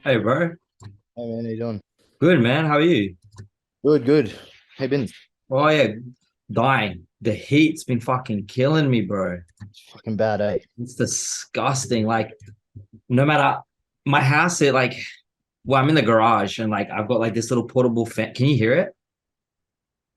Hey, bro. Hey man, how you doing? Good, man. How are you? Good, good. Hey Ben, it's Oh, yeah. Dying. The heat's been fucking killing me, bro. fucking bad, eh? It's disgusting. Like, no matter my house, I'm in the garage and like I've got like this little portable fan. Can you hear it?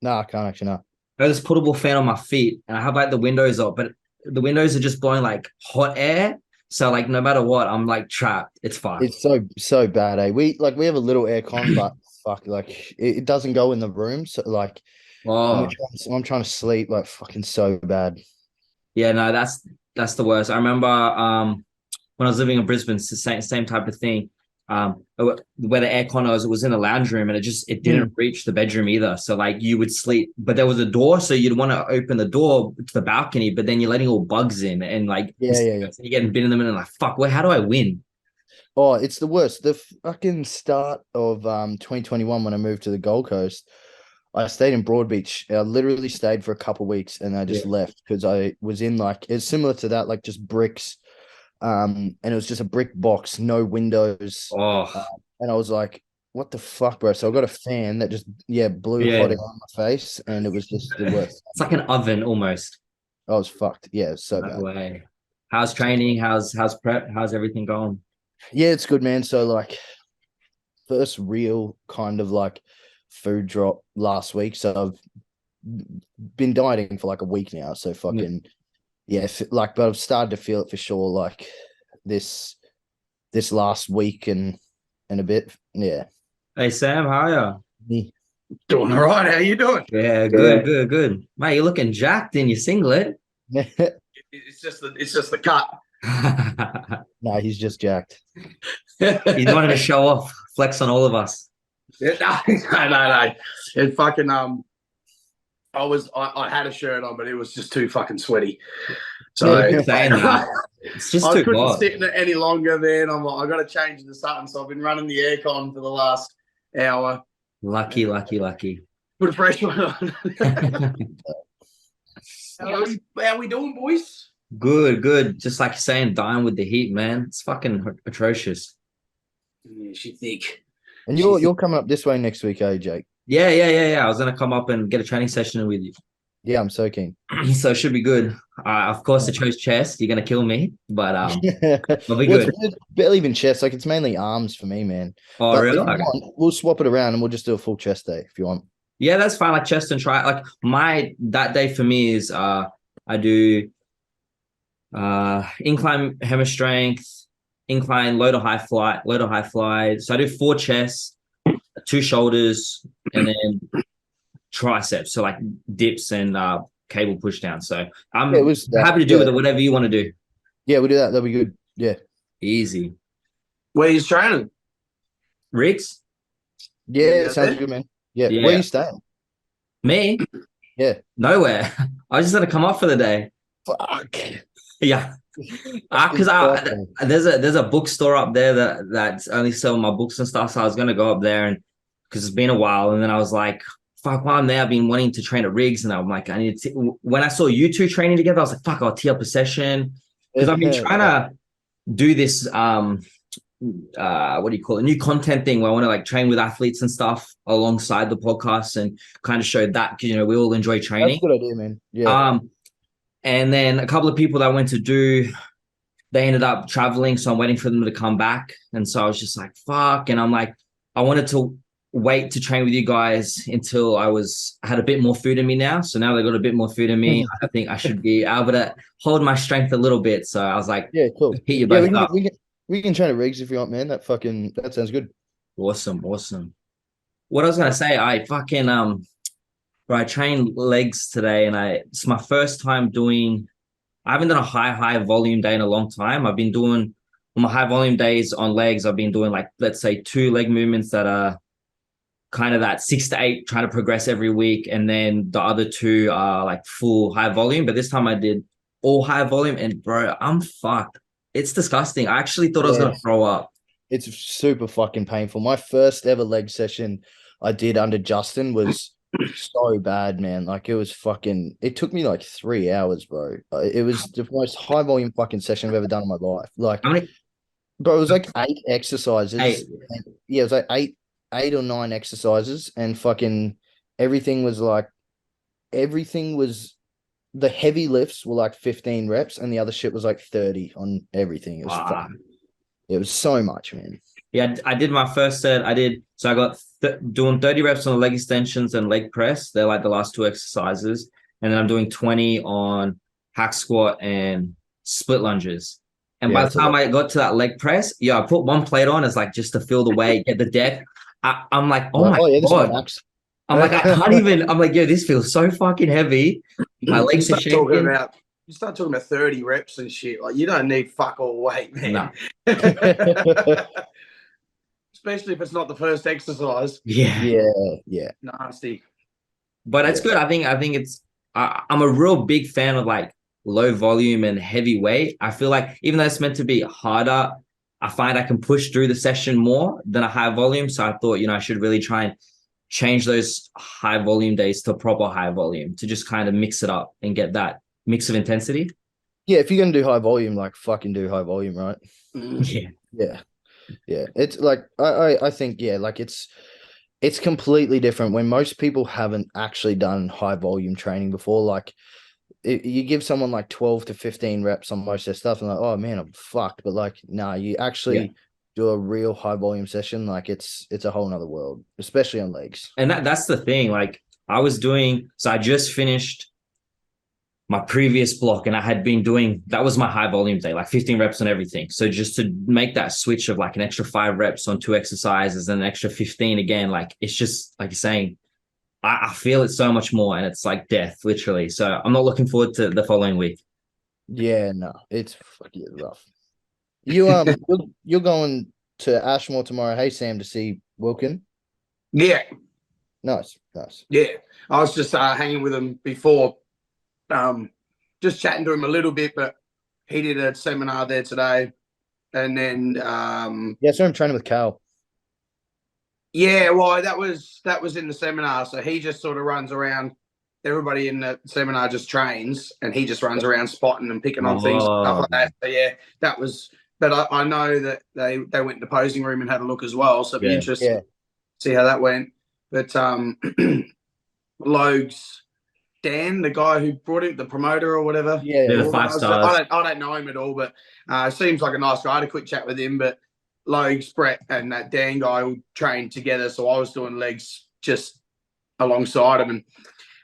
No, I can't actually no. I have this portable fan on my feet and I have like the windows up, but the windows are just blowing like hot air. So, like, no matter what, I'm like trapped. It's fucked. It's so bad, eh? We have a little aircon, but fuck, like it doesn't go in the room. So like, and Oh, I'm trying to sleep like fucking so bad. yeah, no, that's the worst. I remember when I was living in Brisbane, it's the same type of thing. Where the aircon was, it was in the lounge room, and it didn't Hmm. reach the bedroom either. So like you would sleep, but there was a door, so you'd want to open the door to the balcony, but then you're letting all bugs in, and like Yeah, yeah, yeah. you're getting bit in them, and like fuck, how do I win? Oh, it's the worst. The fucking start of 2021 when I moved to the Gold Coast, I stayed in Broadbeach. I literally stayed for a couple of weeks and I Yeah. just left because I was in like it's similar to that, like just bricks. And it was just a brick box, no windows. Uh, Oh, and I was like, what the fuck, bro? So I got a fan that just, yeah, blew hot air yeah. on my face, and it was just the worst. It's like an oven almost. I was fucked. Yeah, it was so That bad. way. How's training? How's prep? How's everything going? Yeah, it's good, man. So, like, first real kind of like food drop last week. So I've been dieting for like a week now. So Yeah. fucking, yeah, like, but I've started to feel it for sure, like this, this last week and a bit. Yeah. Hey Sam, how are you? Doing all right. How you doing? Yeah, good, Yeah. good, good. Mate, you're looking jacked in your singlet. It's just the cut. No, he's just jacked. He's wanted to show off, flex on all of us. No, no. It fucking I had a shirt on, but it was just too fucking sweaty. So Yeah, you keep saying that. I It's just too couldn't hot. sit in it any longer. Then I'm like, I got to change into something. So I've been running the aircon for the last hour Lucky, and lucky, lucky. put a fresh one on. How we doing, boys? Good, good. Just like you're saying, dying with the heat, man. It's fucking atrocious. Yeah, she thick. And She you're thick. coming up this way next week, eh, Jake? Yeah, yeah, yeah, yeah. I was gonna come up and get a training session with you, Yeah, I'm so keen. so it should be good. Of course, I Yeah. chose chest. You're gonna kill me, but we'll be Well, good. it's barely even chest. Like it's mainly arms for me, man. Oh, But really? if you Okay. want, we'll swap it around and we'll just do a full chest day if you want. Yeah, that's fine. Like chest and try. Like my that day for me is I do incline hammer strength, incline low to high fly. So I do four chests, two shoulders, and then triceps. So like dips and cable push down. So Yeah, it I'm was that. happy to do with Yeah, it, whatever you want to do. yeah, we'll do that. That'll be good. Yeah, Easy. Where you training? Riggs? You gonna yeah, be it out sounds there? good, man. Yeah, where are you Yeah. staying? Me? Yeah, Nowhere. I was just gonna come up for the day. fuck. Yeah. Because Fucking Christ, man. there's a bookstore up there that's only selling my books and stuff. So I was gonna go up there and because it's been a while, and then I was like, fuck, while I'm there, I've been wanting to train at Riggs, and I'm like, I need to. When I saw you two training together, I was like, fuck, I'll tee up a session because I've been trying Yeah, to do this what do you call it, new content thing where I want to like train with athletes and stuff alongside the podcast and kind of show that because we all enjoy that's a training. good idea, man. Yeah, Um, and then a couple of people that I went to do they ended up traveling, so I'm waiting for them to come back. And so I was just like, fuck. And I'm like, I wanted to wait to train with you guys until I had a bit more food in me now. So now they got a bit more food in me. I think I should be able to hold my strength a little bit. So I was like, yeah, cool. hit you Yeah, both up. we can train at Riggs if you want, man. That sounds good. Awesome, awesome. What I was gonna say, I fucking bro, I trained legs today and it's my first time doing I haven't done a high volume day in a long time. I've been doing on my high volume days on legs, I've been doing like let's say two leg movements that are kind of that 6 to 8, trying to progress every week, and then the other two are like full high volume. But this time I did all high volume, and bro, I'm fucked. It's disgusting. I actually thought I was Yeah, gonna throw up. it's super fucking painful. My first ever leg session I did under Justin was so bad, man. Like it was fucking. It took me like 3 hours, bro. It was the most high volume fucking session I've ever done in my life. Like How many? Bro, it was like 8 exercises. Hey, Yeah, it was like eight or nine exercises, and fucking everything was like everything was the heavy lifts were like 15 reps, and the other shit was like 30 on everything. It was wow. fucking. It was so much, man. Yeah, I did my first set. So I got doing 30 reps on leg extensions and leg press. They're like the last two exercises. And then I'm doing 20 on hack squat and split lunges. And Yeah, by the it's a time lot. I got to that leg press, yeah, I put one plate on as like just to feel the weight, get the deck. I'm like, oh Like, my oh yeah, this is God. max. I'm like, I can't even, I'm like, yo, this feels so fucking heavy. My You legs are start talking shaking. about you start talking about 30 reps and shit. Like you don't need fuck all weight, man. No. Especially if it's not the first exercise. Yeah. Yeah, yeah, Nasty. But it's yeah. good. I think it's I'm a real big fan of like low volume and heavy weight. I feel like even though it's meant to be harder, I find I can push through the session more than a high volume. So I thought, I should really try and change those high volume days to proper high volume to just kind of mix it up and get that mix of intensity. Yeah, if you're gonna do high volume, like fucking do high volume, right? Yeah. Yeah, yeah. It's like I think yeah, like it's completely different when most people haven't actually done high volume training before. Like you give someone like 12 to 15 reps on most of their stuff, and like, oh man, I'm fucked. But like, nah, you Yeah. actually do a real high volume session, like it's a whole nother world, especially on legs. And that's the thing. Like I just finished my previous block and I had been doing that was my high volume day, like 15 reps on everything. So just to make that switch of like an extra 5 reps on two exercises and an extra 15 again, like it's just like you're saying, I feel it so much more and it's like death, literally. So I'm not looking forward to the following week. Yeah, no, it's fucking rough. You're going to Ashmore tomorrow. Hey Sam, to see Wilkin. Yeah, Nice, nice. yeah. I was just hanging with him before, just chatting to him a little bit, but he did a seminar there today. And then Yeah, so I'm training with Cal. yeah, well, that was in the seminar. So he just sort of runs around. Everybody in the seminar just trains, and he just runs around spotting and picking on things, stuff Oh, like that. So yeah, that was. But I know that they went in the posing room and had a look as well. So it'd be yeah. interesting Yeah, to see how that went. But Logues, Dan, the guy who brought it, the promoter or whatever, yeah, They're the the five organizer. stars. I don't know him at all, but seems like a nice guy. I had a quick chat with him, but Logues, Brett, and that Dan guy trained together. So I was doing legs just alongside him and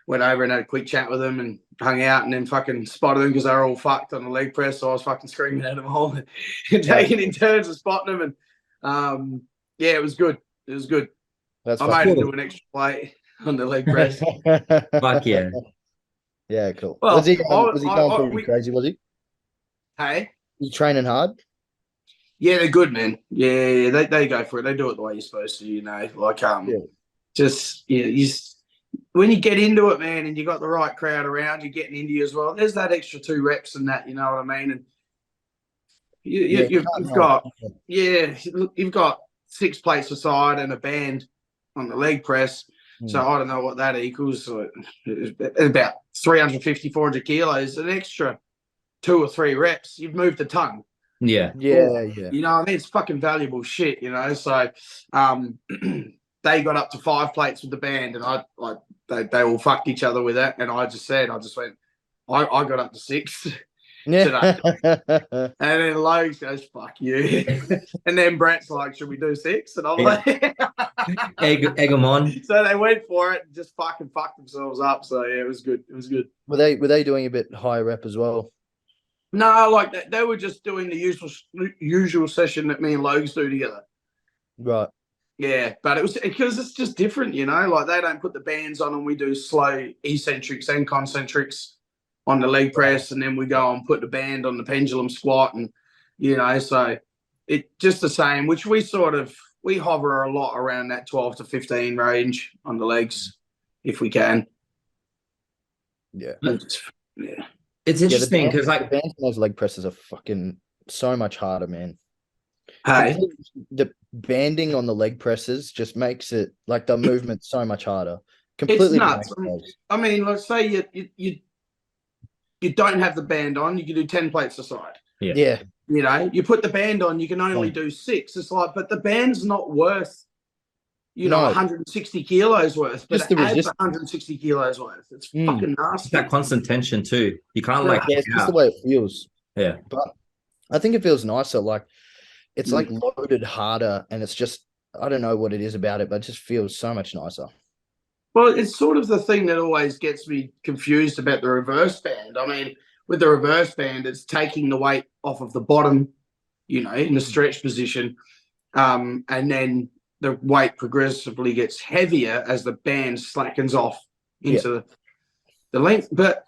went over and had a quick chat with them and hung out and then fucking spotted them because they were all fucked on the leg press. So I was fucking screaming at them all and taking in turns of spotting them. And yeah, it was good. It was good. that's I made him fucking do an extra plate on the leg press. Fuck yeah. Yeah, cool. Was Well, he was he going pretty crazy? Was he? hey, Was he training hard? yeah, they're good, man. Yeah, they go for it. They do it the way you're supposed to, Like Yeah. just when you get into it, man, and you got the right crowd around you getting into you as well. There's that extra 2 reps and that, you know what I mean? And Yeah, you've got you've got 6 plates aside and a band on the leg press. So I don't know what that equals. So about 350, 400 kilos, an extra 2 or 3 reps. You've moved a ton. Yeah. yeah, yeah. You know, I mean, it's fucking valuable shit, So they got up to 5 plates with the band, and I like they all fucked each other with it. And I just went, I got up to 6 today. And then Logan goes, fuck you. And then Brett's like, should we do 6? And I'm like, Egg them on. so they went for it and just fucking fucked themselves up. So yeah, it was good. It was good. Were they doing a bit higher rep as well? No, like they were just doing the usual session that me and Logs do together. Right. Yeah, but it was because it's just different, Like they don't put the bands on and we do slow eccentrics and concentrics on the leg press, and then we go and put the band on the pendulum squat, and so it just the same. Which we hover a lot around that 12 to 15 range on the legs, if we can. Yeah. Yeah. It's interesting because the bands on those leg presses are fucking so much harder, man. Hey, The banding on the leg presses just makes it like the movement so much harder. it's Completely nuts. I mean, let's say you don't have the band on, you can do 10 plates aside. Yeah. You know, you put the band on, you can only do 6. It's like, but the band's not worth, 160 kilos worth, but just the it adds resistance. 160 kilos worth. It's fucking nasty. It's that constant tension too. You can't it's just the way it feels. Yeah. But I think it feels nicer. Like it's like loaded harder, and it's just, I don't know what it is about it, but it just feels so much nicer. Well, it's sort of the thing that always gets me confused about the reverse band. I mean, with the reverse band, it's taking the weight off of the bottom, in the stretch position. And then the weight progressively gets heavier as the band slackens off into the length. But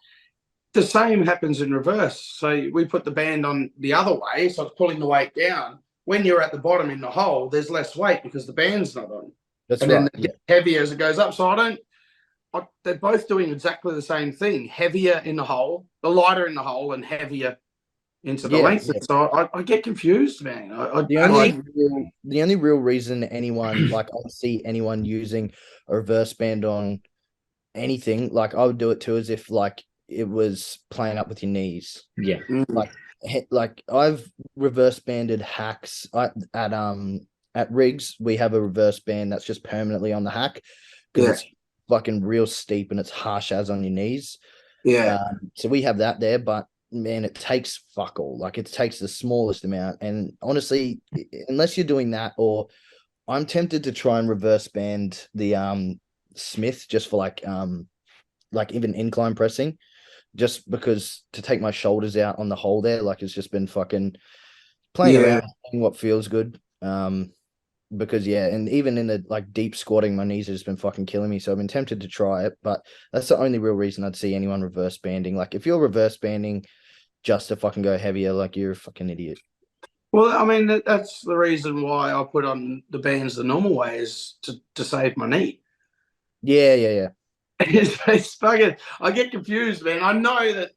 the same happens in reverse. So we put the band on the other way, so it's pulling the weight down. When you're at the bottom in the hole, there's less weight because the band's not on. That's and right. then it gets heavier as it goes up. So they're both doing exactly the same thing. Heavier in the hole, the lighter in the hole, and heavier into the length. Yeah. So I get confused, man. The only real reason anyone, like I see anyone using a reverse band on anything, like I would do it too, as if like it was playing up with your knees. Yeah. Like I've reverse banded hacks at rigs. We have a reverse band that's just permanently on the hack because it's fucking real steep and it's harsh as on your knees. Yeah. So we have that there, but man, it takes fuck all. Like it takes the smallest amount. And honestly, unless you're doing that, or I'm tempted to try and reverse band the Smith just for like even incline pressing, just because to take my shoulders out on the hole there, like it's just been fucking playing around what feels good. Because and even in the like deep squatting, my knees have just been fucking killing me. So I've been tempted to try it, but that's the only real reason I'd see anyone reverse banding. Like if you're reverse banding just to fucking go heavier, like you're a fucking idiot. Well, I mean, that's the reason why I put on the bands the normal way, is to save my knee. Yeah. It's fucking, I get confused, man. I know that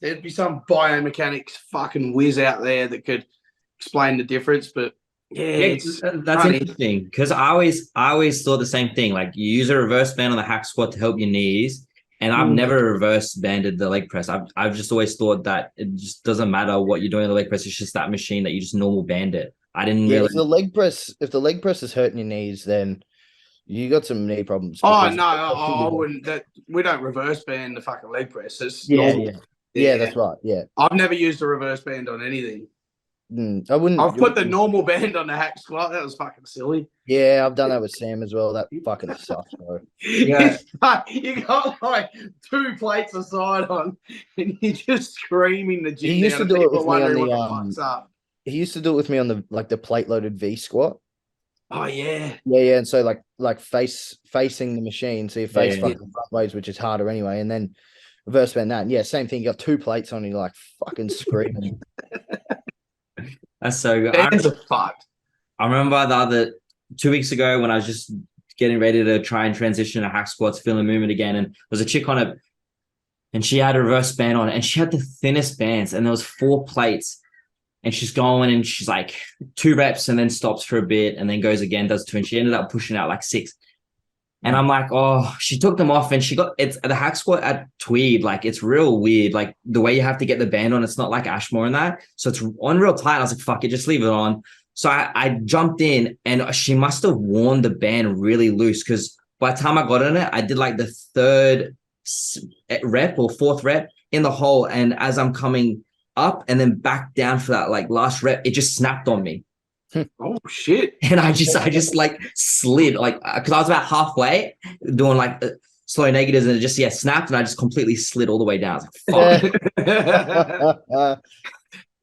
there'd be some biomechanics fucking whiz out there that could explain the difference, but that's interesting, because I always thought the same thing. Like you use a reverse band on the hack squat to help your knees, and I've never reverse banded the leg press. I've just always thought that it just doesn't matter what you're doing in the leg press. It's just that machine that you just normal band it. I didn't really. If the leg press is hurting your knees, then you got some knee problems. Oh no, I wouldn't. We don't reverse band the fucking leg press. It's normal. Yeah, that's right. Yeah, I've never used a reverse band on anything. I wouldn't. I've put the normal band on the hack squat. That was fucking silly. Yeah, I've done that with Sam as well. That fucking sucks, bro. Yeah, you got like 2 plates aside on, and you're just screaming the gym. He used to do it with me on the He used to do it with me on the plate loaded V squat. Oh yeah. And so like facing the machine, so you face fucking front ways, which is harder anyway, and then reverse band that. And same thing. You got 2 plates on, and you're like fucking screaming. That's so good. Bands are fucked. I remember the other 2 weeks ago when I was just getting ready to try and transition to hack squats, feeling movement again, and there was a chick on it, and she had a reverse band on it, and she had the thinnest bands, and there was 4 plates, and she's going, and she's like 2 reps, and then stops for a bit, and then goes again, does 2, and she ended up pushing out like 6. And I'm like, oh, she took them off, and it's the hack squat at Tweed. Like, it's real weird. Like, the way you have to get the band on, it's not like Ashmore and that. So it's on real tight. I was like, fuck it, just leave it on. So I jumped in, and she must have worn the band really loose, because by the time I got on it, I did like the 3rd rep or 4th rep in the hole. And as I'm coming up and then back down for that like last rep, it just snapped on me. Oh shit. And I just like slid, like, because I was about halfway doing like slow negatives, and it just snapped, and I just completely slid all the way down. I was like, fuck.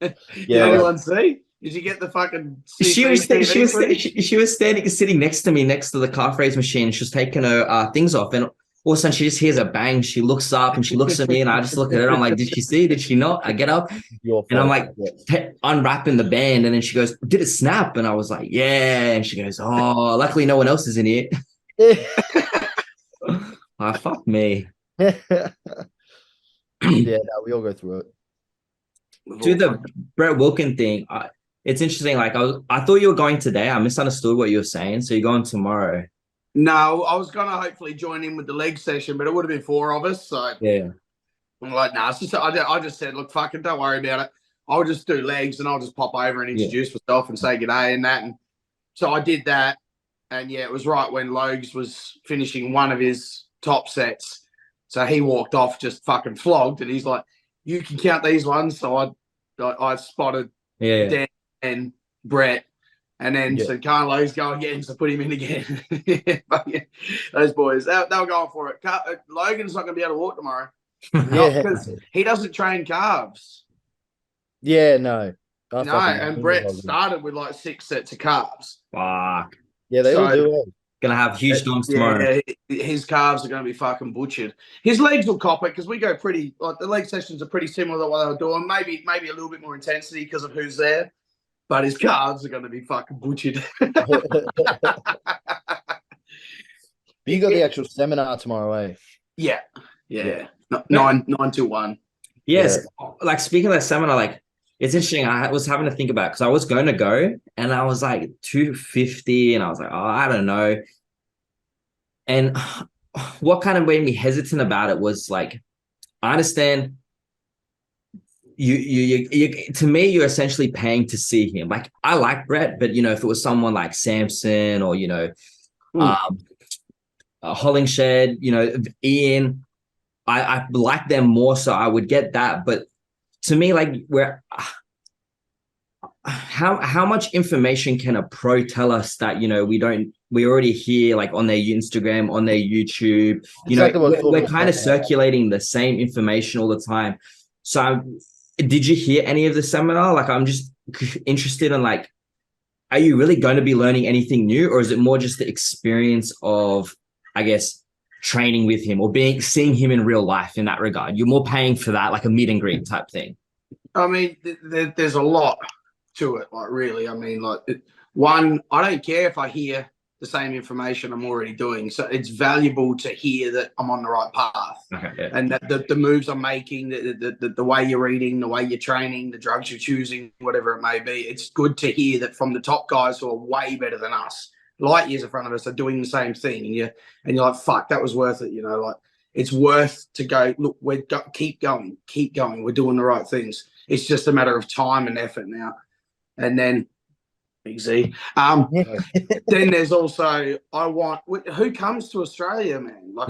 Did anyone see? Did you get the fucking she was sitting next to me, next to the calf raise machine, and she was taking her things off, and all of a sudden she just hears a bang. She looks up, and she looks at me, and I just look at her. I'm like, did she see? Did she not? I get up, and I'm like unwrapping the band, and then she goes, did it snap? And I was like, yeah. And she goes, oh, luckily no one else is in here. Oh, fuck me. We all go through it. Do the Brett Wilkin thing. It's interesting. Like I thought you were going today. I misunderstood what you were saying. So you're going tomorrow. No, I was gonna hopefully join in with the leg session, but it would have been 4 of us. So yeah, I'm like, nah. It's just, I just said, look, fucking, don't worry about it. I'll just do legs and I'll just pop over and Yeah. introduce myself and say g'day and that. And so I did that. And yeah, it was right when Logs was finishing one of his top sets. So he walked off just fucking flogged. And he's like, you can count these ones. So I spotted Yeah. Dan and Brett. And then said, can't Logs go again? So put him in again. Those boys, they were going for it. Logan's not going to be able to walk tomorrow. Because he doesn't train calves. Yeah, no. No, and Brett started with like 6 sets of calves. Fuck. Yeah, they all do. Gonna have huge dongs tomorrow. Yeah, his calves are going to be fucking butchered. His legs will cop it because we go pretty, like the leg sessions are pretty similar to what they were doing. Maybe a little bit more intensity because of who's there. But his calves are going to be fucking butchered. You got the actual seminar tomorrow, eh? Yeah. 9 to 1. Yes. Like speaking of that seminar, like it's interesting. I was having to think about because I was going to go and I was like 250 and I was like, oh, I don't know. And what kind of made me hesitant about it was like, I understand you to me, you're essentially paying to see him. Like I like Brett, but if it was someone like Samson or, Hollingshed, Ian, I like them more. So I would get that. But to me, like how much information can a pro tell us that we already hear like on their Instagram, on their YouTube, we're kind of circulating the same information all the time. So did you hear any of the seminar? Like I'm just interested in like, are you really going to be learning anything new, or is it more just the experience of, I guess, training with him or seeing him in real life in that regard? You're more paying for that, like a meet and greet type thing. I mean, there's a lot to it, like really. I mean, like one, I don't care if I hear the same information I'm already doing. So it's valuable to hear that I'm on the right path. Okay, yeah. And that the moves I'm making, the way you're eating, the way you're training, the drugs you're choosing, whatever it may be. It's good to hear that from the top guys who are way better than us, light years in front of us, are doing the same thing. And you're like, fuck, that was worth it. Like it's worth to go, look, keep going. We're doing the right things. It's just a matter of time and effort now. And then Big Z. Then there's also, who comes to Australia, man? Like,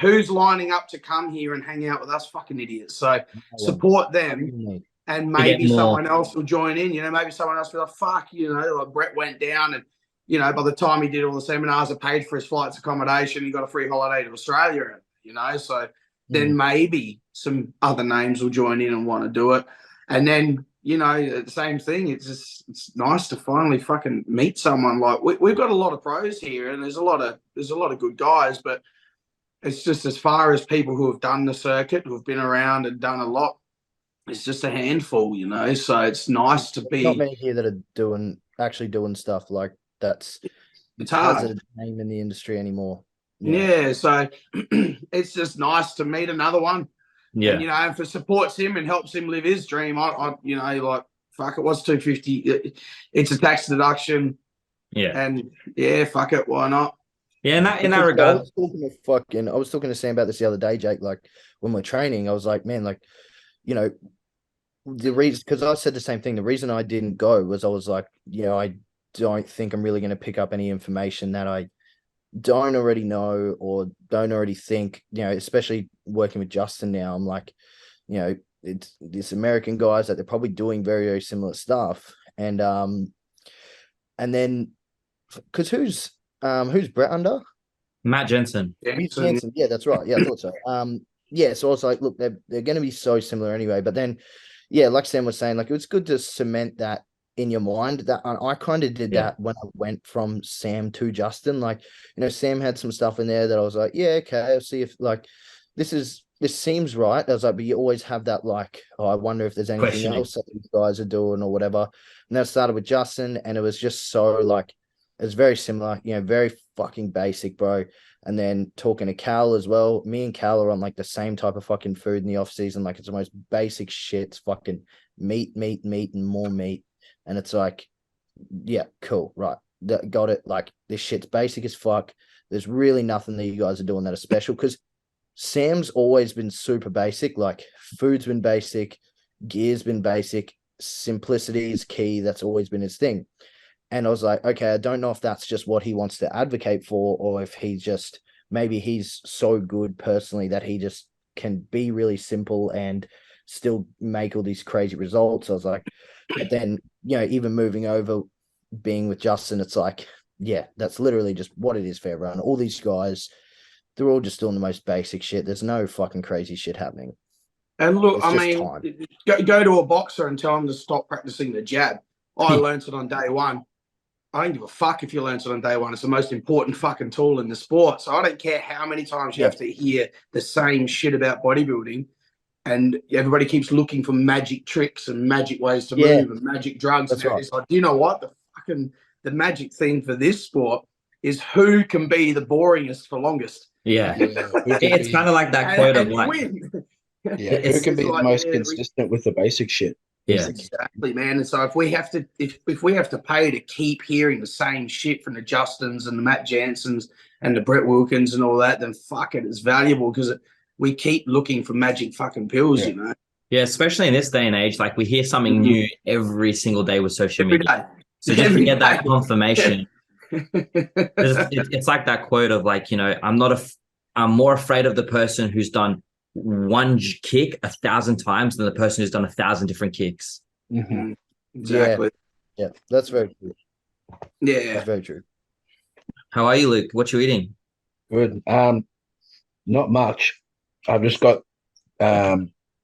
who's lining up to come here and hang out with us fucking idiots? So support them, and maybe someone else will join in. Maybe someone else will be like, fuck, like Brett went down, and by the time he did all the seminars, I paid for his flights, accommodation, he got a free holiday to Australia. So then maybe some other names will join in and want to do it, and then. The same thing. It's nice to finally fucking meet someone. Like we've got a lot of pros here, and there's a lot of good guys, but it's just as far as people who have done the circuit, who have been around and done a lot, it's just a handful, So it's nice to be. Not many here that are actually doing stuff like that's. It's hard. A name in the industry anymore. Yeah, so it's just nice to meet another one. Yeah. And, if it supports him and helps him live his dream, I like, fuck it, what's 250? It's a tax deduction. Yeah. And yeah, fuck it, why not? Yeah, in that regard. I was talking to Sam about this the other day, Jake, like when we're training, I was like, man, like, the reason, because I said the same thing. The reason I didn't go was I was like, I don't think I'm really going to pick up any information that I don't already know or don't already think, especially working with Justin now. I'm like, it's these American guys that they're probably doing very, very similar stuff. And then because who's Brett under? Matt Jensen. Jensen. Yeah, that's right. Yeah, I thought so. So I was like, look, they're going to be so similar anyway. But then, yeah, like Sam was saying, like it was good to cement that in your mind. That I kind of did that when I went from Sam to Justin. Like, Sam had some stuff in there that I was like, yeah, okay, I'll see if like this seems right. I was like, but you always have that like, oh, I wonder if there's anything else that these guys are doing or whatever. And that started with Justin, and it was just so like it's very similar, very fucking basic, bro. And then talking to Cal as well. Me and Cal are on like the same type of fucking food in the off season. Like it's the most basic shit. It's fucking meat, and more meat. And it's like, yeah, cool, right. Got it. Like this shit's basic as fuck. There's really nothing that you guys are doing that is special because Sam's always been super basic. Like food's been basic, gear's been basic. Simplicity is key. That's always been his thing. And I was like, okay, I don't know if that's just what he wants to advocate for, or if he just maybe he's so good personally that he just can be really simple and still make all these crazy results. I was like, but then, even moving over, being with Justin, it's like, yeah, that's literally just what it is for everyone. All these guys, they're all just doing the most basic shit. There's no fucking crazy shit happening. And look, It's I just mean, time. go to a boxer and tell him to stop practicing the jab. I learned it on day one. I don't give a fuck if you learn it on day one. It's the most important fucking tool in the sport. So I don't care how many times you have to hear the same shit about bodybuilding, and everybody keeps looking for magic tricks and magic ways to move and magic drugs. That's right. It's like, do you know what? The magic thing for this sport is who can be the boringest for longest. Yeah. It's kind of like that quote of like, win. Yeah, who can be the most consistent with the basic shit? Yeah, exactly, man. And so if we have to pay to keep hearing the same shit from the Justins and the Matt Jansons and the Brett Wilkins and all that, then fuck it, it's valuable because we keep looking for magic fucking pills, you know. Yeah, especially in this day and age, like we hear something new every single day with social media. So just to get that confirmation, it's like that quote of like, I'm more afraid of the person who's done one kick 1,000 times than the person who's done 1,000 different kicks. Mm-hmm. Exactly. Yeah, that's very true. Yeah, that's very true. How are you, Luke? What you eating? Good. Not much. I've just got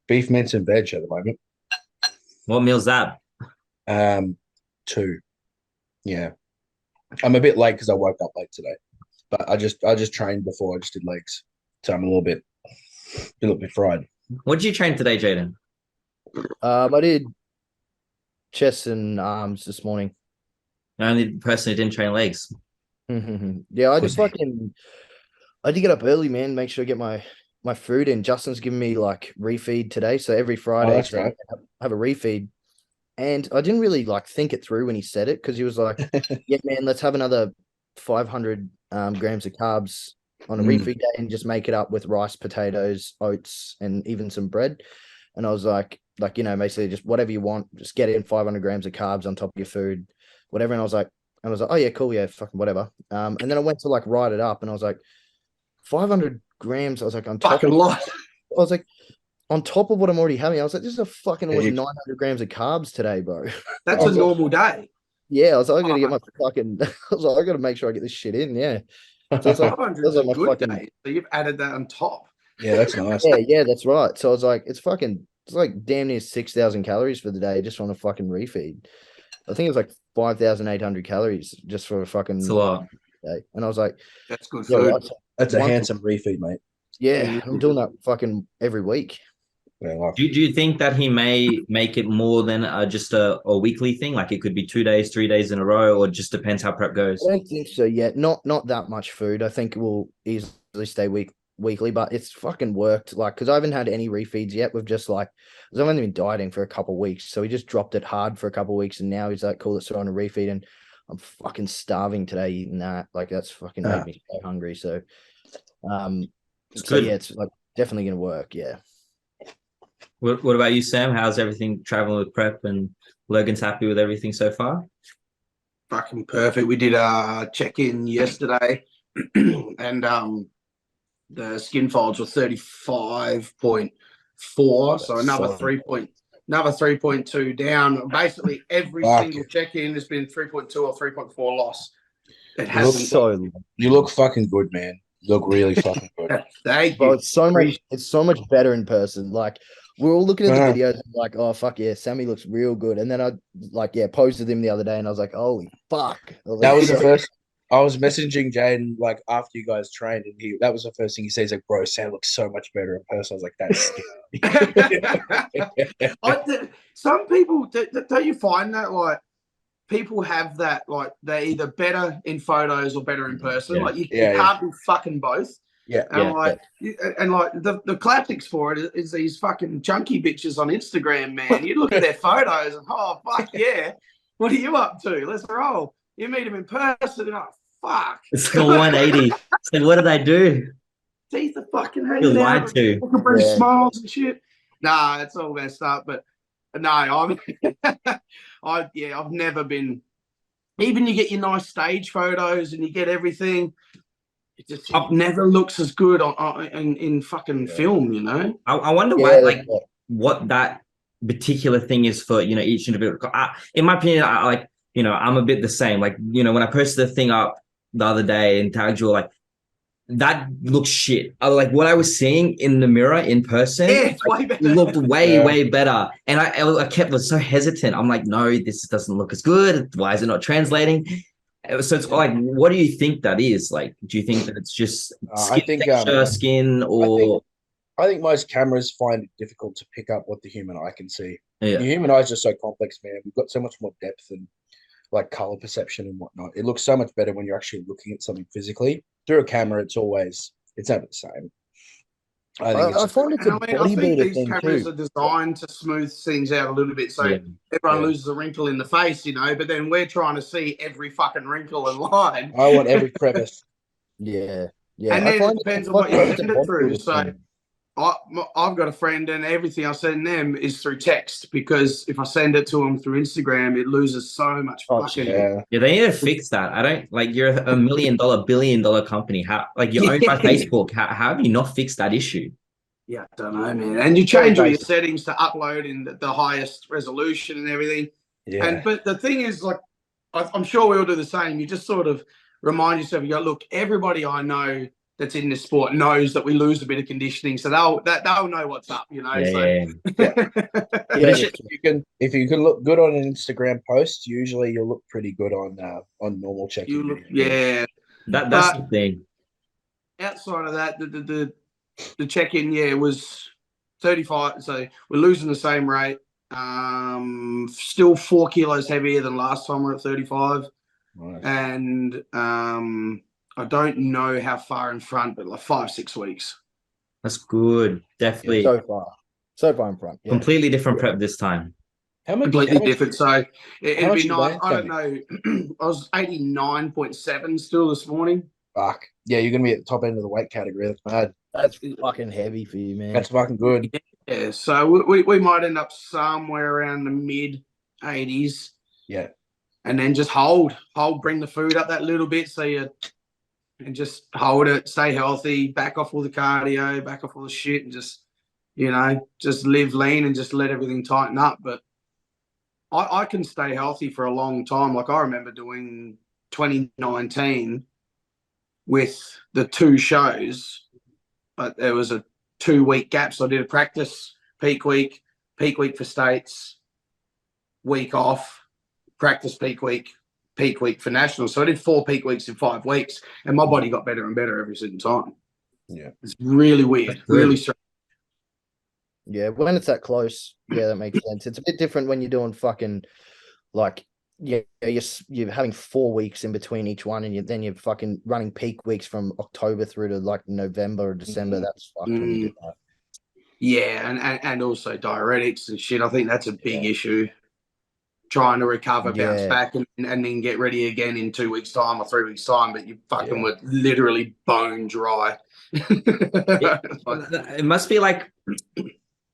beef mince and veg at the moment. What meal's that? 2. Yeah, I'm a bit late because I woke up late today, but I just trained before. I just did legs, so I'm a little bit fried. What did you train today, Jaiden? I did chest and arms this morning. The only person who didn't train legs. Yeah, I did get up early, man. Make sure I get my food in. Justin's giving me like refeed today, so every Friday that's right. I have a refeed. And I didn't really like think it through when he said it because he was like, "Yeah, man, let's have another 500 grams of carbs on a refeed day and just make it up with rice, potatoes, oats, and even some bread." And I was like, basically just whatever you want, just get in 500 grams of carbs on top of your food, whatever. And I was like, oh yeah, cool, yeah, fucking whatever. And then I went to like write it up, and I was like, 500 grams. I was like, on top fucking lot. I was like, on top of what I'm already having, I was like, this is a fucking almost 900 grams of carbs today, bro. That's a normal day. Yeah, I was like, I gotta get my fucking. I was like, I gotta make sure I get this shit in. Yeah. So it's like, 500 is a good day. So you've added that on top. Yeah, that's nice. Yeah, that's right. So I was like, it's like damn near 6,000 calories for the day just on a fucking refeed. I think it was like 5,800 calories just for a fucking. It's a lot. Day. And I was like, that's good food. Right. So that's a handsome refeed, mate. Yeah, I'm doing that fucking every week. Yeah, do you think that he may make it more than just a weekly thing? Like it could be 2 days, 3 days in a row, or just depends how prep goes? I don't think so yet. Not that much food. I think it will easily stay weekly, but it's fucking worked. Like, because I haven't had any refeeds yet. We've just like, I've only been dieting for a couple of weeks, so he just dropped it hard for a couple of weeks, and now he's like, cool, let's throw on a refeed, and I'm fucking starving today eating that. Like, that's fucking made me so hungry. So, it's like definitely gonna work. Yeah. What about you, Sam? How's everything traveling with prep, and Logan's happy with everything so far? Fucking perfect. We did a check-in yesterday and the skin folds were 35.4. So another 3.2 down. Basically every single check-in has been 3.2 or 3.4 loss. It hasn't. You look fucking good, man. You look really fucking good. Thank you. Bro, it's so much better in person. Like, we're all looking at the videos and like, oh fuck yeah, Sammy looks real good. And then I posted him the other day and I was like, holy fuck. That was the first. I was messaging Jaiden like after you guys trained, and that was the first thing he says. Like, bro, Sam looks so much better in person. I was like, that's some people don't you find that like people have that like they're either better in photos or better in person. Yeah. Like you can't be fucking both. Yeah. And the classics for it is these fucking chunky bitches on Instagram, man. You look at their photos and fuck yeah, what are you up to? Let's roll. You meet them in person and fuck. It's still 180. It's like, what did I do? Teeth are fucking hanging out. Lied to. Smiles and shit. Nah, it's all messed up. But No, I'm. I've never been. Even you get your nice stage photos and you get everything. It never looks as good in fucking film, you know. I wonder why, like, what that particular thing is for, each individual. In my opinion, I'm a bit the same. Like, when I posted the thing up the other day and tagged you, like, that looks shit. Like what I was seeing in the mirror in person, it's way better. Looked way better. And I was so hesitant. I'm like, no, this doesn't look as good. Why is it not translating? So it's like, what do you think that is? Like, do you think that it's just skin texture, skin, or? I think most cameras find it difficult to pick up what the human eye can see. Yeah. The human eye is just so complex, man. We've got so much more depth and like color perception and whatnot. It looks so much better when you're actually looking at something physically. Through a camera, it's never the same. I think these cameras are designed to smooth things out a little bit, so everyone loses a wrinkle in the face, But then we're trying to see every fucking wrinkle and line. I want every crevice. Yeah. And then it depends on what you send it through. So I've got a friend, and everything I send them is through text, because if I send it to them through Instagram, it loses so much fucking. Yeah, they need to fix that. I don't like. You're a $1 million, $billion company. How, like, you're owned by Facebook? How have you not fixed that issue? Yeah, I don't know, man. And you change all your settings to upload in the highest resolution and everything. Yeah. But the thing is, like, I'm sure we all do the same. You just sort of remind yourself. You go, look, everybody I know that's in this sport knows that we lose a bit of conditioning, so they'll know what's up, If you can look good on an Instagram post, usually you'll look pretty good on normal checking. That's the thing. Outside of that, the check-in, was 35. So we're losing the same rate. Still 4 kilos heavier than last time we're at 35. Nice. And I don't know how far in front, but like 5-6 weeks. That's good. Definitely. So far in front. Yeah. Completely different prep this time. Completely different. So it'd be nice. I don't know. I was 89.7 still this morning. Fuck. Yeah, you're going to be at the top end of the weight category. That's mad. That's fucking heavy for you, man. That's fucking good. Yeah, so we might end up somewhere around the mid-80s. Yeah. And then just bring the food up that little bit, and just hold it, stay healthy, back off all the cardio, back off all the shit, and just, just live lean and just let everything tighten up. But I can stay healthy for a long time. Like, I remember doing 2019 with the 2 shows, but there was a 2-week gap. So I did a practice peak week for states, week off, practice peak week for nationals. So I did 4 peak weeks in 5 weeks, and my body got better and better every single time. Yeah. It's really weird, really strange. Yeah, when it's that close, that makes sense. It's a bit different when you're doing fucking, like, you're having 4 weeks in between each one, and then you're fucking running peak weeks from October through to like November or December. That's fucked when you do that. Yeah, and also diuretics and shit. I think that's a big issue. Trying to recover, bounce back, and then get ready again in 2 weeks' time or 3 weeks' time, but you fucking were literally bone dry. It must be like,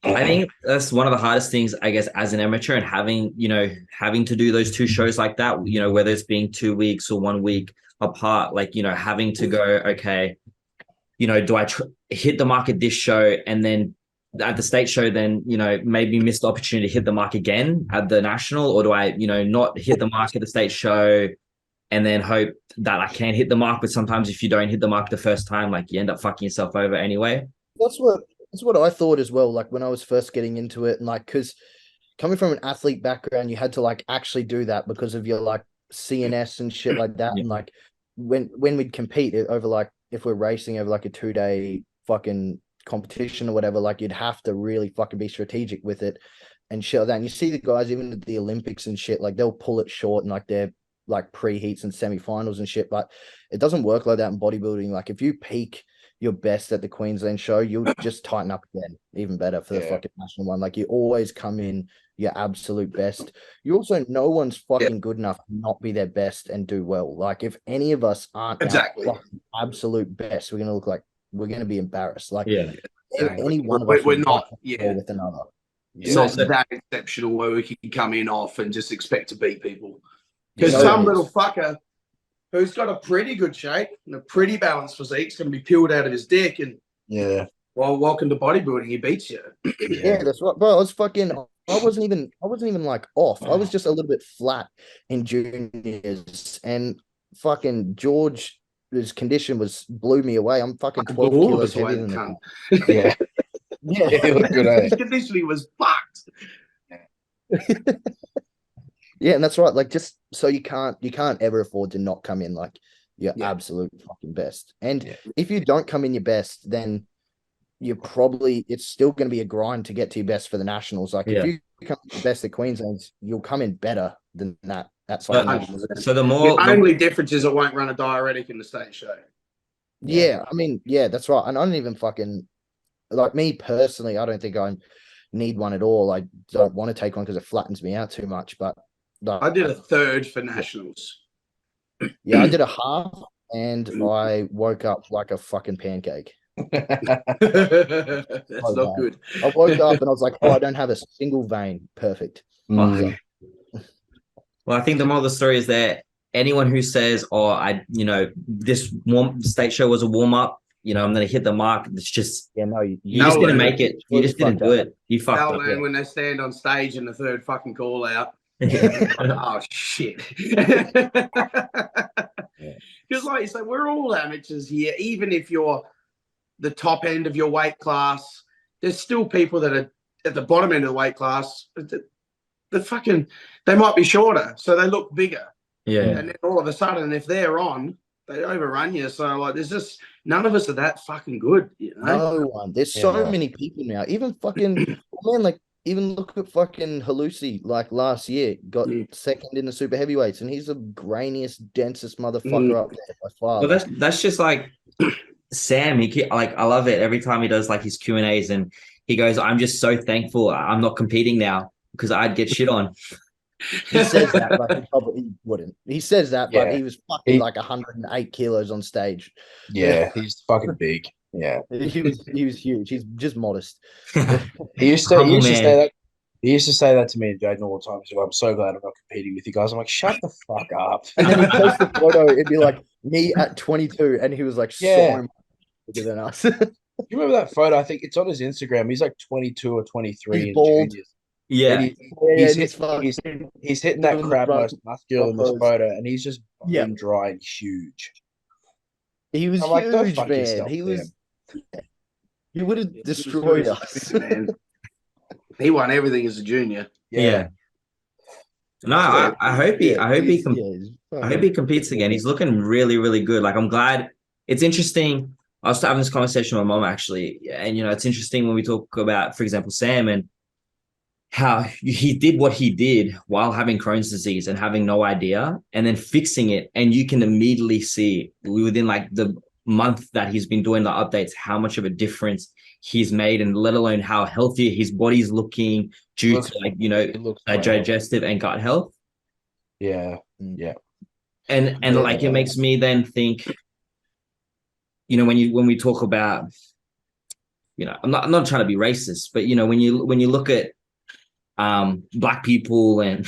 I think that's one of the hardest things, I guess, as an amateur, and having to do those 2 shows like that, whether it's being 2 weeks or 1 week apart, like, having to go, okay, do I hit the mark at this show, and then at the state show, then, maybe miss the opportunity to hit the mark again at the national, or do I, not hit the mark at the state show and then hope that I can hit the mark? But sometimes if you don't hit the mark the first time, like, you end up fucking yourself over anyway. That's what I thought as well. Like, when I was first getting into it, and like, because coming from an athlete background, you had to like actually do that because of your like CNS and shit like that. Yeah. And like when we'd compete over, like, if we're racing over like a 2-day fucking competition or whatever, like, you'd have to really fucking be strategic with it and shit like that. And you see the guys even at the Olympics and shit, like, they'll pull it short and like they're like preheats and semifinals and shit, but it doesn't work like that in bodybuilding. Like, if you peak your best at the Queensland show, you'll just tighten up again, even better for the fucking national one. Like, you always come in your absolute best. You also, no one's fucking good enough to not be their best and do well. Like, if any of us aren't our absolute best, we're gonna be embarrassed. Like, any one of us, we're not. With another. Yeah. not So- that exceptional where we can come in off and just expect to beat people. Because No, some it little is. fucker who's got a pretty good shape and a pretty balanced physique is going to be peeled out of his dick. And Yeah. well, welcome to bodybuilding. He beats you. Yeah, that's right, bro. I wasn't even like off. I was just a little bit flat in juniors, and fucking George's condition blew me away. I'm fucking 12 All of kilos us away heavier the than him. cunt. Yeah. Yeah, He looked good, eh? His conditioning was fucked. yeah, and that's right. Like, just so you can't ever afford to not come in like your Yeah. absolute fucking best. And Yeah. if you don't come in your best, then it's still going to be a grind to get to your best for the nationals. Like, Yeah. if you come the best at Queensland, you'll come in better than that. That's But- like nationals. So the The more only difference is it won't run a diuretic in the state show. Yeah, I mean, yeah, that's right. And I don't even fucking like me personally. I don't think I need one at all. I don't want to take one because it flattens me out too much. But I did a third for nationals. yeah, I did a half, and I woke up like a fucking pancake. That's not good. I woke up and I was like, oh, I don't have a single vein. Perfect. Mm. Well, I think the moral of the story is that anyone who says, "Oh, this state show was a warm up," I'm going to hit the mark. It's just Yeah, no, you you just No, didn't man. make it. You just didn't do it. You fucked They'll up. learn when they stand on stage in the third fucking call out. Yeah. Oh shit! Because like you say, we're all amateurs here. Even if you're the top end of your weight class, there's still people that are at the bottom end of the weight class. They might be shorter, so they look bigger. Yeah. And then all of a sudden, if they're on, they overrun you. So like, there's just none of us are that fucking good. no one. There's so Yeah. many people now. Even fucking man, like even look at fucking Halusi. Like last year, got second in the super heavyweights, and he's the grainiest, densest motherfucker up there by far. Well, that's just like Sam. I love it every time he does like his Q&As, and he goes, "I'm just so thankful I'm not competing now because I'd get shit on." He says that, but he probably wouldn't. He says that, but Yeah. he was fucking like 108 kilos on stage. Yeah, he's fucking big. Yeah. He was huge. He's just modest. He used to Humble say man. that. He used to say that to me and Jaiden all the time. He's like, I'm so glad I'm not competing with you guys. I'm like, shut the fuck up. And then he posts the photo, it'd be like me at 22, and he was like Yeah. so much bigger than us. You remember that photo? I think it's on his Instagram. He's like 22 or 23 He's in bald. juniors. Yeah. And he's hitting that doing the crab front- most muscular in this front photo, and he's just Yeah. bone dry and huge. He was I'm like, go huge, fuck man. yourself, He was. Sam. He would have destroyed us. Man. He won everything as a junior. Yeah. No, I hope he competes again. He's looking really, really good. Like, I'm glad. It's interesting. I was having this conversation with my mom actually, and it's interesting when we talk about, for example, Sam and how he did what he did while having Crohn's disease and having no idea, and then fixing it, and you can immediately see within like the month that he's been doing the updates how much of a difference he's made, and let alone how healthy his body's looking due to like It looks great. digestive and gut health. Yeah. And like it makes me then think, when we talk about, I'm not trying to be racist, but when you look at black people and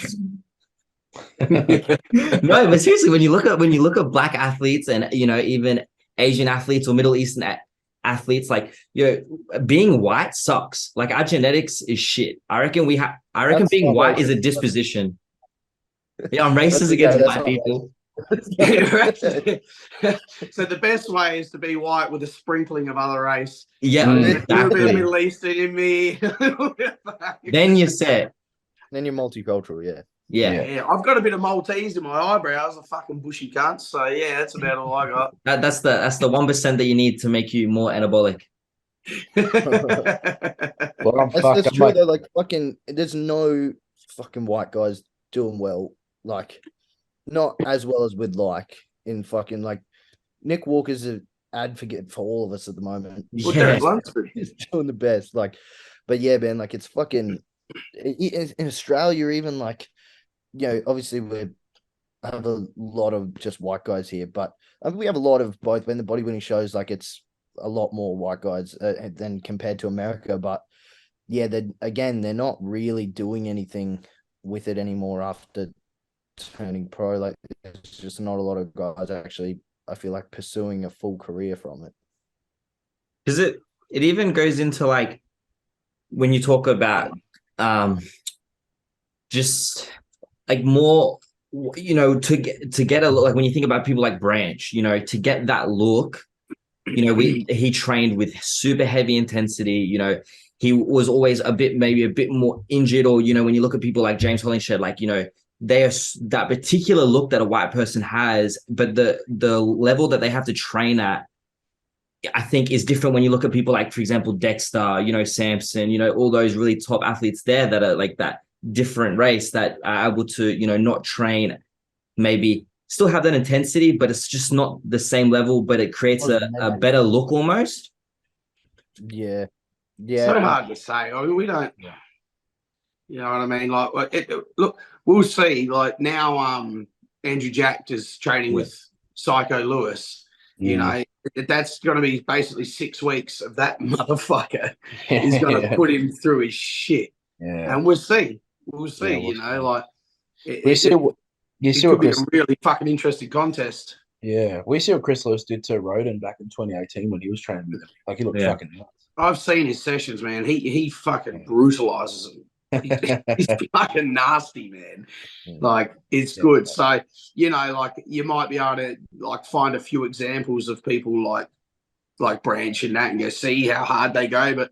no, but seriously, when you look at black athletes and even Asian athletes or Middle Eastern athletes, like being white sucks. Like our genetics is shit. I reckon being white is a disposition. Yeah, I'm racist against white people. So the best way is to be white with a sprinkling of other race. Yeah, A little bit of exactly. Middle Eastern in me. Then you're set. Then you're multicultural, yeah. Yeah. Yeah, I've got a bit of Maltese in my eyebrows, a fucking bushy cunt. So yeah, that's about all I got. That's the 1% that you need to make you more anabolic. Well, I'm That's true though. Like fucking, there's no fucking white guys doing well. Like, not as well as we'd like in fucking like Nick Walker's an advocate for all of us at the moment. Well, Yeah. Derek Lunsford. He's doing the best. Like, but yeah, man, like it's fucking in Australia, even like, obviously we have a lot of just white guys here, but we have a lot of both. When the bodybuilding shows, like it's a lot more white guys than compared to America. But yeah, they're not really doing anything with it anymore after turning pro. Like, there's just not a lot of guys actually, I feel like, pursuing a full career from it. Because it even goes into like when you talk about um just like more, to get a look, like when you think about people like Branch, to get that look, he trained with super heavy intensity. He was always maybe a bit more injured, or when you look at people like James Hollingshed, like they are that particular look that a white person has, but the level that they have to train at, I think, is different when you look at people like, for example, Dexter, Samson, all those really top athletes there that are like that different race that are able to, not train, maybe still have that intensity, but it's just not the same level, but it creates a better look almost. Yeah. So Yeah. hard to say. I mean, we don't. You know what I mean? Like, look, we'll see. Like now, Andrew Jack is training with Psycho Lewis. That's going to be basically 6 weeks of that motherfucker is going to put him through his shit. Yeah. And we'll see. We'll see. We'll see. It could be a really fucking interesting contest. Yeah, we see what Chris Lewis did to Roden back in 2018 when he was training with him. Like, he looked fucking nuts. I've seen his sessions, man. He fucking brutalizes him. He's fucking nasty, man. Like, it's good. So, like, you might be able to like find a few examples of people like Branch and that, and go see how hard they go. But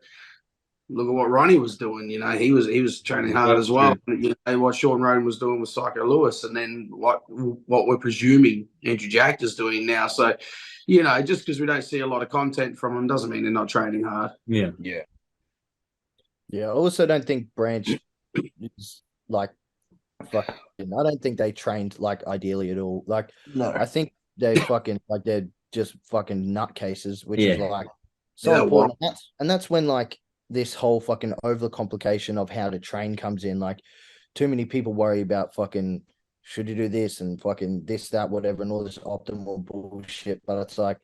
look at what Ronnie was doing. He was training hard as well. What Sean Roden was doing with Psycho Lewis, and then what we're presuming Andrew Jack is doing now. So, just because we don't see a lot of content from them doesn't mean they're not training hard. Yeah. I also don't think Branch is like fucking. I don't think they trained like ideally at all. Like, no, I think they fucking like they're just fucking nutcases, which is like so important. And that's when like this whole fucking overcomplication of how to train comes in. Like, too many people worry about fucking should you do this and fucking this, that, whatever, and all this optimal bullshit. But it's like,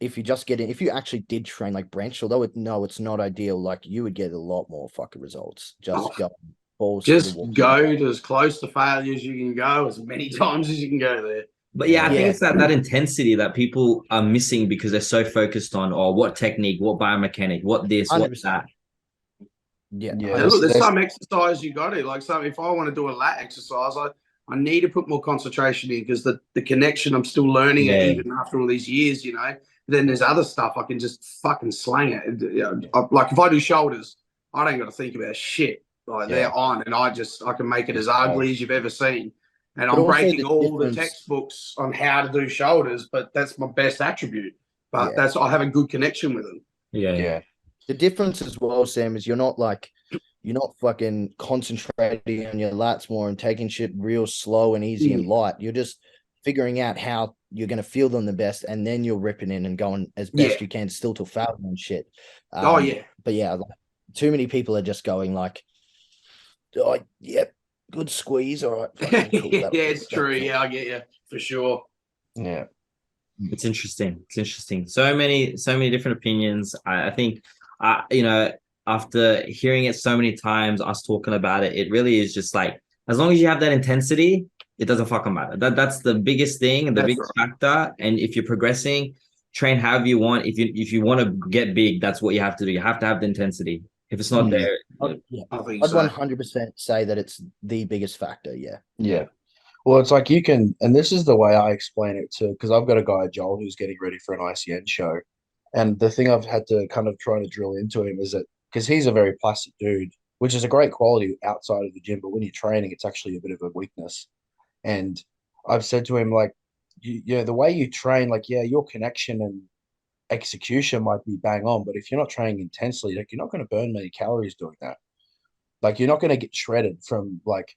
if you actually did train like Branch, although it's not ideal, like you would get a lot more fucking results. Just go balls to the wall. Go to as close to failure as you can go, as many times as you can go there. But I think it's that intensity that people are missing because they're so focused on, what technique, what biomechanic, what this, 100%. What that. Look, there's some exercise you got to like. If I want to do a lat exercise, I need to put more concentration in, because the connection, I'm still learning it even after all these years. Then there's other stuff I can just fucking slang it. Like if I do shoulders, I don't got to think about shit. Like they're on, and I can make it as ugly as you've ever seen. And I'm breaking all the textbooks on how to do shoulders, but that's my best attribute. But I have a good connection with them. Yeah. The difference as well, Sam, is you're not fucking concentrating on your lats more and taking shit real slow and easy and light. You're just figuring out how you're going to feel them the best, and then you're ripping in and going as best you can, still to failure and shit. But like, too many people are just going like, good squeeze, all right. Cool, it's true. I get you for sure. Yeah, it's interesting. So many different opinions. I think, after hearing it so many times, us talking about it, it really is just like, as long as you have that intensity, it doesn't fucking matter. That's the biggest thing and the biggest factor. And if you're progressing, train however you want. If you want to get big, that's what you have to do. You have to have the intensity. If it's not there, I'd 100% say that it's the biggest factor. Yeah. Well, it's like you can, and this is the way I explain it too, because I've got a guy, Joel, who's getting ready for an ICN show. And the thing I've had to kind of try to drill into him is that, because he's a very plastic dude, which is a great quality outside of the gym, but when you're training, it's actually a bit of a weakness. And I've said to him, like, the way you train, like, your connection and execution might be bang on, but if you're not training intensely, like, you're not going to burn many calories doing that. Like, you're not going to get shredded from like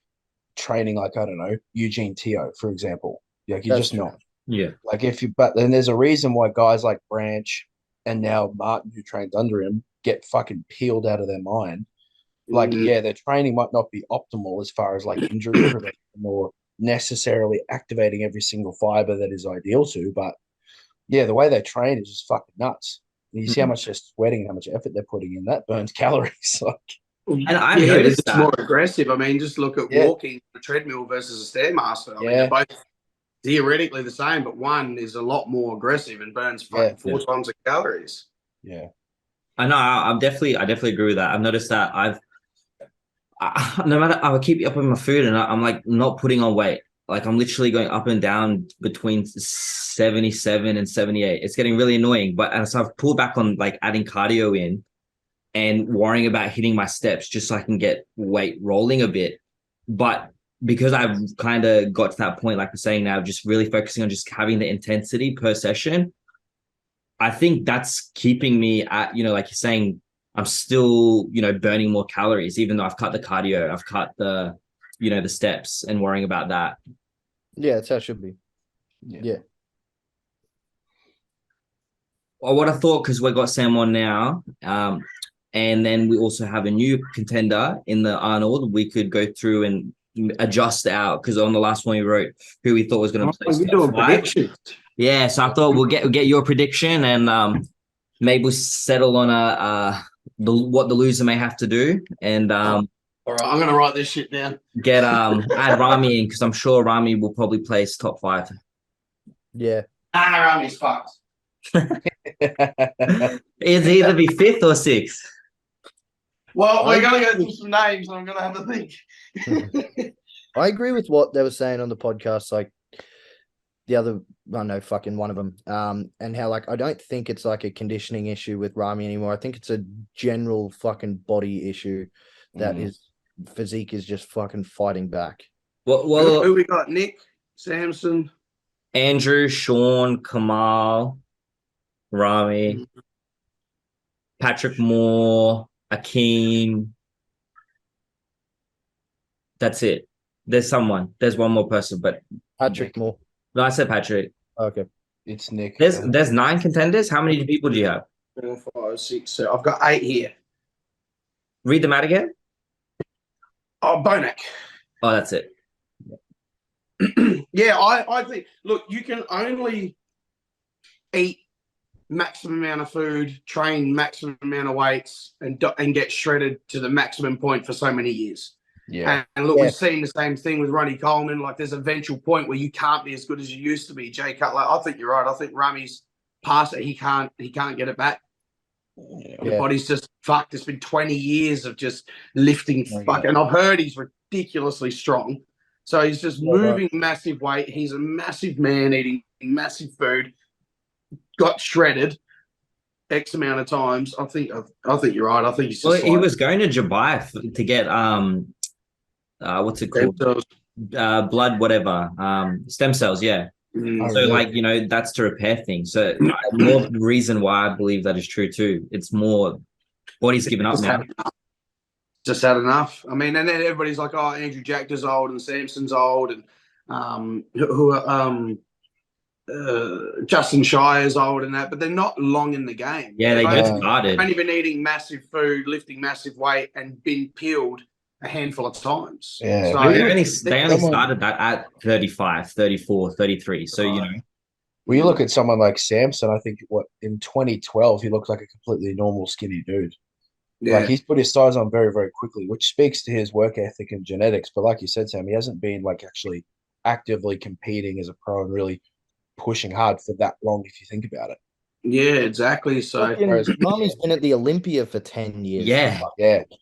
training, like, I don't know, Eugene Teo, for example. Like, you're just not. Yeah. Like, but then there's a reason why guys like Branch and now Martin, who trains under him, get fucking peeled out of their mind. Like, their training might not be optimal as far as like injury prevention or necessarily activating every single fiber that is ideal to, but the way they train is just fucking nuts. You see how much they're sweating and how much effort they're putting in. That burns calories. Like, And I've yeah, noticed it's that. more aggressive. I mean, just look at walking the treadmill versus a stairmaster. I mean, they're both theoretically the same, but one is a lot more aggressive and burns fucking 4 times the calories. Yeah. I know. I definitely agree with that. I've noticed that no matter, I keep up with my food and I'm like not putting on weight. Like I'm literally going up and down between 77 and 78. It's getting really annoying. But as I've pulled back on like adding cardio in and worrying about hitting my steps just so I can get weight rolling a bit. But because I've kind of got to that point, like we're saying now, just really focusing on just having the intensity per session, I think that's keeping me at, like you're saying, I'm still, burning more calories, even though I've cut the cardio, I've cut the, the steps and worrying about that. Yeah, that's how it should be. Yeah. Well, what I thought, because we got Sam on now, and then we also have a new contender in the Arnold, we could go through and adjust out, because on the last one we wrote who we thought was going to place top 5. Predictions. Yeah, so I thought we'll get your prediction and maybe we'll settle on what the loser may have to do, and all right, I'm gonna write this shit down. Get add Rami in, because I'm sure Rami will probably place top 5. Yeah. Rami's fucked. It's either be 5th or 6th. Well, we're gonna go through some names, and I'm gonna have to think. I agree with what they were saying on the podcast, like the other, I know, fucking one of them, and how like I don't think it's like a conditioning issue with Rami anymore. I think it's a general fucking body issue that his physique is just fucking fighting back. Well, who we got? Nick, Samson, Andrew, Sean, Kamal, Rami, Patrick Moore, Akeem. That's it. There's one more person, but Patrick Moore. No, I said Patrick. Okay. It's Nick. There's 9 contenders. How many people do you have? 4, 5, 6, 7. I've got 8 here. Read them out again. Oh, Bonac. Oh, that's it. Yeah, I think, look, you can only eat maximum amount of food, train maximum amount of weights, and get shredded to the maximum point for so many years. Yeah. And look, we've seen the same thing with Ronnie Coleman. Like, there's a eventual point where you can't be as good as you used to be. Jay Cutler, I think you're right. I think Rami's past it. He can't get it back. Yeah. The body's just fucked. It's been 20 years of just lifting and I've heard he's ridiculously strong. So he's just moving massive weight. He's a massive man eating massive food. Got shredded X amount of times. I think you're right. I think he's just he was going to Dubai to get what's it called? Blood, whatever. Stem cells, yeah. So that's to repair things. So more reason why I believe that is true too. It's more body's given up now. Just had enough. I mean, and then everybody's like, "Oh, Andrew Jackter's old and Samson's old, and Justin Shire's old and that," but they're not long in the game. Yeah, they just started. They've only been eating massive food, lifting massive weight, and been peeled a handful of times. Yeah. So they only started that at 35, 34, 33. So, When you look at someone like Samson, I think in 2012, he looked like a completely normal skinny dude. Yeah. Like, he's put his size on very, very quickly, which speaks to his work ethic and genetics. But like you said, Sam, he hasn't been like actually actively competing as a pro and really pushing hard for that long, if you think about it. Yeah, exactly. So Rami's been at the Olympia for 10 years. Yeah.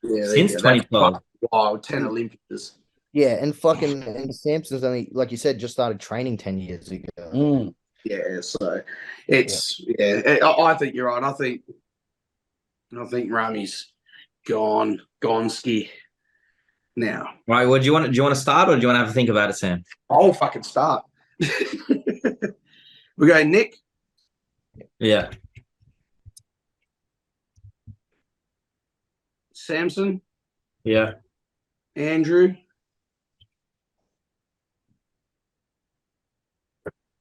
Since 2012. Wow, 10 Olympias. Yeah, and Samson's only, like you said, just started training 10 years ago. Yeah, so it's I think you're right. I think Rami's gone ski now. Right. Well, do you want to start, or do you want to have a think about it, Sam? I'll fucking start. We go Nick. Yeah. Samson. Yeah. Andrew.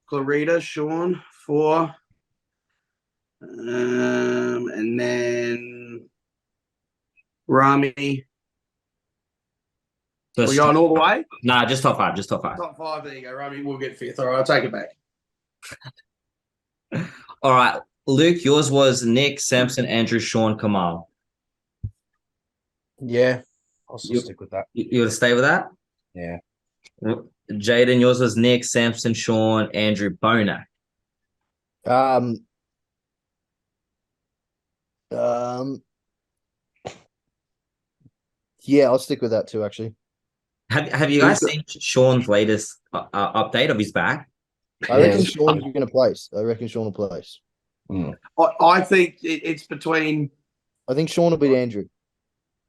Clarita, Sean, 4. And then Rami. We going all the way? Nah, just top 5. Top 5, there you go. Rami will get 5th. All right, I'll take it back. All right. Luke, yours was Nick, Samson, Andrew, Sean, Kamal. Yeah, I'll still You- stick with that. You want to stay with that? Yeah. Jaden, yours was Nick, Samson, Sean, Andrew, Bonak. Um, um, yeah, I'll stick with that too. Actually, Have you guys seen Sean's latest update of his back? I Yeah. reckon Sean's going to place. I reckon Sean will place. I think it's between. I think Sean will beat Andrew.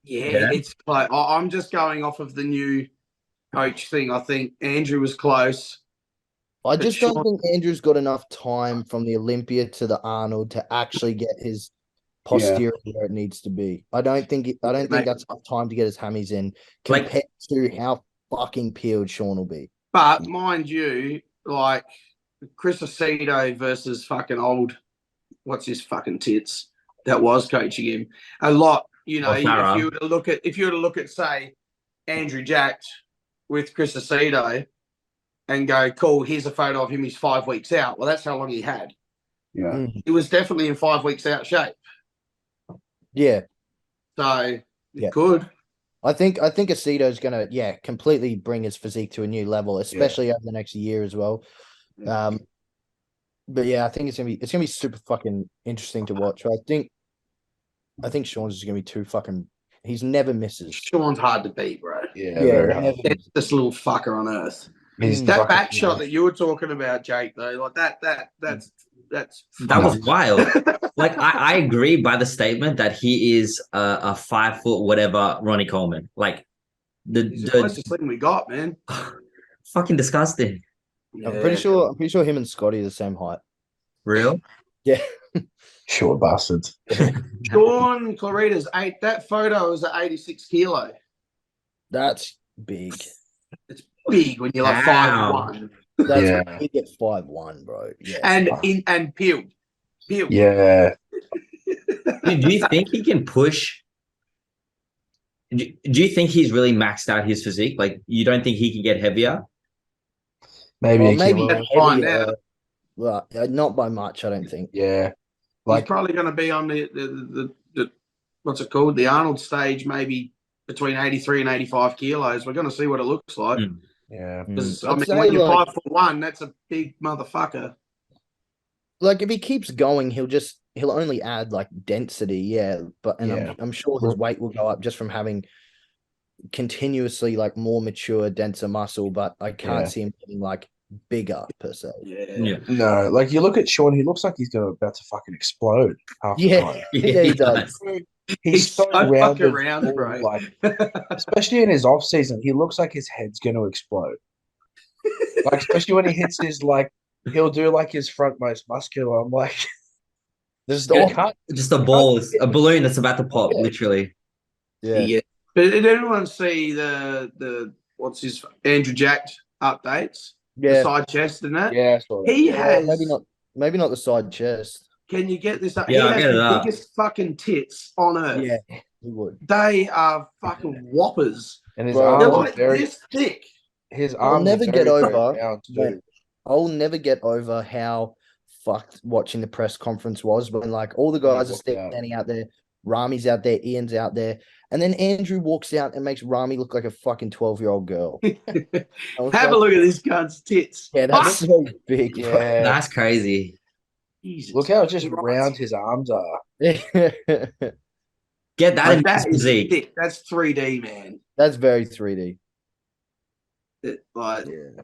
Yeah, it's close. I'm just going off of the new coach thing. I think Andrew was close. I But just don't Sean- think Andrew's got enough time from the Olympia to the Arnold to actually get his posterior where it needs to be. I don't think Mate. that's enough time to get his hammies in Like- compared to how fucking peeled Sean will be. But mind you, like Chris Aceto versus fucking old, what's his fucking tits that was coaching him a lot. You know, Farah. if you were to look at say Andrew Jacked with Chris Aceto and go, cool, here's a photo of him. He's 5 weeks out. Well, that's how long he had. Yeah. He was definitely in 5 weeks out shape. Yeah. So Yeah. good. I think Aceto's gonna completely bring his physique to a new level, especially over the next year as well. But yeah, I think it's gonna be super fucking interesting to watch. I think Sean's just gonna be too fucking. He's never misses. Sean's hard to beat, bro. Yeah. Very hard. never That's misses. this little fucker on earth. He's That fucking- back shot that you were talking about, Jake, though, like that's That was wild. Like I agree by the statement that he is a 5 foot whatever Ronnie Coleman. Like He's the closest thing we got, man. fucking disgusting. I'm pretty sure him and Scotty are the same height. Real? Yeah. Short bastards. Sean Clarita's that photo is at 86 kilo. That's big. Big when you're like Wow. 5'1". That's big at 5'1", bro. Yeah. And peeled. Yeah. Do you think he can push? Do you think he's really maxed out his physique? Like you don't think he can get heavier? Maybe Well, a maybe kilo. Find heavier, out. well, not by much, I don't think. Yeah. He's Like probably going to be on the what's it called? The Arnold stage, maybe between 83 and 85 kilos. We're going to see what it looks like. Mm. yeah. Because I'd say, when you're like- 5'1", that's a big motherfucker. Like if he keeps going, he'll only add like density, but Yeah. I'm sure his weight will go up just from having continuously like more mature, denser muscle, but I can't Yeah. see him getting like bigger per se. Yeah. No, like you look at Sean, he looks like he's about to fucking explode half the Yeah. time. Yeah, he does. He's so so rounded, fucking round, tall, bro. like especially in his off season, he looks like his head's going to explode. Like especially when he hits his like, he'll do like his front most muscular. I'm like, There's you no can't. Just a ball, a balloon that's about to pop, Yeah. literally. yeah. But did anyone see the what's his Andrew Jack updates? The Yeah. side chest and that? Yeah, I saw that. He Yeah, has. maybe not the side chest. Can you get this up? Yeah, he I'll has get it the up. biggest fucking tits on earth. Yeah, he would. They are fucking whoppers. And his Bro, They're arms are like very, this thick. his I'll arms never are get very, very over round too. when- I'll never get over how fucked watching the press conference was when like all the guys are walked out. standing out there, Rami's out there, Ian's out there, and then Andrew walks out and makes Rami look like a fucking 12-year-old girl. I was Have a like, look at this guy's tits. Yeah, that's so big. bro. Yeah, That's crazy. Jesus. look how just Christ. round his arms are. Get that Like, in that his is physique. thick. That's 3D, man. That's very 3D. Like Yeah.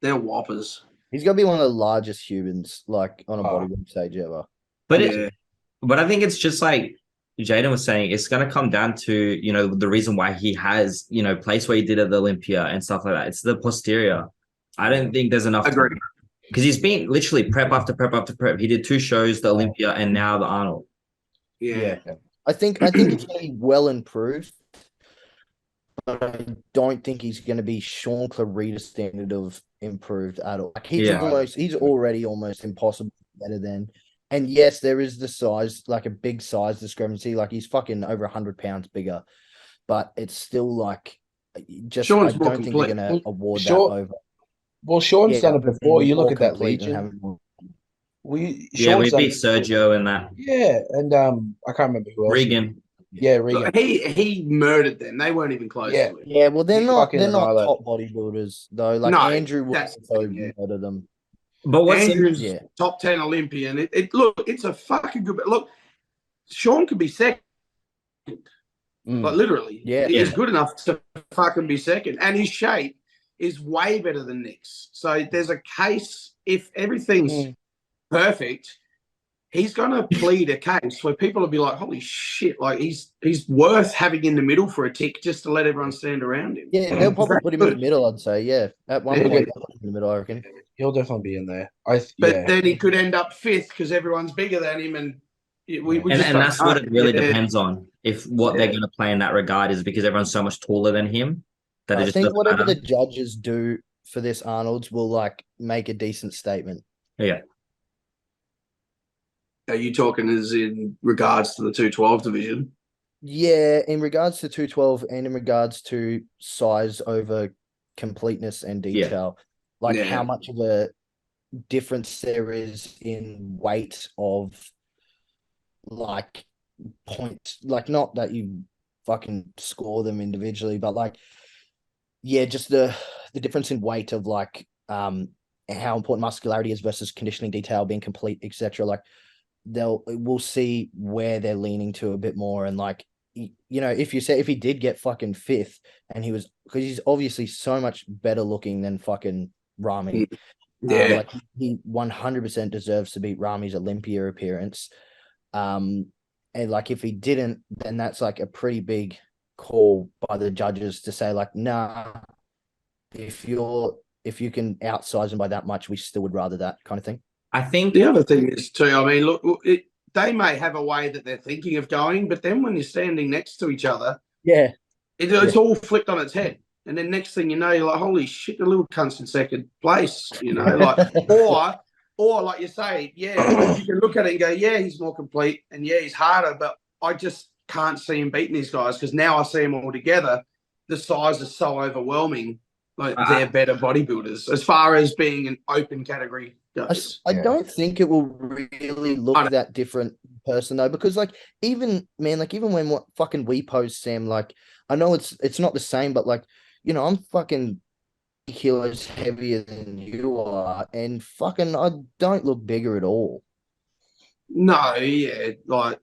they're whoppers. He's gonna be one of the largest humans like on a Oh. bodybuilding stage ever. But Yeah. but I think it's just like Jaden was saying, it's gonna come down to, the reason why he has, place where he did at the Olympia and stuff like that. It's the posterior. I don't think there's enough Agreed. because he's been literally prep after prep after prep. He did 2 shows, the Olympia and now the Arnold. Yeah. I think it's gonna be well improved. But I don't think he's gonna be Sean Clarita's standard of improved at all. Like he's already almost impossible better than. And yes, there is the size, like a big size discrepancy. Like he's fucking over 100 pounds bigger, but it's still like just Sean's I more don't think they're complete. gonna award Sean- that over. Well, Sean's done it before. You look more at that complete than Legion. having more- we Yeah, we Sean's done beat it before. Sergio in that. Yeah, and I can't remember who else. Regan. Yeah, Regan. Look, he murdered them. They weren't even close Yeah. to him. Yeah, well, they're He not fucking they're not annihilated. top bodybuilders though. Like No, Andrew would that's the also thing, yeah. murder them. But what's Andrew's Yeah. top 10 Olympian. Look, it's a fucking good. Look, Sean could be second. Like literally, Yeah. he's good enough to fucking be second, and his shape is way better than Nick's. So there's a case if everything's perfect, he's gonna plead a case where people will be like, "Holy shit!" Like he's worth having in the middle for a tick just to let everyone stand around him. Yeah, they'll probably put him in the middle, I'd say. Yeah. At one Yeah. point, they'll put him in the middle, I reckon. He'll definitely be in there. But Yeah. then he could end up fifth because everyone's bigger than him, and we and just that's what it really yeah. depends on. If what they're going to play in that regard is because everyone's so much taller than him that it I just think doesn't whatever matter. the judges do for this Arnold's will like make a decent statement. Yeah. Are you talking as in regards to the 212 division? Yeah, in regards to 212 and in regards to size over completeness and detail, like Yeah. how much of a difference there is in weight of like points, like not that you fucking score them individually, but like yeah, just the difference in weight of like how important muscularity is versus conditioning detail being complete, etc. Like we'll see where they're leaning to a bit more, and like you know, if he did get fucking fifth and he was, because he's obviously so much better looking than fucking Rami. Yeah. Like he 100% deserves to beat Rami's Olympia appearance. And like if he didn't, then that's like a pretty big call by the judges to say like, nah, if you can outsize him by that much, we still would rather that kind of thing. I think The other thing is too, I mean, look, they may have a way that they're thinking of going, but then when you're standing next to each other, yeah, it's all flipped on its head. And then next thing you know, you're like, holy shit, the little cunt's in second place, you know, like, or like you say, yeah, you can look at it and go, yeah, he's more complete and yeah, he's harder, but I just can't see him beating these guys because now I see them all together. The size is so overwhelming. Like they're better bodybuilders as far as being an open category goes. I don't think it will really look that different in person though, because like even when what fucking we post, Sam, like I know it's not the same, but like, you know, I'm fucking kilos heavier than you are, and fucking I don't look bigger at all. No, yeah, like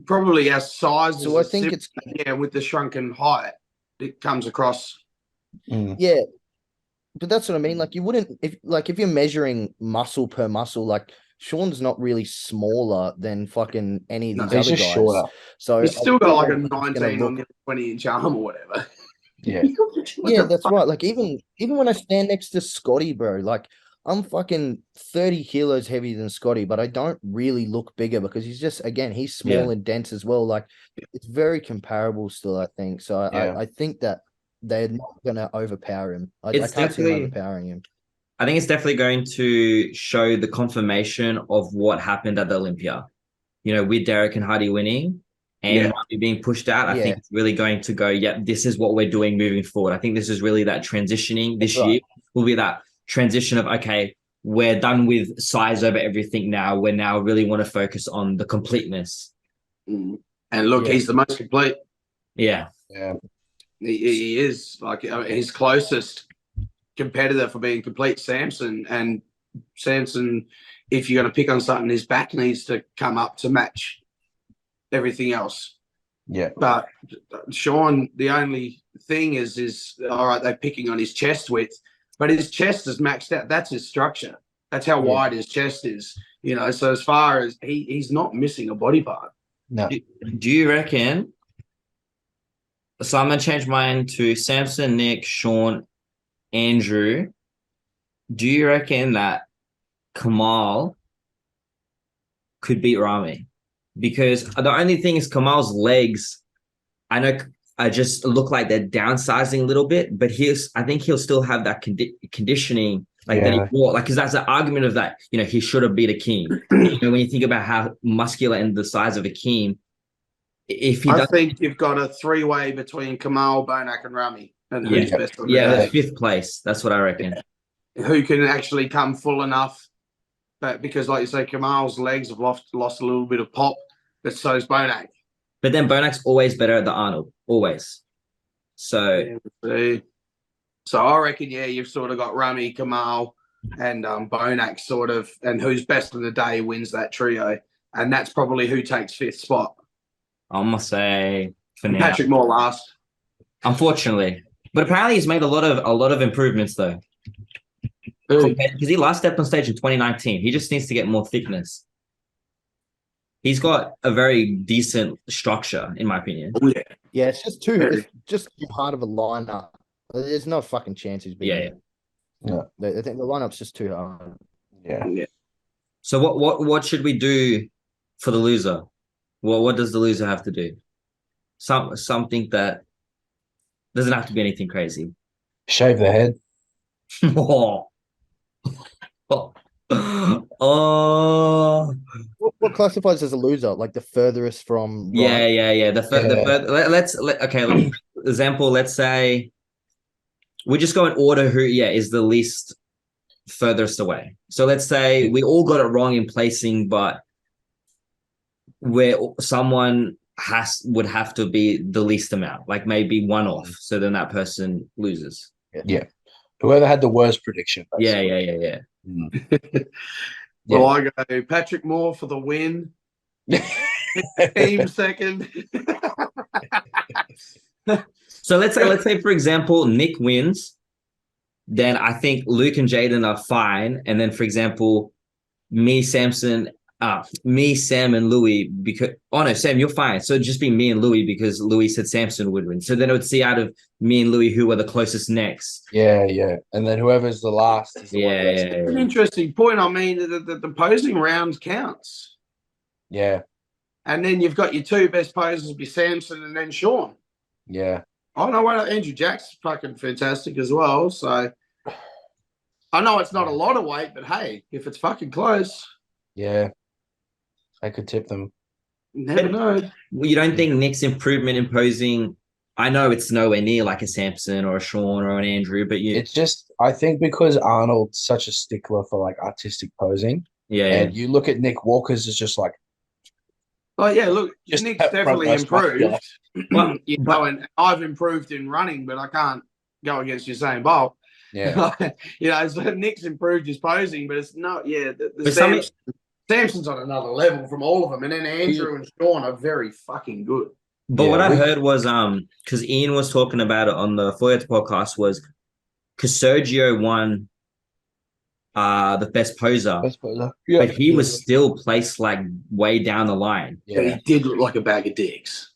probably our size. So I think it's with the shrunken height, it comes across. Yeah, but that's what I mean. Like you wouldn't if you're measuring muscle per muscle, like Sean's not really smaller than fucking any of these other guys. Shorter. So he's still got like a 19 or 20-inch arm or whatever. Yeah. Yeah, that's right. Like even when I stand next to Scotty, bro, like I'm fucking 30 kilos heavier than Scotty, but I don't really look bigger because he's small and dense as well. Like it's very comparable still, I think. So I think that they're not gonna overpower him. I can't see them overpowering him. I think it's definitely going to show the confirmation of what happened at the Olympia. You know, with Derek and Hardy winning and Rami being pushed out, I think it's really going to go, this is what we're doing moving forward. I think this is really that transitioning this year will be that transition of, okay, we're done with size over everything now. We now really want to focus on the completeness. And look, he's the most complete. Yeah. Yeah. He is like his closest competitor for being complete, Samson. And Samson, if you're going to pick on something, his back needs to come up to match everything else. Yeah. But Sean, the only thing is all right, they're picking on his chest width, but his chest is maxed out. That's his structure. That's how wide his chest is. You know, so as far as he's not missing a body part. No. Do you reckon? So I'm going to change mine to Samson, Nick, Sean, Andrew. Do you reckon that Kamal could beat Rami? Because the only thing is Kamal's legs, I know I just look like they're downsizing a little bit, but I think he'll still have that conditioning that he brought. Like, because that's the argument of that, you know, he should have beat Akeem. You know, when you think about how muscular and the size of Akeem, I think you've got a three-way between Kamal, Bonak, and Rami. And who's best on the day. Fifth place. That's what I reckon. Who can actually come full enough but because, like you say, Kamal's legs have lost a little bit of pop, but so's Bonac. But then Bonak's always better at the Arnold, always. So So I reckon, yeah, you've sort of got Rummy, Kamal, and Bonac sort of, and who's best of the day wins that trio, and that's probably who takes fifth spot. I'm gonna say for now, Patrick Moore last. unfortunately. But apparently he's made a lot of improvements though. Because he last stepped on stage in 2019. He just needs to get more thickness. He's got a very decent structure, in my opinion. Yeah, it's just too hard of a lineup. There's no fucking chance he's beating. Yeah. I think the lineup's just too hard. Yeah. So what should we do for the loser? Well, what does the loser have to do? Something that doesn't have to be anything crazy. Shave the head. Oh. What classifies as a loser? Like the furthest from Yeah. right? The further, example, let's say we just go in order who is the least furthest away. So let's say we all got it wrong in placing, but where someone would have to be the least amount, like maybe one off. So then that person loses. Yeah. Whoever had the worst prediction. Basically. Yeah. Well, I go Patrick Moore for the win. Team second. So let's say for example, Nick wins. Then I think Luke and Jaiden are fine. And then, for example, me, Sam, and Louis, because Sam, you're fine. So it'd just be me and Louis because Louis said Samson would win. So then it would see out of me and Louis who are the closest next. Yeah. And then whoever's the last is the one. An interesting point. I mean, the posing round counts. Yeah. And then you've got your two best posers be Samson and then Sean. Yeah. Oh no, Andrew Jack's fucking fantastic as well. So I know it's not a lot of weight, but hey, if it's fucking close. Yeah. I could tip them. Never know. You don't think Nick's improvement in posing? I know it's nowhere near like a Samson or a Sean or an Andrew, but it's just I think because Arnold's such a stickler for like artistic posing. And you look at Nick Walker's as just like. Oh yeah, look, Nick's definitely improved. And I've improved in running, but I can't go against Usain Bolt. Yeah. So Nick's improved his posing, but it's not. Yeah, Samson's on another level from all of them, and then Andrew and Sean are very fucking good. But what I heard was because Ian was talking about it on the Foyet podcast was because Sergio won the best poser. Yeah. But he was still placed like way down the line. Yeah. But he did look like a bag of dicks.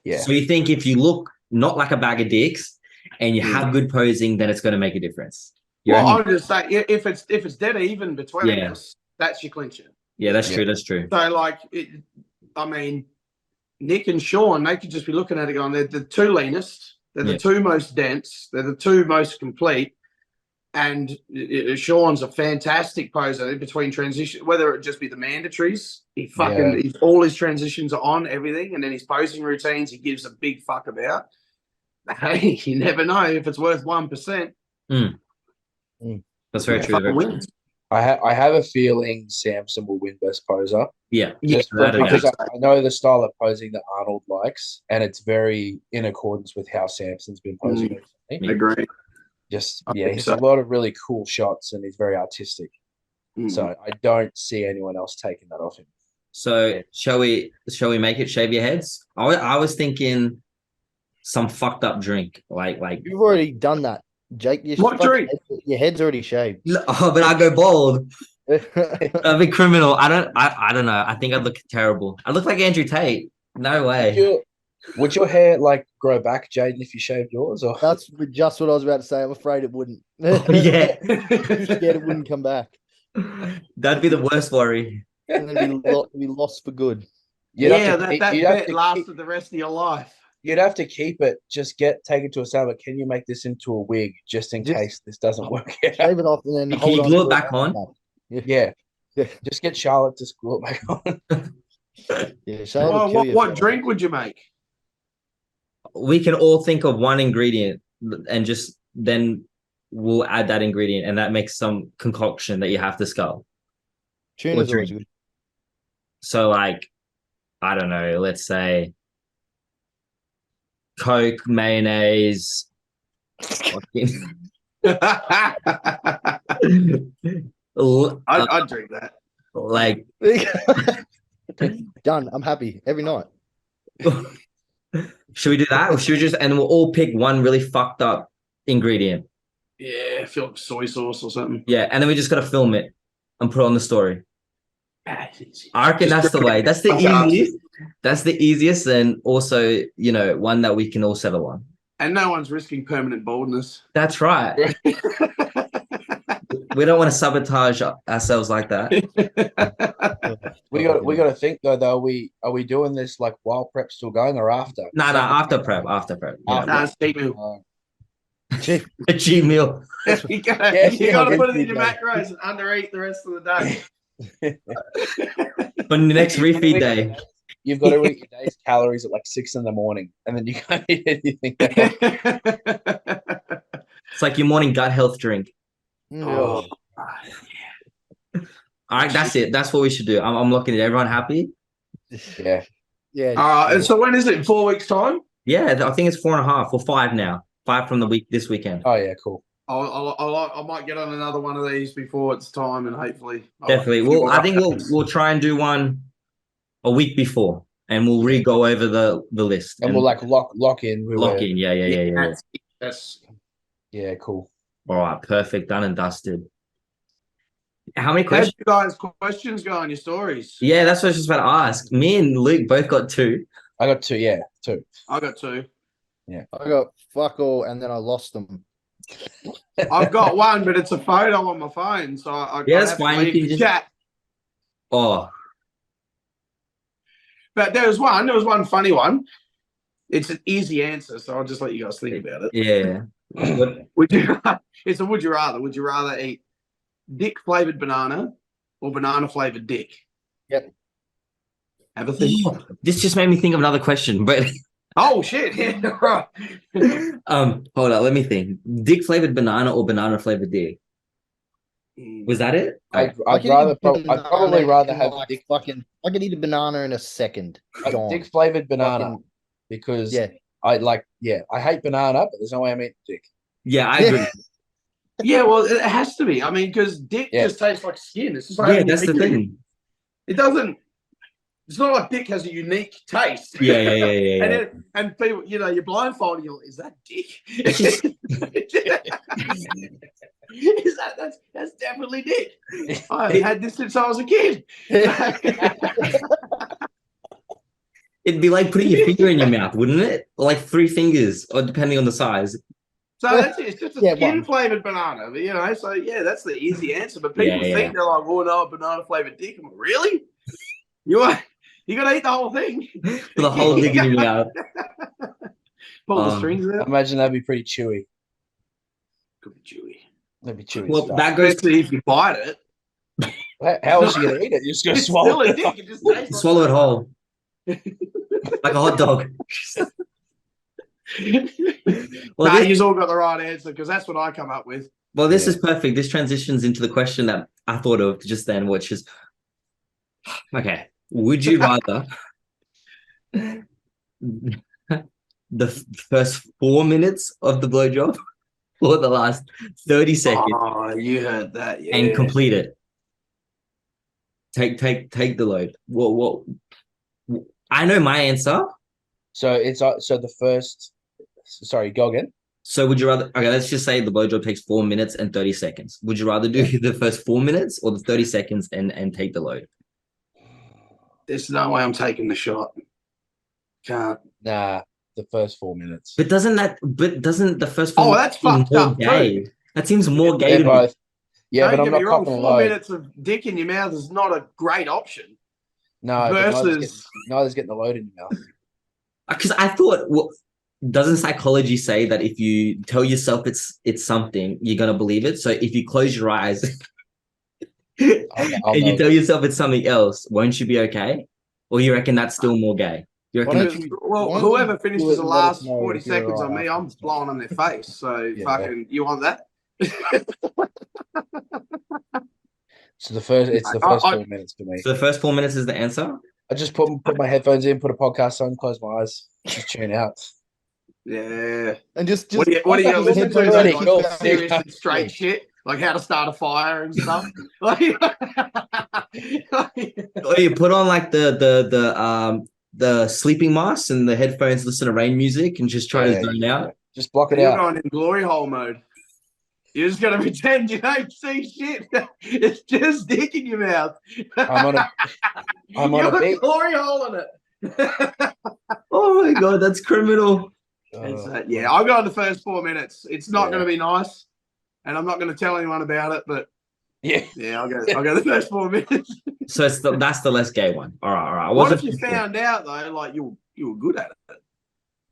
Yeah. So you think if you look not like a bag of dicks and you have good posing, then it's going to make a difference. I would just say if it's dead even between us, that's your clincher. Yeah, that's true. That's true. So Nick and Sean, they could just be looking at it going, they're the two leanest, they're the two most dense, they're the two most complete. And Sean's a fantastic poser in between transition, whether it just be the mandatories. All his transitions are on everything, and then his posing routines he gives a big fuck about. Hey, you never know if it's worth 1%. That's very true. I have a feeling Samson will win best poser. Yeah, because I know the style of posing that Arnold likes, and it's very in accordance with how Samson's been posing recently. Agree. He's a lot of really cool shots, and he's very artistic. So I don't see anyone else taking that off him. So shall we make it shave your heads? I was thinking some fucked up drink, like you've already done that, Jake. What drink? Your head's already shaved. Oh, but I go bald. I'd be criminal. I don't know. I think I'd look terrible. I look like Andrew Tate. No way. Would your hair like grow back, Jaiden, if you shaved yours? Or that's just what I was about to say. I'm afraid it wouldn't. Yeah, I'm scared it wouldn't come back. That'd be the worst worry. And then be lost for good. That bet lasted the rest of your life. You'd have to keep it. Just take it to a salon. Can you make this into a wig just in case this doesn't work out? Shave it off and then Can you glue it back on? Yeah. Just get Charlotte to glue it back on. Yeah, Charlotte. What drink would you make? We can all think of one ingredient and just then we'll add that ingredient and that makes some concoction that you have to scull. Tuna's Or always drink. good. So like, I don't know, let's say Coke, mayonnaise, fucking I'd drink that. like Done. I'm happy every night. should we do that? Or should we just and we'll all pick one really fucked up ingredient? Yeah, feel like soy sauce or something. Yeah, and then we just gotta film it and put it on the story. I reckon Just that's the way. That's the podcast. easiest. That's the easiest, and also, one that we can all settle on. And no one's risking permanent baldness. That's right. We don't want to sabotage ourselves like that. We got to think though. Are we doing this like while prep's still going or after? No, after prep. After prep. Yeah. Nah, it's cheat meal. A cheat meal. You gotta put it in your macros and undereat the rest of the day. On the next refeed day. You've got to eat your day's calories at like 6 in the morning, and then you can't eat anything else. It's like your morning gut health drink. Oh. All right, that's it. That's what we should do. I'm looking at everyone happy. Yeah. Yeah. And so when is it? 4 weeks time? Yeah, I think it's 4.5 or 5 now. 5 from this weekend. Oh yeah, cool. I might get on another one of these before it's time, and hopefully Definitely. I think we'll try and do one a week before, and we'll re-go over the list, And we'll like lock in. lock in. Yeah. Yeah, cool. All right, perfect. Done and dusted. How many How's questions? you guys' questions go on your stories? Yeah, that's what I was just about to ask. Me and Luke both got 2. I got 2. Yeah, 2. I got 2. I got fuck all, and then I lost them. I've got one, but it's a photo on my phone, so I Yeah, have that's to fine. leave You can the just- chat. Oh, But there was one funny one. It's an easy answer, so I'll just let you guys think about it. yeah. It's a would you rather? Would you rather eat dick flavored banana or banana flavored dick? Yep. Have a think. This just made me think of another question, but Oh shit! Yeah, right. hold on, let me think. Dick flavored banana or banana flavored dick? Was that it? I'd I could rather. eat I'd probably banana rather in, have like, dick, I could eat a banana in a second. Gone. dick flavored banana Fucking- because Yeah. I hate banana, but there's no way I'm eating dick. Yeah, I agree. Yeah, well, it has to be. I mean, because dick Yeah. just tastes like skin. It's just like Yeah, having that's the dick. thing. It doesn't. It's not like dick has a unique taste. Yeah. And people, you're blindfolded. You're like, is that dick? Is that's definitely dick. I've had this since I was a kid. It'd be like putting your finger in your mouth, wouldn't it? Like 3 fingers, or depending on the size. So that's it. It's just a Yeah, skin flavored banana. But, so yeah, that's the easy answer. But people Yeah. think they're like, oh no, banana flavored dick. I'm like, really? You gotta eat the whole thing. For the whole dick in your mouth. Pull the strings out. Imagine that'd be pretty chewy. Could be chewy. That'd be chewy. Well, as fuck. that goes Especially if you bite it. How else are you gonna eat it? You're just gonna It's swallow still a it. dick. It just tastes swallow it whole. Like a hot dog. Well, Nah, this, you've all got the right answer because that's what I come up with. this Yeah. is perfect. This transitions into the question that I thought of just then, which is, okay, would you rather the first 4 minutes of the blowjob or the last 30 seconds Oh, you heard that, yeah. and complete it? Take the load. What? I know my answer. So it's so the first. Sorry, go again. So would you rather? Okay, let's just say the blowjob takes 4 minutes and 30 seconds. Would you rather do the first 4 minutes or the 30 seconds and take the load? There's no way I'm taking the shot. Can't. Nah, the first 4 minutes. But doesn't the first 4 Oh, minutes that's seem fucked more up, gay? That seems more gay Yeah, to me. both. Yeah, Don't but I'm get not me wrong, copping a 4 load. minutes of dick in your mouth is not a great option. No, but Versus. neither's getting the load in your mouth. Because I thought, doesn't psychology say that if you tell yourself it's something, you're gonna believe it? So if you close your eyes I'll and you know. tell yourself it's something else, won't you be okay? Or you reckon that's still more gay? You Why reckon? don't you- Well, why don't whoever you finishes do it the and let us last know 40 if you're seconds right on me, after I'm this? blowing on their face. So Yeah. fucking, you want that? So it's the first 4 minutes for me. So the first 4 minutes is the answer. I just put my headphones in, put a podcast on, close my eyes, just tune out. Yeah. And just What are you put gonna your listen to? headphones Like, on, Cool. serious and straight shit, like how to start a fire and stuff. Like, Or you put on like the sleeping mask and the headphones, listen to rain music, and just try to zone out. Just block it you're out. going in glory hole mode. You're just gonna pretend you don't see shit. It's just dick in your mouth. I'm on a beat. Glory hole in it. Oh my god, that's criminal. Yeah, I'll go in the first 4 minutes. It's not going to be nice, and I'm not going to tell anyone about it. But yeah, I'll go the first 4 minutes. So that's the less gay one. All right. What if you found out though, like you were good at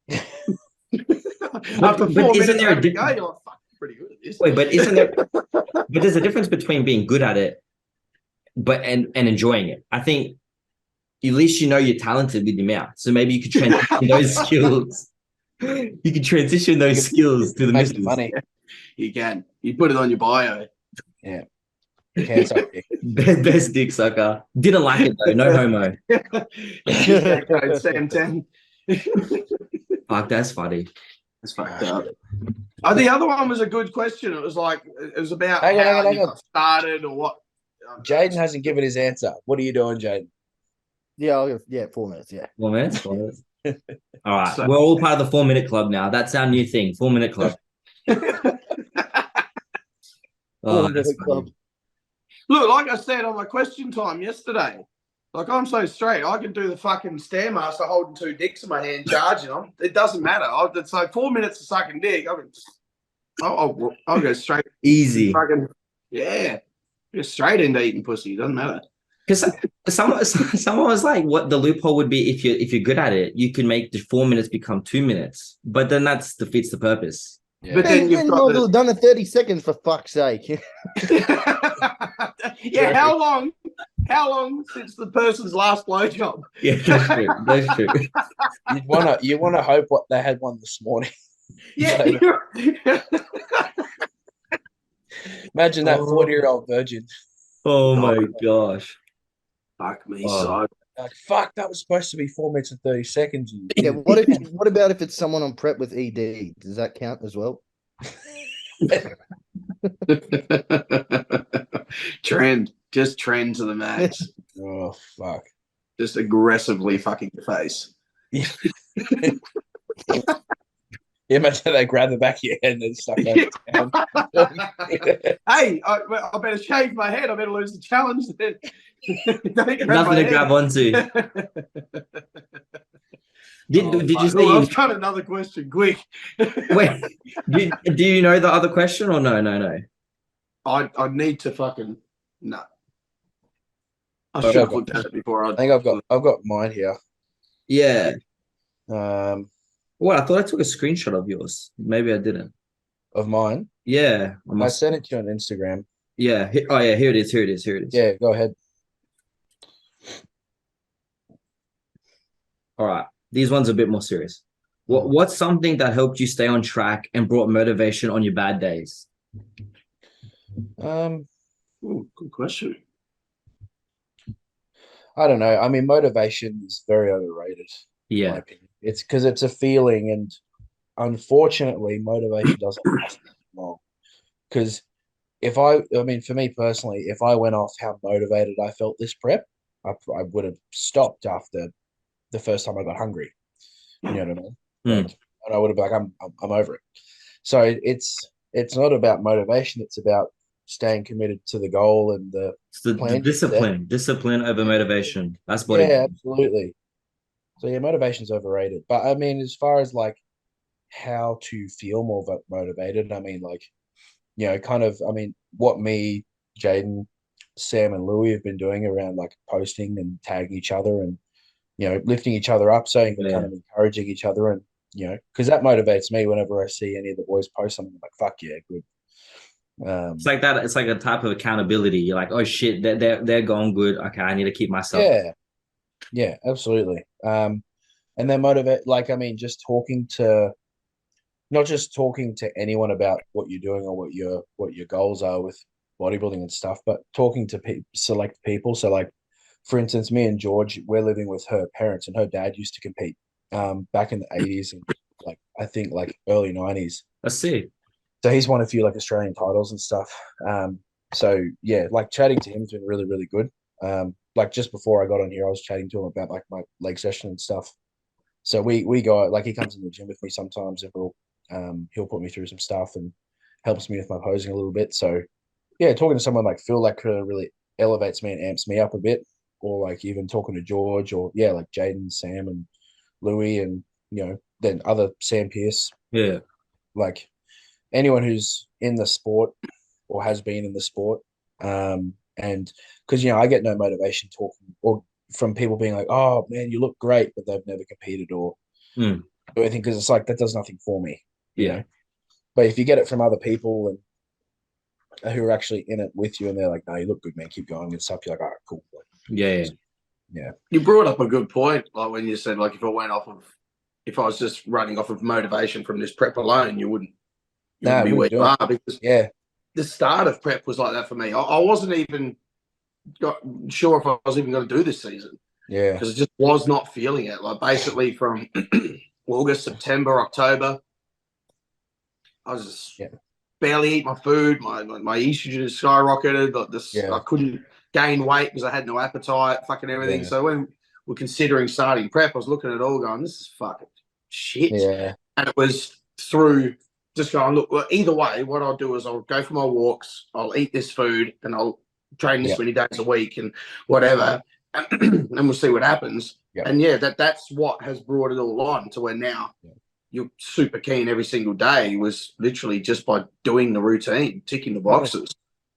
it? After 4 isn't minutes, there a you're like, fuck, pretty good at this. Wait, but isn't there? But there's a difference between being good at it, and enjoying it. I think at least you know you're talented with your mouth, so maybe you could transition those skills. You can transition those skills to the make missions. money. You can. You put it on your bio. Yeah. You can suck dick. Best dick sucker. Didn't like it though. No homo. Sam 10. Fuck, that's funny. That's fucked up. The other one was a good question. It was like about Hang how on. you got started or what. Jaiden hasn't given his answer. What are you doing, Jaiden? Yeah, 4 minutes. Yeah. 4 minutes. 4 minutes. All right, we're all part of the 4 minute club now. That's our new thing. 4 minute club. That's Club. Look, like I said on my question time yesterday, like I'm so straight, I can do the fucking Stairmaster holding two dicks in my hand, charging them. It doesn't matter. It's like 4 minutes of sucking dick. I'll go straight. easy. Fucking, yeah, go straight into eating pussy. It doesn't matter. Because someone was like, "What the loophole would be if you're good at it, you can make the 4 minutes become 2 minutes." But then that defeats the purpose. Yeah. But then you've got have done it 30 seconds for fuck's sake. Yeah, how long since the person's last blowjob? Yeah, that's true. You wanna hope what they had one this morning. Yeah. Imagine that 40-year-old virgin. Oh my gosh. Fuck me, Oh. so. Like, fuck, that was supposed to be 4 minutes and 30 seconds. Yeah, what about if it's someone on prep with ED? Does that count as well? Just trend to the max. Oh, fuck. Just aggressively fucking your face. Yeah, imagine they grab the back of your head and then stuck that down. Hey, I better shave my head. I better lose the challenge then. Nothing to grab onto. Did you say? I've got another question. Quick. Wait, do you know the other question or no? I need to fucking no. I Okay, should have looked at it before. I think I've got mine here. Yeah. Well, I thought I took a screenshot of yours. Maybe I didn't. of mine. Yeah. I sent it to you on Instagram. Yeah. Oh yeah. Here it is. Yeah, go ahead. All right. These ones are a bit more serious. What's something that helped you stay on track and brought motivation on your bad days? Ooh, good question. I don't know. I mean, motivation is very overrated. In my Yeah. opinion. It's because it's a feeling, and unfortunately, motivation doesn't last long. Because I mean, for me personally, if I went off how motivated I felt this prep, I would have stopped after the first time I got hungry. You know what I mean? Like, and I would have been like, I'm over it. So it's not about motivation. It's about staying committed to the goal and the plan. Discipline over motivation. That's what Yeah, absolutely. So yeah, motivation's overrated. But I mean, as far as like how to feel more motivated, I mean, like, you know, kind of, I mean, what me, Jaiden, Sam, and Louis have been doing around like posting and tagging each other and, you know, lifting each other up, so kind of encouraging each other, and, you know, because that motivates me whenever I see any of the boys post something. I'm like, fuck yeah, good. It's like that. It's like a type of accountability. You're like, oh shit, they're going good. Okay, I need to keep myself. Yeah, absolutely. And then motivate, like, I mean, just not just talking to anyone about what you're doing or what your goals are with bodybuilding and stuff, but talking to select people. So like, for instance, me and George, we're living with her parents, and her dad used to compete back in the 80s and like I think like early 90s. Let's see. So he's won a few like Australian titles and stuff. So yeah, like chatting to him's been really, really good. Like just before I got on here, I was chatting to him about like my leg session and stuff. So we go like he comes in the gym with me sometimes, and he'll put me through some stuff and helps me with my posing a little bit. So yeah, talking to someone like Phil like really elevates me and amps me up a bit, or like even talking to George, or yeah, like Jaiden, Sam, and Louis, and then other Sam Pierce, Yeah. like anyone who's in the sport or has been in the sport. And because I get no motivation talking or from people being like, oh man, you look great, but they've never competed or Mm. do anything, because it's like that does nothing for me. Yeah. But if you get it from other people and who are actually in it with you, and they're like, no, you look good, man, keep going and stuff, you're like, all right, cool. Yeah. Yeah. You brought up a good point, like when you said, like, if I was just running off of motivation from this prep alone, you wouldn't be where you are, because the start of prep was like that for me. I wasn't even sure if I was even going to do this season. Yeah. Because it just was not feeling it. Like basically from August, September, October, I was just barely eat my food. My estrogen skyrocketed. Like I couldn't gain weight because I had no appetite, fucking everything. Yeah. So when we're considering starting prep, I was looking at it all going, this is fucking shit. Yeah. And it was through just going, look, well, either way, what I'll do is I'll go for my walks, I'll eat this food, and I'll train this many days a week and whatever, and we'll see what happens. Yep. And that's what has brought it all on to where now you're super keen every single day was literally just by doing the routine, ticking the boxes.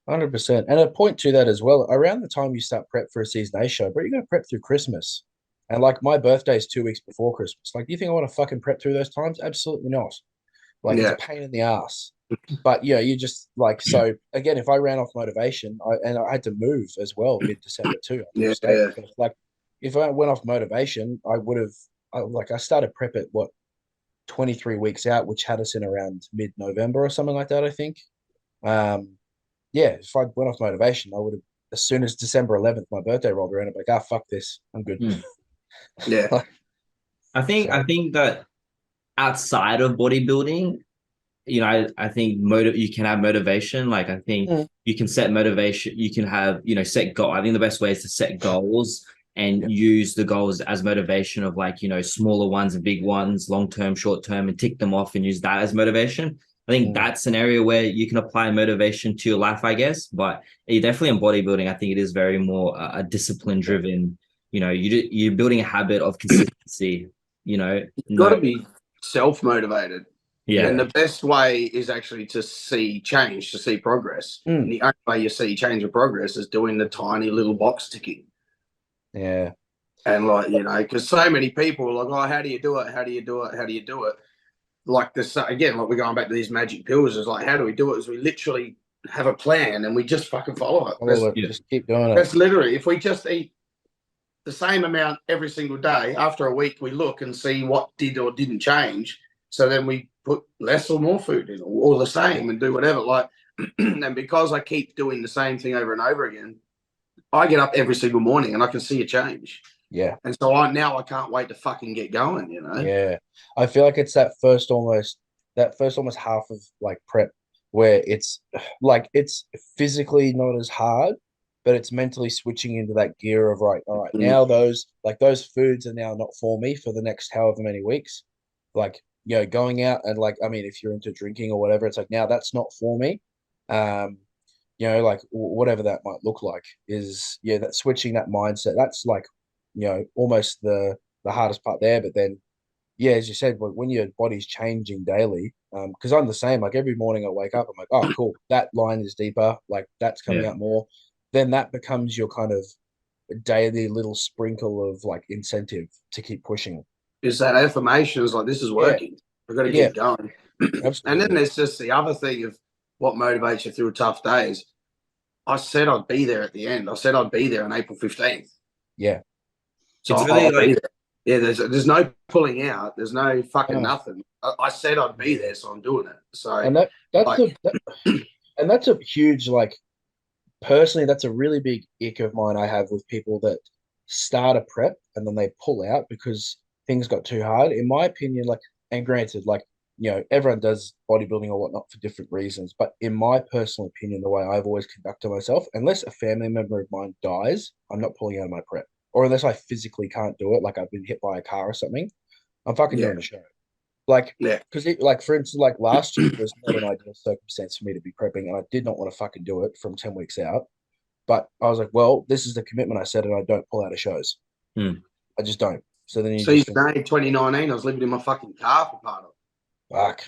100%. And a point to that as well, around the time you start prep for a Season A show, but you're going to prep through Christmas. And like my birthday is 2 weeks before Christmas. Like, do you think I want to fucking prep through those times? Absolutely not. Like, it's a pain in the ass. But you just like, so again, if I ran off motivation, I had to move as well mid-December too. Like, if I went off motivation, I would have, I started prep at 23 weeks out, which had us in around mid-November or something like that, I think. If I went off motivation, I would have, as soon as December 11th, my birthday rolled around, I'd be like, fuck this, I'm good. I think that outside of bodybuilding, I think you can have motivation. Like, I think you can set motivation. You can have, set goal. I think the best way is to set goals and use the goals as motivation of like, smaller ones and big ones, long-term, short-term, and tick them off and use that as motivation. I think that's an area where you can apply motivation to your life, I guess. But definitely in bodybuilding, I think it is very more a discipline-driven. You're building a habit of consistency. You've got to be self-motivated. Yeah. And the best way is actually to see change, to see progress. And the only way you see change and progress is doing the tiny little box ticking. Yeah. And like, because so many people are like, oh, how do you do it? How do you do it? How do you do it? Like this, again, like we're going back to these magic pills. Is like, how do we do it? Is we literally have a plan and we just fucking follow it. Just keep doing it. That's literally, if we just eat the same amount every single day, after a week, we look and see what did or didn't change. So then we put less or more food in, or the same, and do whatever. Like, and because I keep doing the same thing over and over again, I get up every single morning and I can see a change. Yeah. And so I can't wait to fucking get going, Yeah. I feel like it's that first almost half of like prep where it's like it's physically not as hard, but it's mentally switching into that gear of right, all right, now those foods are now not for me for the next however many weeks. Like, going out and like, I mean, if you're into drinking or whatever, it's like, now that's not for me. Like whatever that might look like is, that switching that mindset, that's like, almost the hardest part there. But then, as you said, when your body's changing daily, because I'm the same, like every morning I wake up, I'm like, oh, cool, that line is deeper, like that's coming out more. Then that becomes your kind of daily little sprinkle of like incentive to keep pushing. Is that affirmation is like, this is working. We've got to keep going. And then there's just the other thing of what motivates you through tough days. I said I'd be there at the end. I said I'd be there on April 15th. Yeah. So it's really like, there's no pulling out. There's no fucking nothing. I said I'd be there, so I'm doing it. So and that's a huge like personally, that's a really big ick of mine I have with people that start a prep and then they pull out because things got too hard. In my opinion, like, and granted, like, everyone does bodybuilding or whatnot for different reasons. But in my personal opinion, the way I've always conducted myself, unless a family member of mine dies, I'm not pulling out of my prep. Or unless I physically can't do it, like I've been hit by a car or something, I'm fucking Yeah. doing the show. Like, Yeah. because like for instance, like last year was not an ideal circumstance for me to be prepping, and I did not want to fucking do it from 10 weeks out. But I was like, well, this is the commitment I said, and I don't pull out of shows. Hmm. I just don't. So then you So you just think, say 2019, I was living in my fucking car for part of it. fuck,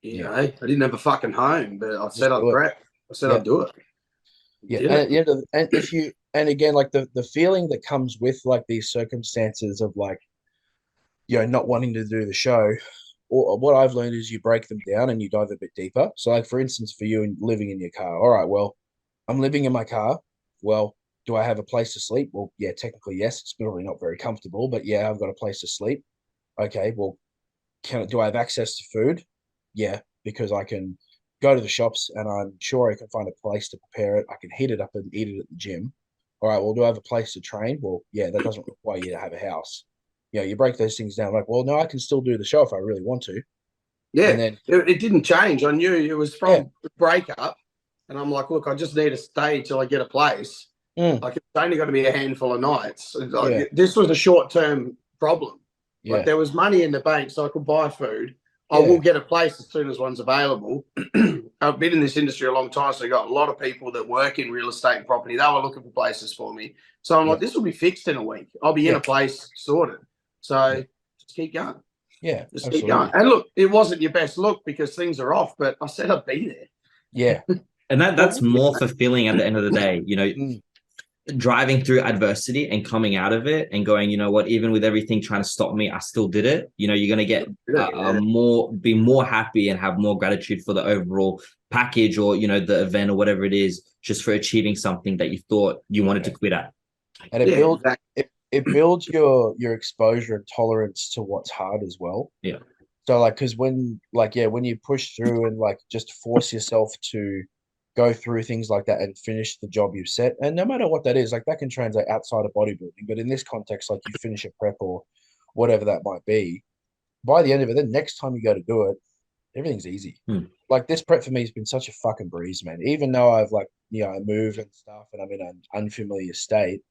You yeah, know, I didn't have a fucking home, but I said just I'd do it. prep. I said Yeah. I'd do it. Yeah, Did and it. at the end of, and if you, and again, like the feeling that comes with like these circumstances of like, not wanting to do the show, or what I've learned is you break them down and you dive a bit deeper. So, like for instance, for you and living in your car, all right, well, I'm living in my car. Well, do I have a place to sleep? Well, yeah, technically yes. It's probably not very comfortable, but yeah, I've got a place to sleep. Okay, well, do I have access to food? Yeah, because I can go to the shops and I'm sure I can find a place to prepare it. I can heat it up and eat it at the gym. All right, well, do I have a place to train? Well, yeah, that doesn't require you to have a house. You break those things down like, well, no, I can still do the show if I really want to. Yeah, And then, it didn't change. I knew it was yeah, from the breakup. And I'm like, look, I just need to stay till I get a place. mm, Like, it's only got to be a handful of nights. yeah, This was a short term problem. Like, yeah, there was money in the bank, so I could buy food. I yeah, will get a place as soon as one's available. I've been in this industry a long time, so I got a lot of people that work in real estate and property. They were looking for places for me. So I'm yeah, like, this will be fixed in a week. I'll be in yeah, a place sorted. So yeah, just keep going. yeah, Just keep going. absolutely. And look, it wasn't your best look because things are off, but I said I'd be there. Yeah, And that's Well, more fulfilling at the end of the day, mm, driving through adversity and coming out of it and going, you know what, even with everything trying to stop me, I still did it. You're going to get yeah, be more happy and have more gratitude for the overall package or, the event or whatever it is, just for achieving something that you thought you wanted to yeah. quit at. And it yeah, builds exactly. it builds your exposure and tolerance to what's hard as well. Yeah. So like, because when you push through and like just force yourself to go through things like that and finish the job you've set, and no matter what that is, like that can translate outside of bodybuilding, but in this context, like you finish a prep or whatever that might be, by the end of it, then next time you go to do it, everything's easy. Like this prep for me has been such a fucking breeze, man. Even though I've like, I moved and stuff and I'm in an unfamiliar state,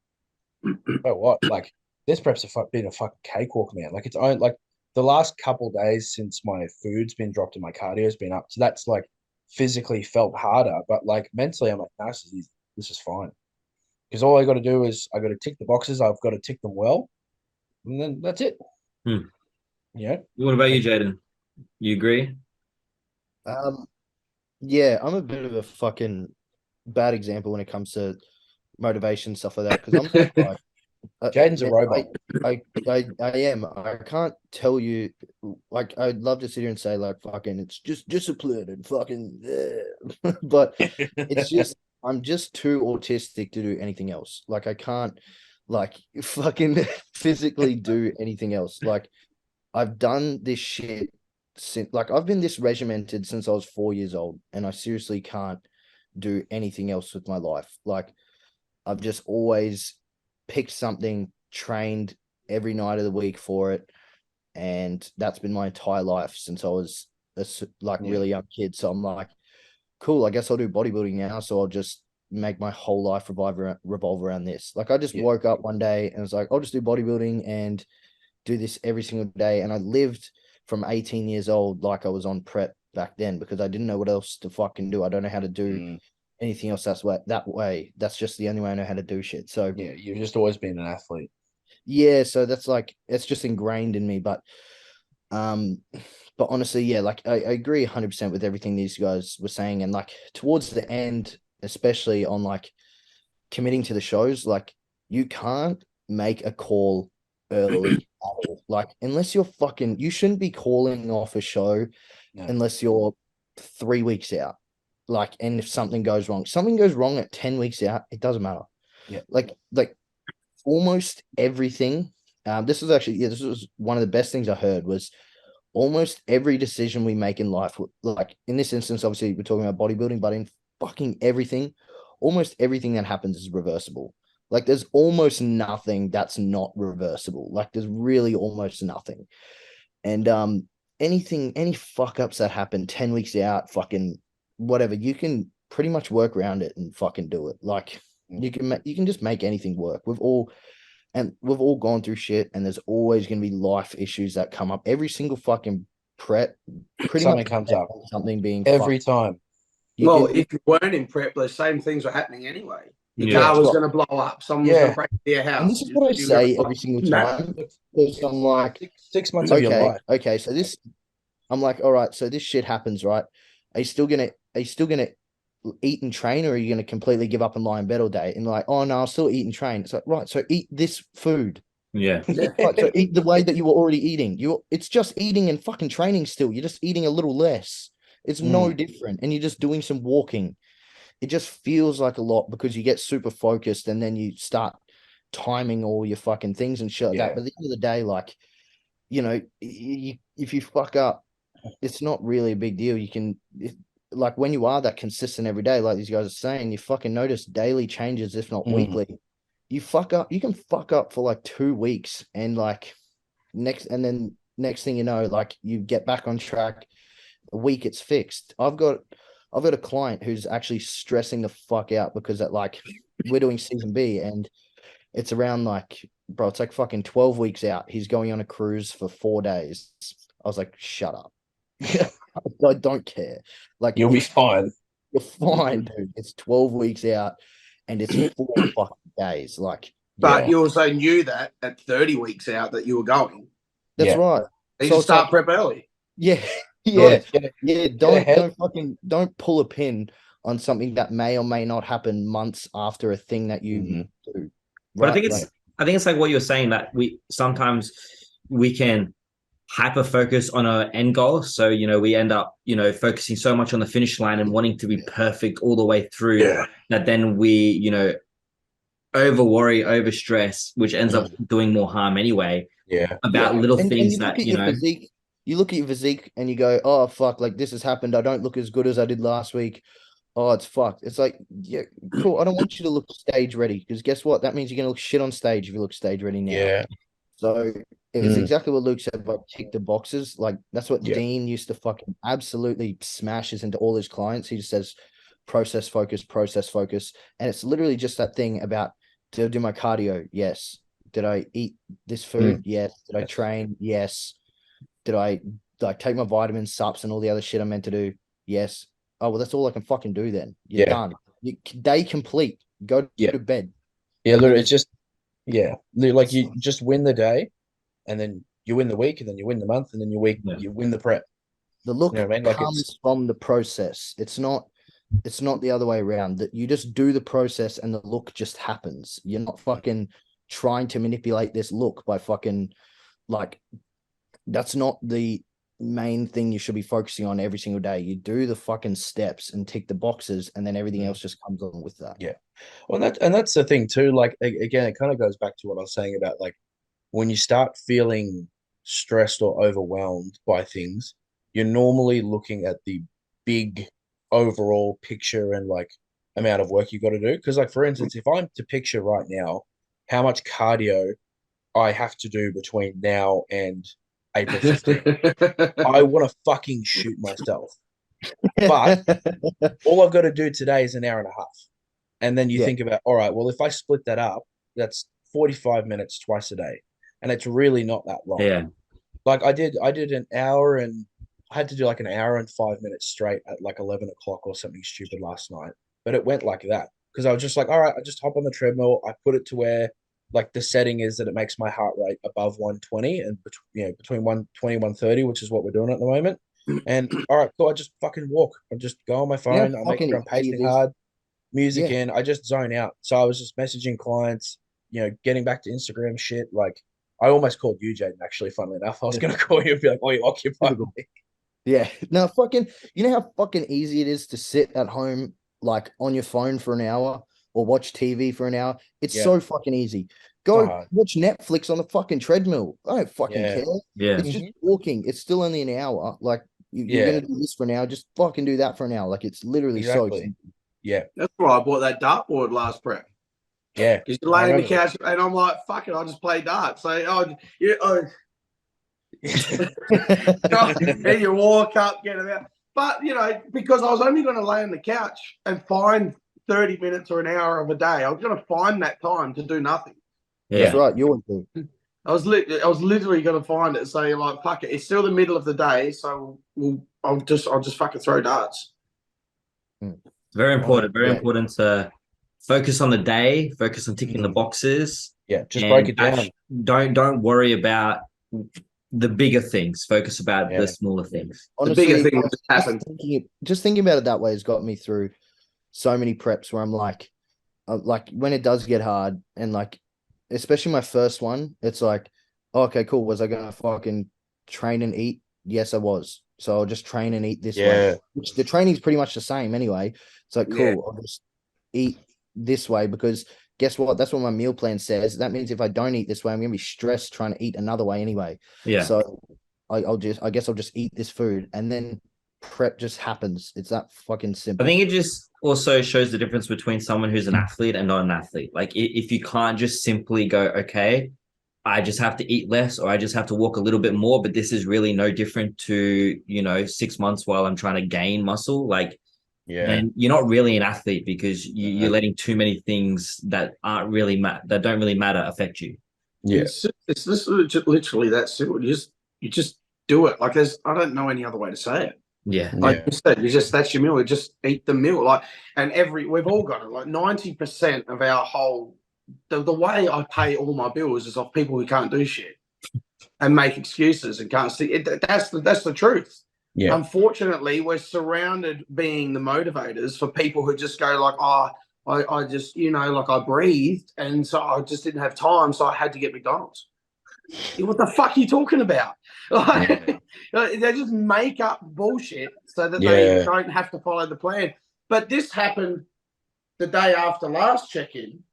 but what? Like this prep's been a fucking cakewalk, man. Like it's own like the last couple days since my food's been dropped and my cardio's been up. So that's like physically felt harder, but like mentally, I'm like, nah, this is fine. Because all I got to do is I got to tick the boxes. I've got to tick them well, and then that's it. Hmm. Yeah. What about you, And Jaiden? You agree? Um, yeah, I'm a bit of a fucking bad example when it comes to motivation stuff like that because I'm not like Jaden's a man, robot. I am. I can't tell you. Like, I'd love to sit here and say like, fucking, it's just discipline and fucking, but it's just I'm just too autistic to do anything else. Like, I can't like fucking physically do anything else. Like, I've done this shit since like I've been this regimented since I was 4 years old, and I seriously can't do anything else with my life. Like, I've just always picked something, trained every night of the week for it, and that's been my entire life since I was Yeah. really young kid. So I'm like, cool, I guess I'll do bodybuilding now. So I'll just make my whole life revolve around this. Like, I just Yeah. woke up one day and was like, I'll just do bodybuilding and do this every single day. And I lived from 18 years old like I was on prep back then because I didn't know what else to fucking do. I don't know how to do anything else that way. That's just the only way I know how to do shit. So Yeah. You've just always been an athlete. yeah, so that's like it's just ingrained in me. Um but honestly, yeah, like I agree 100% with everything these guys were saying. And like towards the end, especially on like committing to the shows, like you can't make a call early at all. Like, unless you shouldn't be calling off a show No. unless you're 3 weeks out. Like, and if something goes wrong at 10 weeks out, it doesn't matter. Yeah. Like almost everything. This was one of the best things I heard was almost every decision we make in life, like in this instance, obviously we're talking about bodybuilding, but in fucking everything, almost everything that happens is reversible. Like there's almost nothing that's not reversible. Like there's really almost nothing. And any fuck ups that happen 10 weeks out, fucking whatever, you can pretty much work around it and fucking do it. Like you can just make anything work. We've all gone through shit, and there's always going to be life issues that come up. Every single fucking prep, pretty Something much comes up something being every fucked. time. If you weren't in prep, the same things were happening anyway. Your car was going to blow up. Someone was going to break their house. And this is what I say every single time. Because I'm like, 6 months of your life. Okay, so this, I'm like, all right, so this shit happens, right? Are you still gonna eat and train, or are you gonna completely give up and lie in bed all day? And like, oh no, I'll still eat and train. It's like, right, so eat this food. Yeah. Right, so eat the way that you were already eating. It's just eating and fucking training still. You're just eating a little less. It's no different. And you're just doing some walking. It just feels like a lot because you get super focused and then you start timing all your fucking things and shit like that. But at the end of the day, like, you know, if you fuck up, it's not really a big deal. You can, like, when you are that consistent every day, like these guys are saying, you fucking notice daily changes, if not weekly. You fuck up, you can fuck up for like 2 weeks, and like next thing you know, like you get back on track. A week it's fixed. I've got a client who's actually stressing the fuck out because that, like, we're doing season B and it's around like, bro, it's like fucking 12 weeks out. He's going on a cruise for 4 days. I was like, shut up. I don't care. Like, You'll be fine. You're fine, dude. It's 12 weeks out and it's 4 fucking days. Like, but you also knew that at 30 weeks out that you were going. That's right. You should start prep early. Yeah. Don't pull a pin on something that may or may not happen months after a thing that you do. But I think it's like what you're saying, that we sometimes can hyper focus on our end goal. So, you know, we end up, you know, focusing so much on the finish line and wanting to be perfect all the way through that then we, you know, over worry, over stress, which ends up doing more harm anyway. About little things that, you know. You look at your physique and you go, oh, fuck, like this has happened. I don't look as good as I did last week. Oh, it's fucked. It's like, yeah, cool. I don't want you to look stage ready, because guess what? That means you're going to look shit on stage if you look stage ready now. Yeah. So it's exactly what Luke said about tick the boxes. Like, that's what Dean used to fucking absolutely smashes into all his clients. He just says process focus. And it's literally just that thing about, did I do my cardio? Yes. Did I eat this food? Yes. Did I train? Yes. Did I like take my vitamins, sups, and all the other shit I'm meant to do? Yes. Oh, well, that's all I can fucking do then. You're done. Day complete. Go to bed. Yeah, literally, it's just, like you just win the day, and then you win the week, and then you win the month, and then you win the prep. The look comes from the process. It's not the other way around. That you just do the process and the look just happens. You're not fucking trying to manipulate this look by fucking, like, that's not the main thing you should be focusing on every single day. You do the fucking steps and tick the boxes, and then everything else just comes on with that. Yeah. Well, that's the thing too. Like, again, it kind of goes back to what I was saying about, like, when you start feeling stressed or overwhelmed by things, you're normally looking at the big overall picture and, like, amount of work you got to do. Because, like, for instance, if I'm to picture right now how much cardio I have to do between now and April 15th, I want to fucking shoot myself. But all I've got to do today is an hour and a half. And then you think about, all right, well, if I split that up, that's 45 minutes twice a day. And it's really not that long. Yeah. Like I did an hour, and I had to do like an hour and 5 minutes straight at like 11 o'clock or something stupid last night. But it went like that because I was just like, all right, I just hop on the treadmill. I put it to where, like, the setting is that it makes my heart rate above 120 and between 120 130, which is what we're doing at the moment. And all right, cool. I just fucking walk. I just go on my phone. I make sure I'm pacing hard, music in. I just zone out. So I was just messaging clients, getting back to Instagram shit. Like, I almost called you, Jaiden, actually, funnily enough. I was going to call you and be like, oh, you occupied me. Yeah. No, fucking, you know how fucking easy it is to sit at home, like, on your phone for an hour or watch TV for an hour? It's so fucking easy. Go watch Netflix on the fucking treadmill. I don't fucking care. Yeah. It's just walking. It's still only an hour. Like, you're going to do this for an hour. Just fucking do that for an hour. Like, it's literally so simple. Yeah. That's why I bought that dartboard last prep. Yeah. Because you lay on the couch and I'm like, fuck it, I'll just play darts. So, and you walk up, get it out. But, because I was only going to lay on the couch and find 30 minutes or an hour of a day, I was going to find that time to do nothing. That's right. You would do. I was literally going to find it. So you're like, fuck it. It's still the middle of the day, so I'll just fucking throw darts. It's very important. Very important to focus on the day, focus on ticking the boxes. Yeah, just break it down. Don't worry about the bigger things. Focus about the smaller things. Honestly, the bigger things happen. Just thinking about it that way has got me through so many preps where I'm like when it does get hard and like, especially my first one, it's like, oh, okay, cool. Was I going to fucking train and eat? Yes, I was. So I'll just train and eat this way. Which the training's pretty much the same anyway. It's like, cool, I'll just eat this way because guess what? That's what my meal plan says. That means if I don't eat this way, I'm going to be stressed trying to eat another way anyway. Yeah. So I guess I'll just eat this food and then prep just happens. It's that fucking simple. I think it just also shows the difference between someone who's an athlete and not an athlete. Like if you can't just simply go, okay, I just have to eat less or I just have to walk a little bit more, but this is really no different to, 6 months while I'm trying to gain muscle. Like, and you're not really an athlete because you're letting too many things that aren't really that don't really matter affect you. Yeah. It's literally that simple. You just do it. Like I don't know any other way to say it. Yeah. Like you said, that's your meal. You just eat the meal. Like, and we've all got it. Like 90% of our whole, the way I pay all my bills is off people who can't do shit and make excuses and can't see it. That's the truth. Yeah. Unfortunately, we're surrounded being the motivators for people who just go like, oh, I just, like I breathed and so I just didn't have time. So I had to get McDonald's. What the fuck are you talking about? Like, they just make up bullshit so that they don't have to follow the plan. But this happened the day after last check-in.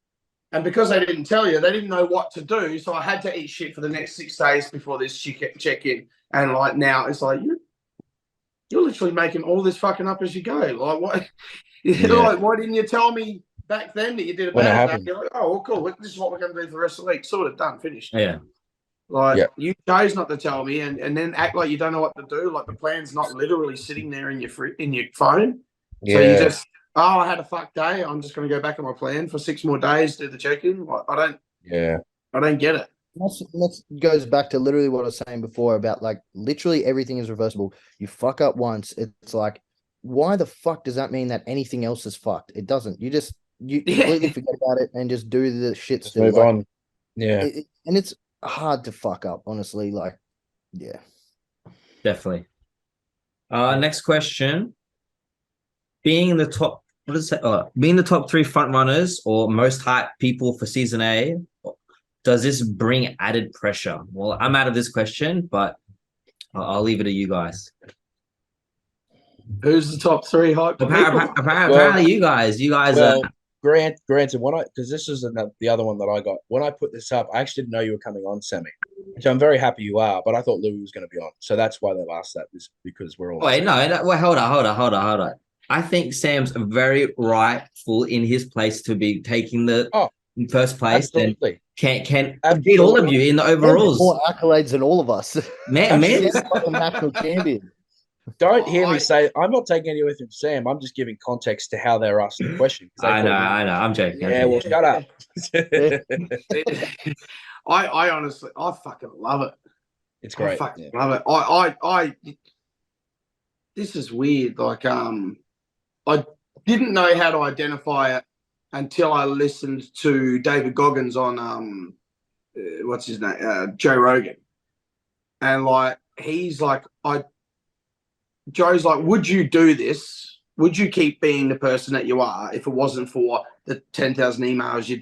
And because they didn't tell you, they didn't know what to do. So I had to eat shit for the next 6 days before this check-in. And like now it's like, you're literally making all this fucking up as you go. Like what? Like, why didn't you tell me back then that you did a bad day? You're like, oh, well, cool. This is what we're going to do for the rest of the week. Sort of done, finished. Yeah. Like you chose not to tell me, and then act like you don't know what to do. Like the plan's not literally sitting there in your phone. Yeah. So you just, I had a fuck day. I'm just going to go back on my plan for 6 more days. Do the check-in. Like, I don't get it. That goes back to literally what I was saying before about like literally everything is reversible. You fuck up once, it's like, why the fuck does that mean that anything else is fucked? It doesn't. You completely forget about it and just do the shit still. Move on. Yeah. And it's hard to fuck up, honestly. Like, yeah. Definitely. Next question. Being the top, being the top 3 front runners or most hyped people for season A, does this bring added pressure? Well, I'm out of this question, but I'll leave it to you guys. Who's the top 3 hyped people? Apparently you guys. Granted, because this is the other one that I got. When I put this up, I actually didn't know you were coming on, Sammy. So I'm very happy you are, but I thought Louis was going to be on. So that's why they've asked that, is because we're all. Wait, no, wait, hold on. I think Sam's very rightful in his place to be taking the first place. Absolutely. And can beat all of you in the overalls. More accolades than all of us. Man. Like a national champion. Don't hear me say I'm not taking anything from Sam. I'm just giving context to how they're asking the question. I know. I'm joking. Yeah, well, shut up. I honestly, I fucking love it. It's great. I fucking love it. I this is weird. Like, I didn't know how to identify it until I listened to David Goggins on what's his name, Joe Rogan, and like he's like, Joe's like, would you do this? Would you keep being the person that you are if it wasn't for the 10,000 emails a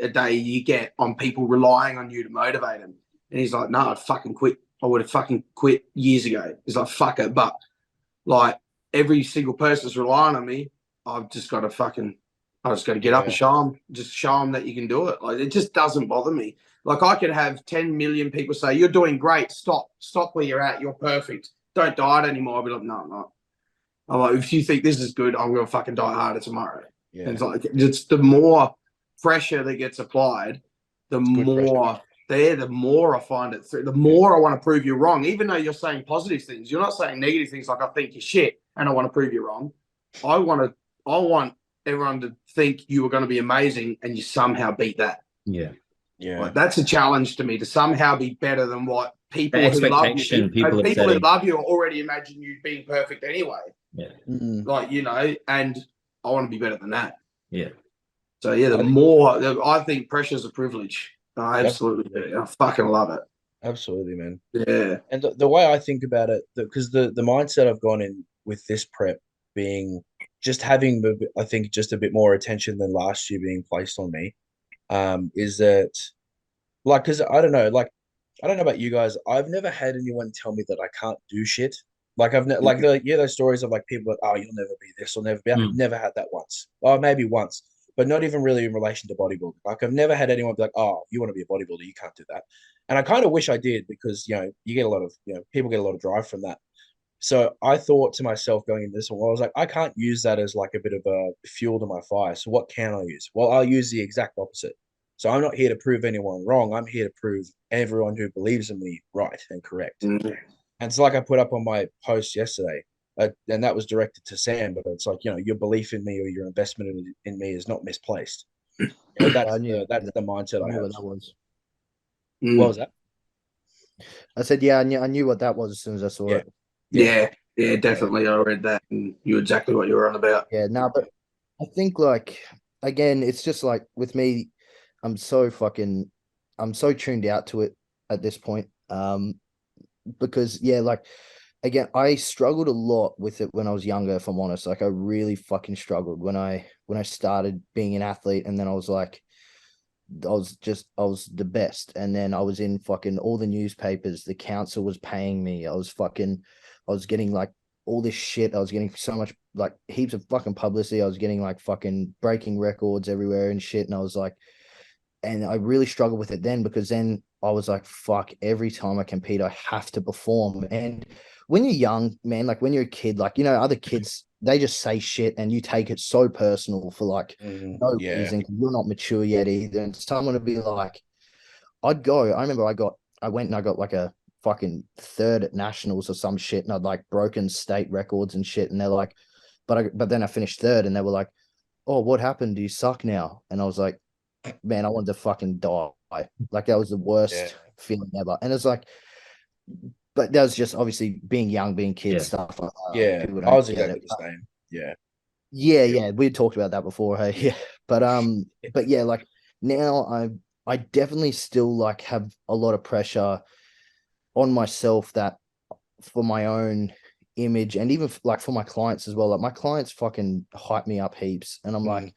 day you get on people relying on you to motivate them? And he's like, no, I'd fucking quit. I would have fucking quit years ago. He's like, fuck it. But like every single person's relying on me. I just got to get up and show them that you can do it. Like, it just doesn't bother me. Like, I could have 10 million people say, you're doing great. Stop where you're at. You're perfect. Don't diet anymore. I'll be like, no, I'm not. I'm like, if you think this is good, I'm going to fucking die harder tomorrow. And it's like it's the more pressure that gets applied, the more I find it through. The more I want to prove you wrong, even though you're saying positive things. You're not saying negative things like I think you're shit and I want to prove you wrong. I want everyone to think you were going to be amazing and you somehow beat that. Yeah. Yeah. Like, that's a challenge to me, to somehow be better than what people The who love you, expectation people are people who setting. love you already imagine you being perfect anyway. Yeah. Like, you know, and I want to be better than that. Yeah. So yeah, I think pressure's a privilege. I absolutely do. I fucking love it. Absolutely, man. Yeah. And the way I think about it, because the mindset I've gone in with this prep being just having, I think, just a bit more attention than last year being placed on me, is that, like, because I don't know, like, I don't know about you guys, I've never had anyone tell me that I can't do shit. Like, like, those stories of like people like, oh, you'll never be this or never be. I've never had that once, or maybe once, but not even really in relation to bodybuilding. Like, I've never had anyone be like, oh, you want to be a bodybuilder, you can't do that. And I kind of wish I did, because, you know, you get a lot of, you know, people get a lot of drive from that. So I thought to myself going into this one, well, I was like, I can't use that as like a bit of a fuel to my fire. So what can I use? Well, I'll use the exact opposite. So I'm not here to prove anyone wrong. I'm here to prove everyone who believes in me right and correct. And so, like I put up on my post yesterday, and that was directed to Sam, but it's like, you know, your belief in me or your investment in me is not misplaced. You know, that's the mindset I have. What that was. What was that? I said, yeah, I knew what that was as soon as I saw it. Yeah, definitely. I read that and knew exactly what you were on about. Yeah, no, but I think, like, again, it's just like with me, I'm so tuned out to it at this point. Because like, again, I struggled a lot with it when I was younger, if I'm honest. Like, I really fucking struggled when I started being an athlete, and then I was like, I was the best. And then I was in fucking all the newspapers. The council was paying me. I was getting like all this shit. I was getting so much, like, heaps of fucking publicity. I was getting like fucking breaking records everywhere and shit. And I was like, and I really struggled with it then, because then I was like, fuck, every time I compete, I have to perform. And when you're young, man, like when you're a kid, like, you know, other kids, they just say shit and you take it so personal for like no reason. You're not mature yet either. And someone would be like, I remember I went and I got like a fucking third at nationals or some shit, and I'd like broken state records and shit. And they're like, but then I finished third, and they were like, oh, what happened? Do you suck now? And I was like, man, I wanted to fucking die. Like, that was the worst feeling ever. And it's like, but that was just obviously being young, being kids, stuff like that. Yeah, I was exactly the same. Yeah. We talked about that before. Hey, yeah. But yeah, like now I definitely still like have a lot of pressure on myself, that for my own image, and even like for my clients as well. Like, my clients fucking hype me up heaps, and I'm like,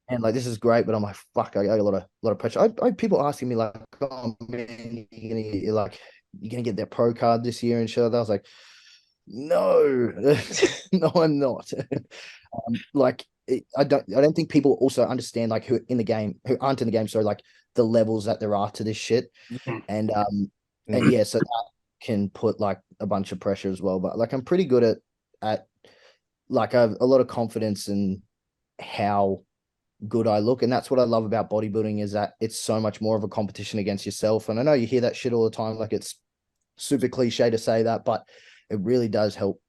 and like, this is great, but I'm like, fuck, I got a lot of pressure. I people asking me like, oh man, you're gonna get that pro card this year and shit. I was like, no, no, I'm not. Like, I don't think people also understand, like, who aren't in the game. So like the levels that there are to this shit, and yeah, so that can put like a bunch of pressure as well. But like, I'm pretty good at like, I have a lot of confidence in how good I look. And that's what I love about bodybuilding, is that it's so much more of a competition against yourself. And I know you hear that shit all the time, like, it's super cliche to say that, but it really does help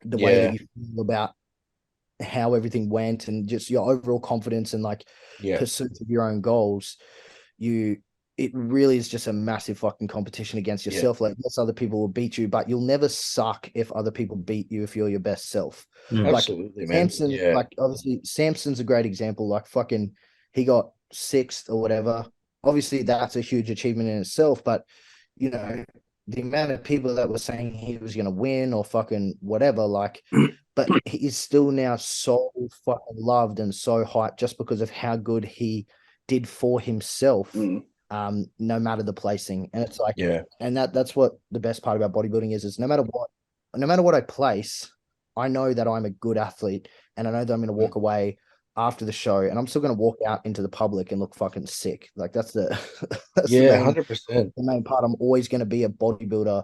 the way that you feel about how everything went, and just your overall confidence and like pursuit of your own goals. It really is just a massive fucking competition against yourself. Like, yes, other people will beat you, but you'll never suck if other people beat you, if you're your best self. Absolutely, like man. Samson, like, obviously Samson's a great example. Like, fucking, he got 6th or whatever. Obviously, that's a huge achievement in itself, but you know, the amount of people that were saying he was gonna win or fucking whatever, like, but he's still now so fucking loved and so hyped just because of how good he did for himself. No matter the placing. And it's like, and that's what the best part about bodybuilding is no matter what I place, I know that I'm a good athlete, and I know that I'm going to walk away after the show, and I'm still going to walk out into the public and look fucking sick. Like, that's the 100%. the main part. I'm always going to be a bodybuilder,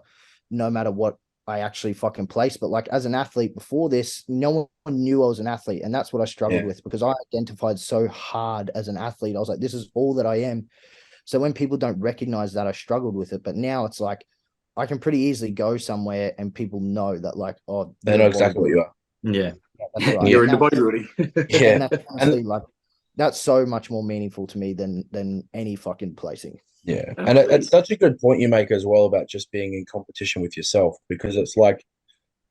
no matter what I actually fucking place. But like as an athlete before this, no one knew I was an athlete. And that's what I struggled with because I identified so hard as an athlete. I was like, this is all that I am. So when people don't recognize that, I struggled with it. But now it's like I can pretty easily go somewhere and people know that, like, oh, they know exactly what you are. Yeah. that's right. You're And into that's- bodybuilding. Yeah. and that's honestly like that's so much more meaningful to me than any fucking placing. Yeah. And it's such a good point you make as well about just being in competition with yourself, because it's like,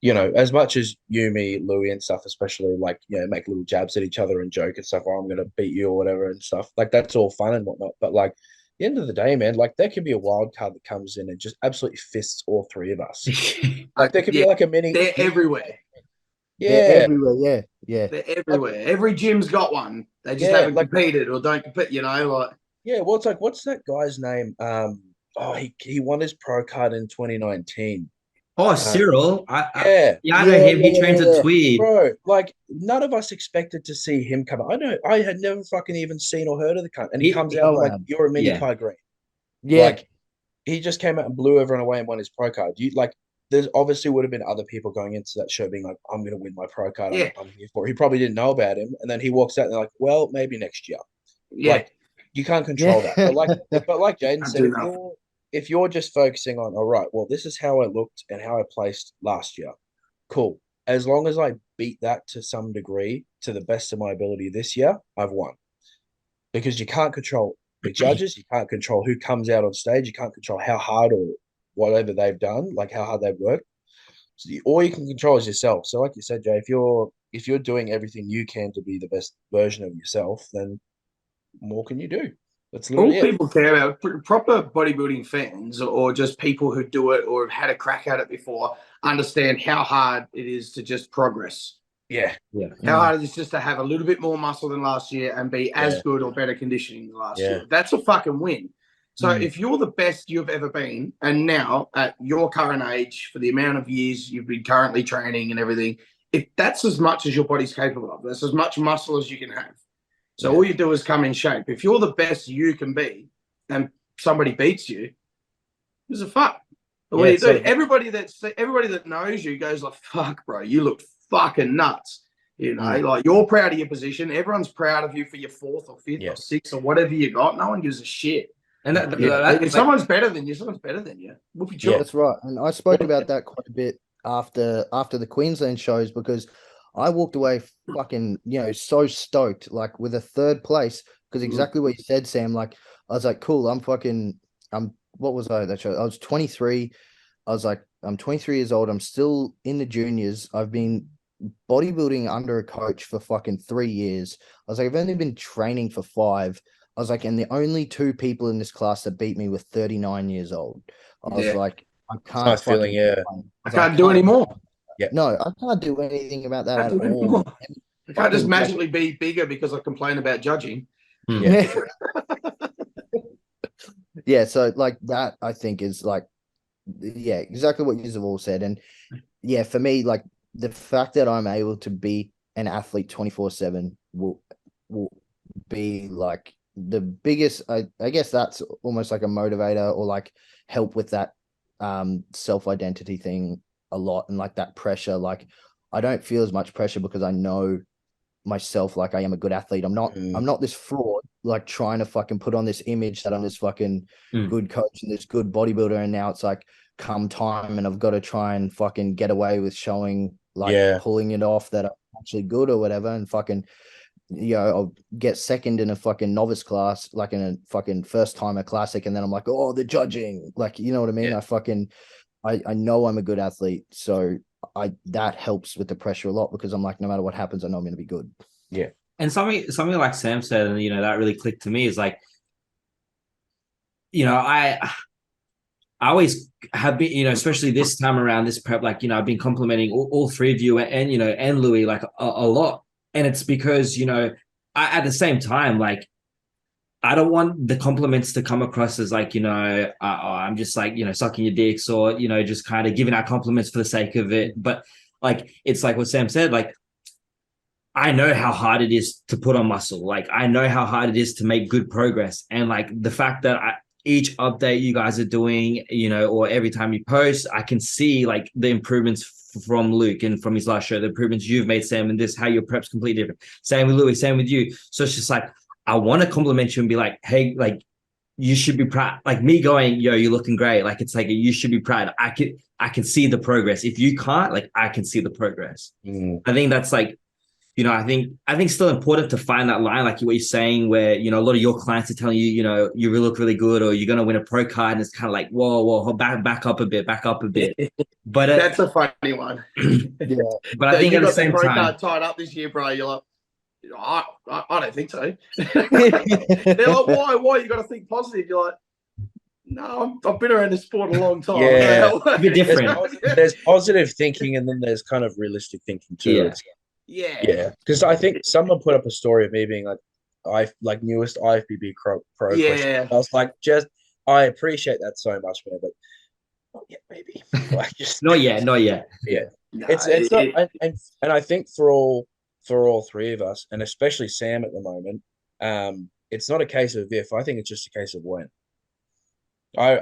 you know, as much as you, me, Louis and stuff, especially like, you know, make little jabs at each other and joke and stuff, or I'm going to beat you or whatever and stuff, like that's all fun and whatnot. But like, at the end of the day, man, like there can be a wild card that comes in and just absolutely fists all three of us. Like there could be like a mini. They're everywhere. They're everywhere. Yeah. They're everywhere. Every gym's got one. They just haven't competed or don't compete, you know, like. Yeah, well, it's like, what's that guy's name? He won his pro card in 2019. Oh, Cyril. Yeah. I know him. He trains at Tweed. Bro, like none of us expected to see him come. I know I had never fucking even seen or heard of the cunt, and he comes out like you're a mini Kai Green. Yeah. Like he just came out and blew everyone away and won his pro card. You like, there's obviously would have been other people going into that show being like, I'm gonna win my pro card. Yeah. I'm here for it. He probably didn't know about him, and then he walks out and they're like, well, maybe next year. Yeah. Like, you can't control that. But like Jaiden said, if you're just focusing on, all right, well, this is how I looked and how I placed last year. Cool. As long as I beat that to some degree to the best of my ability this year, I've won. Because you can't control the judges, you can't control who comes out on stage, you can't control how hard or whatever they've done, like how hard they've worked. So all you can control is yourself. So like you said, Jay, if you're doing everything you can to be the best version of yourself, then more can you do? That's literally all people care about. Proper bodybuilding fans or just people who do it or have had a crack at it before understand how hard it is to just progress. Yeah. How hard it is just to have a little bit more muscle than last year and be as good or better conditioning than last year. That's a fucking win. So if you're the best you've ever been, and now at your current age, for the amount of years you've been currently training and everything, if that's as much as your body's capable of, that's as much muscle as you can have. So all you do is come in shape. If you're the best you can be and somebody beats you, who's a fuck? But what do you do? Everybody that knows you goes like, fuck, bro, you look fucking nuts. You know, like you're proud of your position. Everyone's proud of you for your fourth or fifth or sixth or whatever you got. No one gives a shit. And if someone's better than you, someone's better than you. Yeah, that's right. And I spoke about that quite a bit after the Queensland shows, because I walked away fucking, so stoked, like with a third place, because exactly what you said, Sam. Like, I was like, cool, what was I that show? I was 23. I was like, I'm 23 years old. I'm still in the juniors. I've been bodybuilding under a coach for fucking 3 years. I was like, I've only been training for 5. I was like, and the only 2 people in this class that beat me were 39 years old. I was like, I can't. Nice feeling, I can't do anymore. Yeah. No, I can't do anything about that at all. I can't just magically be bigger because I complain about judging. Yeah. Yeah, so like that, I think is like, exactly what you have all said. And yeah, for me, like the fact that I'm able to be an athlete 24/7 will be like the biggest, I guess that's almost like a motivator or like help with that self-identity thing a lot, and like that pressure. Like I don't feel as much pressure because I know myself, like I am a good athlete. I'm not this fraud, like trying to fucking put on this image that I'm this fucking good coach and this good bodybuilder, and now it's like come time and I've got to try and fucking get away with showing like pulling it off that I'm actually good or whatever, and fucking I'll get second in a fucking novice class, like in a fucking first timer classic, and then I'm like, oh, the judging, like, you know what I mean? I know I'm a good athlete, so that helps with the pressure a lot, because I'm like, no matter what happens, I know I'm going to be good. Yeah. And something like Sam said, and that really clicked to me, is like, I always have been, especially this time around this prep, like, I've been complimenting all 3 of you and Louis like a lot. And it's because, at the same time, like, I don't want the compliments to come across as like, I'm just like, sucking your dicks, or, just kind of giving out compliments for the sake of it. But like, it's like what Sam said, like, I know how hard it is to put on muscle. Like, I know how hard it is to make good progress. And like the fact that each update you guys are doing, or every time you post, I can see like the improvements from Luke and from his last show, the improvements you've made, Sam, and this how your prep's completely different. Same with Louis, same with you. So it's just like I want to compliment you and be like, hey, like you should be proud. Like me going, yo, you're looking great. Like it's like you should be proud. I can see the progress. If you can't, like I can see the progress. I think that's like, I think still important to find that line, like what you're saying, where a lot of your clients are telling you, you look really good, or you're gonna win a pro card, and it's kind of like, whoa, back up a bit. But that's a funny one. Yeah. But I think you at the got the same pro time, card tied up this year, bro. You're like, I don't think so. They're like, why? You got to think positive. You're like, no, I've been around this sport a long time. Yeah, a bit different. There's positive thinking, and then there's kind of realistic thinking too. Yeah. Because I think someone put up a story of me being like newest IFBB pro. Yeah. I was like, I appreciate that so much, man, but not yet, maybe. Like just not yet. Yeah, No, it's not, and I think for all three of us, and especially Sam at the moment, it's not a case of if. I think it's just a case of when. That's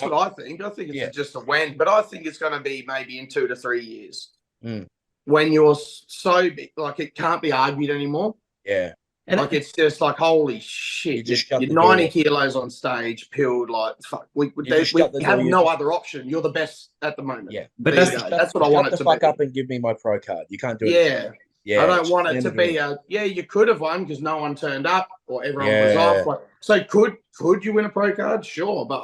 what I think. I think it's just a when, but I think it's going to be maybe in 2 to 3 years. When you're so big, like it can't be argued anymore. Yeah. And like it's just like holy shit! You're 90 kilos on stage, peeled like fuck. We have no other option. You're the best at the moment. Yeah, but that's what I want it to be. Fuck up and give me my pro card. You can't do it. Yeah. I don't want it to be you could have won because no one turned up or everyone was off. Like, so could you win a pro card? Sure, but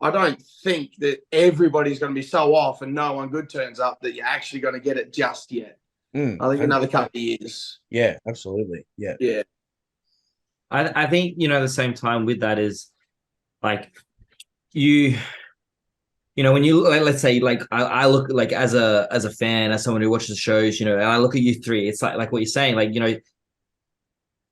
I don't think that everybody's going to be so off and no one good turns up that you're actually going to get it just yet. I think another couple of years. Yeah, absolutely. Yeah. I think at the same time with that is like when you let's say like I look like as a fan, as someone who watches the shows, and I look at you three, it's like what you're saying, like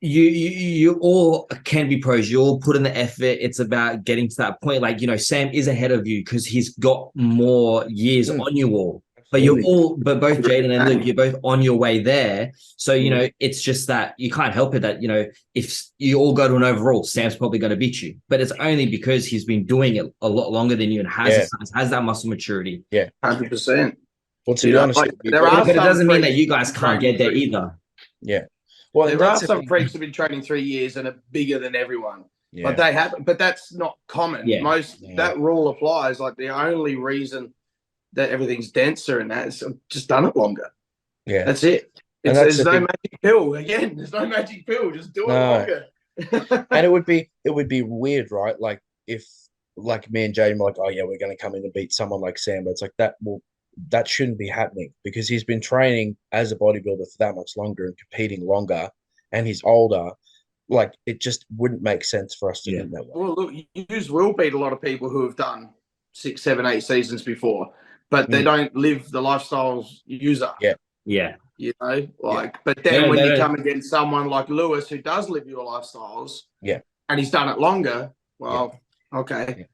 you all can be pros. You all put in the effort. It's about getting to that point. Like Sam is ahead of you because he's got more years on you all. But but both Jaiden and Luke, you're both on your way there. So, it's just that you can't help it that, if you all go to an overall, Sam's probably going to beat you. But it's only because he's been doing it a lot longer than you and has that muscle maturity. Yeah. 100%. Well, to be honest, but it doesn't mean that you guys can't get there either. Yeah. Well, there are some freaks who've been training 3 years and are bigger than everyone. Yeah. But that's not common. Yeah. That rule applies. Like the only reason that everything's denser and that is just done it longer. Yeah. That's it. There's no magic pill. Again, there's no magic pill. Just do it longer. And it would be weird, right? Like if like me and Jaiden were like, oh yeah, we're gonna come in and beat someone like Sam, but it's like that shouldn't be happening because he's been training as a bodybuilder for that much longer and competing longer and he's older. Like it just wouldn't make sense for us to do that way. Well, look, you will beat a lot of people who have done 6, 7, 8 seasons before. But they don't live the lifestyles user. Yeah. But then when you come against someone like Lewis who does live your lifestyles, and he's done it longer, okay,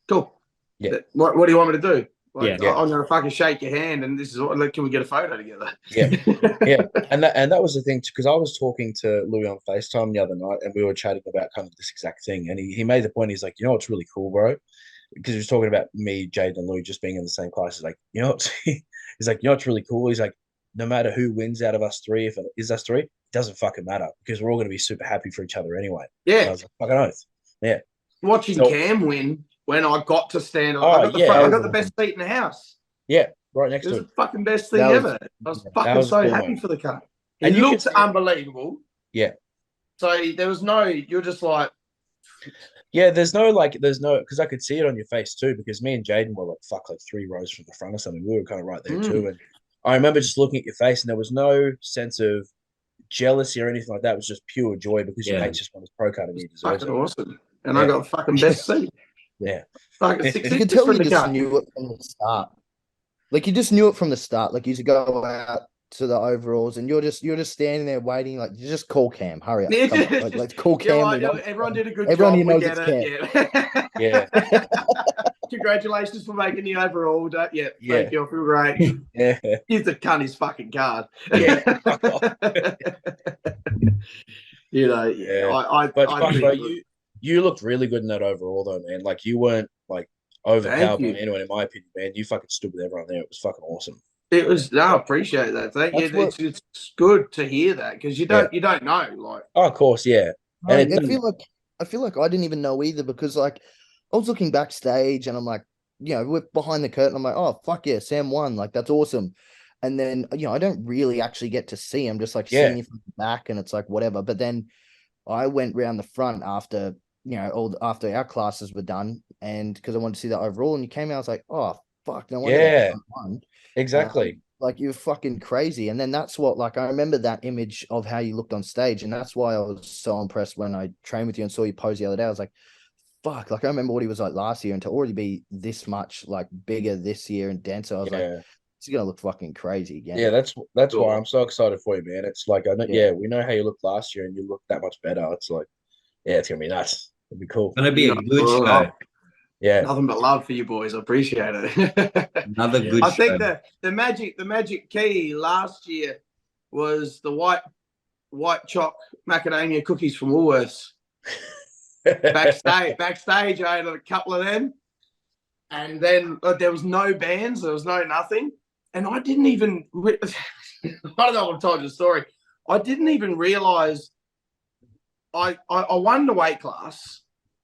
cool. Yeah. What do you want me to do? I'm going to fucking shake your hand, and this is what. Can we get a photo together? Yeah. And that was the thing too, because I was talking to Louis on FaceTime the other night, and we were chatting about kind of this exact thing, and he made the point. He's like, what's really cool, bro? Because he was talking about me, Jaiden, and Louis just being in the same class. He's like, he's like, what's really cool? He's like, no matter who wins out of us three, if it is us three, it doesn't fucking matter because we're all going to be super happy for each other anyway. Yeah. And I was like, fucking oath. Yeah. Watching Cam win when I got to stand on, I got the best seat in the house. Yeah, right next to him. It was the fucking best thing ever. I was fucking so happy for the cut. He looked unbelievable. Yeah. So there was you're just like, yeah, there's no, because I could see it on your face too, because me and Jaiden were like 3 rows from the front or something. We were kind of right there too. And I remember just looking at your face and there was no sense of jealousy or anything like that. It was just pure joy because your mate's just won his pro card and he deserves it. Fucking awesome. And I got fucking best seat. Yeah. Fucking 6 You could tell you just knew it from the start. Like you just knew it from the start. Like you used to go out to the overalls and you're just standing there waiting, like you just call Cam, hurry up. Come on. Like call Cam. Everyone did a good everyone job. Everyone knows it's Cam. Yeah. Congratulations for making the overall. Thank you. I feel great. Yeah. Give the cunt his fucking card. Yeah. I but bro, You looked really good in that overall, though, man. Like you weren't like Thank overpowered by you. anyone, in my opinion, man. You fucking stood with everyone there. It was fucking awesome. It was. No, I appreciate that. Thank you. That's what It's good to hear that because Yeah. you don't know. Like, Oh, of course, yeah. And it I feel like I didn't even know either because like I was looking backstage and I'm like, we're behind the curtain. I'm like, oh fuck yeah, Sam won. Like that's awesome. And then I don't really actually get to see him, just like Yeah. seeing you from the back, and it's like whatever. But then I went round the front after after our classes were done, and because I wanted to see that overall, and you came out, I was like, oh fuck, no wonder that Yeah, cunt won. exactly. Like you're fucking crazy. And then that's what, like, I remember that image of how you looked on stage, and that's why I was so impressed when I trained with you and saw you pose the other day. I was like, fuck, like I remember what he was like last year, and to already be this much like bigger this year and denser, I was like, Yeah. it's gonna look fucking crazy again. Yeah, that's why Cool. I'm so excited for you, man. It's like I know, Yeah. we know how you looked last year and you look that much better. It's like, yeah, it's gonna be nuts. It'll be cool. Gonna be a no, good show. Yeah. nothing but love for you boys. I appreciate it. Another Yeah. good I show. think the magic key last year was the white choc macadamia cookies from Woolworths. Backstage, I had a couple of them, and then there was no bands, there was no nothing, and I didn't even. I don't know if I've told you the story. I didn't even realize I won the weight class,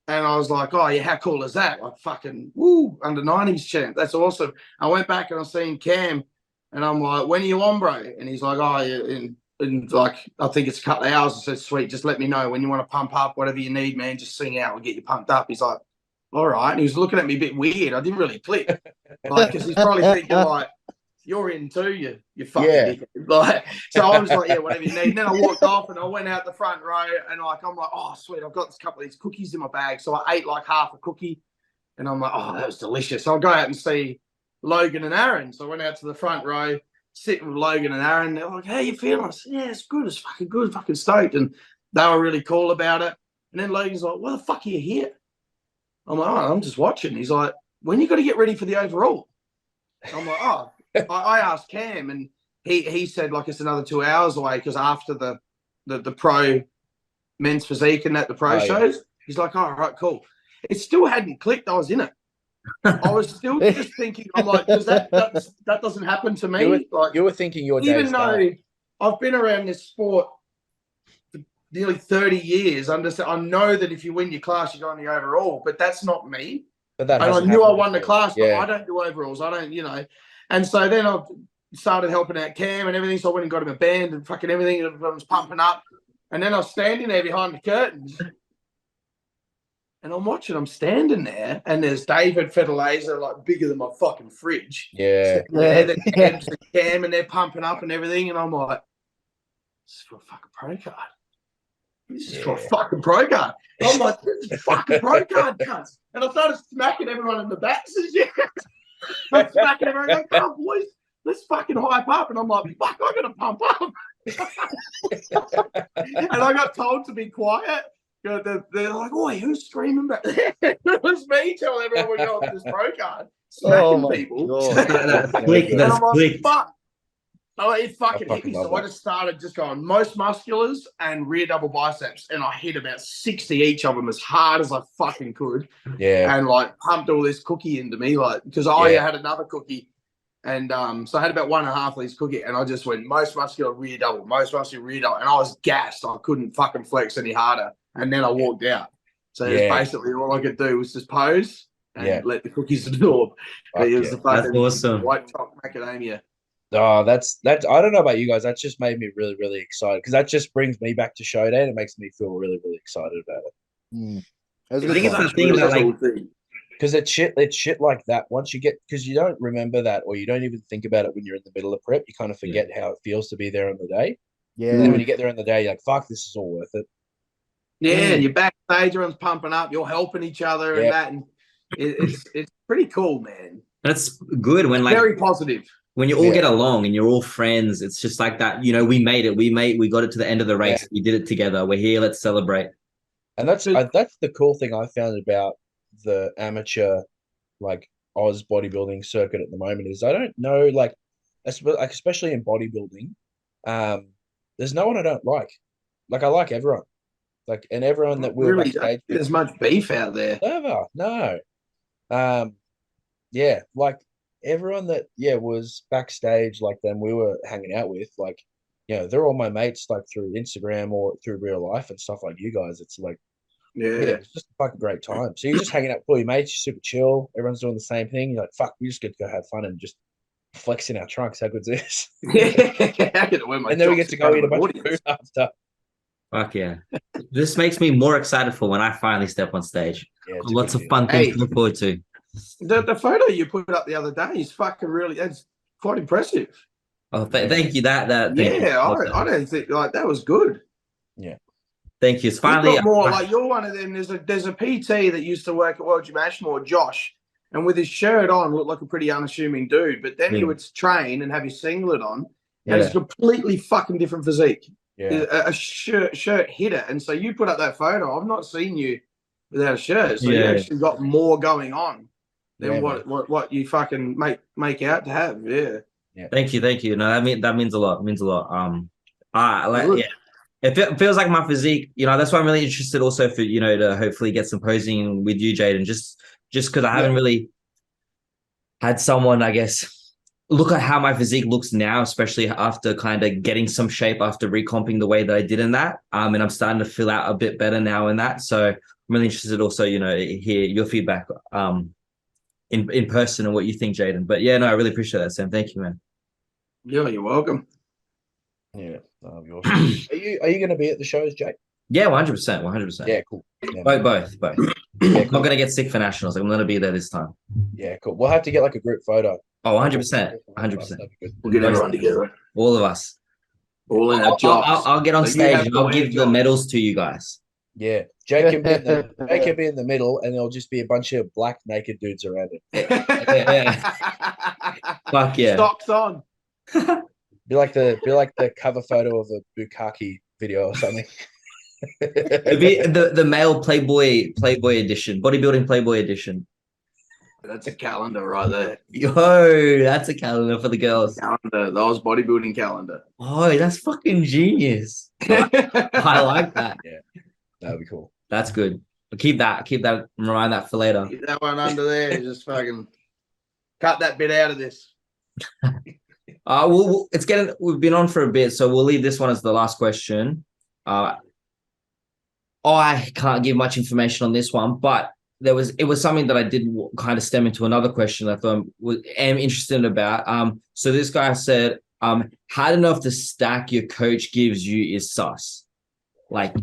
and I was like, oh yeah, how cool is that? Like fucking woo, under 90s champ. That's awesome. I went back and I was seeing Cam, and I'm like, when are you on, bro? And he's like, oh, in like I think it's a couple of hours. I said, sweet, just let me know when you want to pump up, whatever you need, man. Just sing out, we'll get you pumped up. He's like, all right. And he was looking at me a bit weird. I didn't really click, like, because he's probably thinking like, you're in too, you fucking dickhead. Like, so I was like, yeah, whatever you need. And then I walked off and I went out the front row, and like I'm like, oh sweet, I've got this couple of these cookies in my bag. So I ate like half a cookie, and I'm like, oh, that was delicious. So I'll go out and see Logan and Aaron. So I went out to the front row, sitting with Logan and Aaron. They're like, how you feeling? I said, yeah, it's good. It's fucking good. Fucking stoked. And they were really cool about it. And then Logan's like, why the fuck are you here? I'm like, oh, I'm just watching. He's like, when you got to get ready for the overall? I'm like, oh. I asked Cam, and he said like it's another 2 hours away because after the pro men's physique and the pro shows, he's like, all right, cool. It still hadn't clicked. I was in it. I was still just thinking, I'm like, because that doesn't happen to me. You were thinking your day. Even though I've been around this sport for nearly 30 years, I know that if you win your class, you go on the overall, but that's not me. But that and I knew I won the class, but yeah. I don't do overalls. I don't, And so then I started helping out Cam and everything. So I went and got him a band and fucking everything. And I was pumping up. And then I was standing there behind the curtains. And I'm standing there. And there's David Federlaser, like bigger than my fucking fridge. Yeah. There's Cam and they're pumping up and everything. And I'm like, this is for a fucking pro card. This is for a fucking pro card. I'm like, this is fucking pro card, cunts. And I started smacking everyone in the backs and shit. I'm smacking everyone like, oh, boys, let's fucking hype up. And I'm like, fuck, I got to pump up. And I got told to be quiet. They're like, oh, who's screaming back there? It was me telling everyone we're going to this pro card. Smacking people. That's click. That's click. Fuck. Oh, it fucking hit me. So I just started just going most musculars and rear double biceps, and I hit about 60 each of them as hard as I fucking could. Yeah. And like pumped all this cookie into me, like because I had another cookie, and so I had about 1.5 of these cookie, and I just went most muscular rear double, most muscular rear double, and I was gassed. I couldn't fucking flex any harder, and then I walked out. So it was basically all I could do was just pose and let the cookies absorb. It was the fucking awesome. white chocolate macadamia. Oh, that's I don't know about you guys. That just made me really, really excited because that just brings me back to show day and it makes me feel really, really excited about it. I think it's the thing that like because it's shit like that. Once you get because you don't remember that or you don't even think about it when you're in the middle of prep, you kind of forget how it feels to be there on the day. Yeah. And then when you get there on the day, you're like, fuck, this is all worth it. Yeah, and you're backstage, everyone's pumping up, you're helping each other and that, and it's pretty cool, man. That's good when like very positive. When you all get along and you're all friends, it's just like that. We made it. We got it to the end of the race. We did it together. We're here. Let's celebrate. And that's the cool thing I found about the amateur, like Oz bodybuilding circuit at the moment is I don't know, like especially in bodybuilding, there's no one I don't like. Like I like everyone. Like, and everyone that we were Really, don't backstage think there's much beef out there. never, no. Yeah, like everyone that was backstage, like them we were hanging out with, like, they're all my mates, like through Instagram or through real life and stuff like you guys. It's like, it's just a fucking great time. So you're just hanging out with all your mates, you're super chill, everyone's doing the same thing. You're like, fuck, we just get to go have fun and just flex in our trunks. How good's this? And then we get to go eat a bunch of food after. Fuck yeah. This makes me more excited for when I finally step on stage. Yeah, it's Lots of fun things to look forward to. The photo you put up the other day is fucking really, that's quite impressive. Oh, thank you. Thank you. I don't think like that was good. Yeah. Thank you. It's You've finally got more like you're one of them. There's a PT that used to work at World Gym Ashmore, Josh, and with his shirt on looked like a pretty unassuming dude. But then he would train and have his singlet on, and it's a completely fucking different physique. Yeah. A shirt hitter. And so you put up that photo. I've not seen you without a shirt. So you actually got more going on than what you fucking make out to have. Yeah. Thank you. No, that means a lot. It means a lot. It feels like my physique, that's why I'm really interested also for, to hopefully get some posing with you, Jaiden, just because I haven't really had someone, I guess, look at how my physique looks now, especially after kind of getting some shape after recomping the way that I did in that. And I'm starting to fill out a bit better now in that. So I'm really interested also, to hear your feedback in person and what you think, Jaiden. But yeah, no, I really appreciate that, Sam. Thank you, man. Yeah, you're welcome. Yeah. Are you going to be at the shows, Jake? Yeah, 100%. 100%. Yeah, cool. Yeah, both. Yeah, cool. I'm not going to get sick for nationals. I'm going to be there this time. Yeah, cool. We'll have to get like a group photo. Oh, 100%. 100%. We'll get everyone together. All of us. All in our jobs. I'll get on stage and I'll give the medals to you guys. Yeah. Jake can be in the middle, and there'll just be a bunch of black naked dudes around it. Fuck yeah. Stocks on. Be like the cover photo of a Bukkake video or something. It'd be the male Playboy edition, bodybuilding Playboy edition. That's a calendar right there. Yo, that's a calendar for the girls. Calendar, that was bodybuilding calendar. Oh, that's fucking genius. I like that. Yeah, that would be cool. That's good. But keep that. Remind that for later. Keep that one under there. Just fucking cut that bit out of this. We've been on for a bit, so we'll leave this one as the last question. I can't give much information on this one, but it was something that I did kind of stem into another question I thought am interested about. So this guy said, how to know if the stack your coach gives you is sus? Like,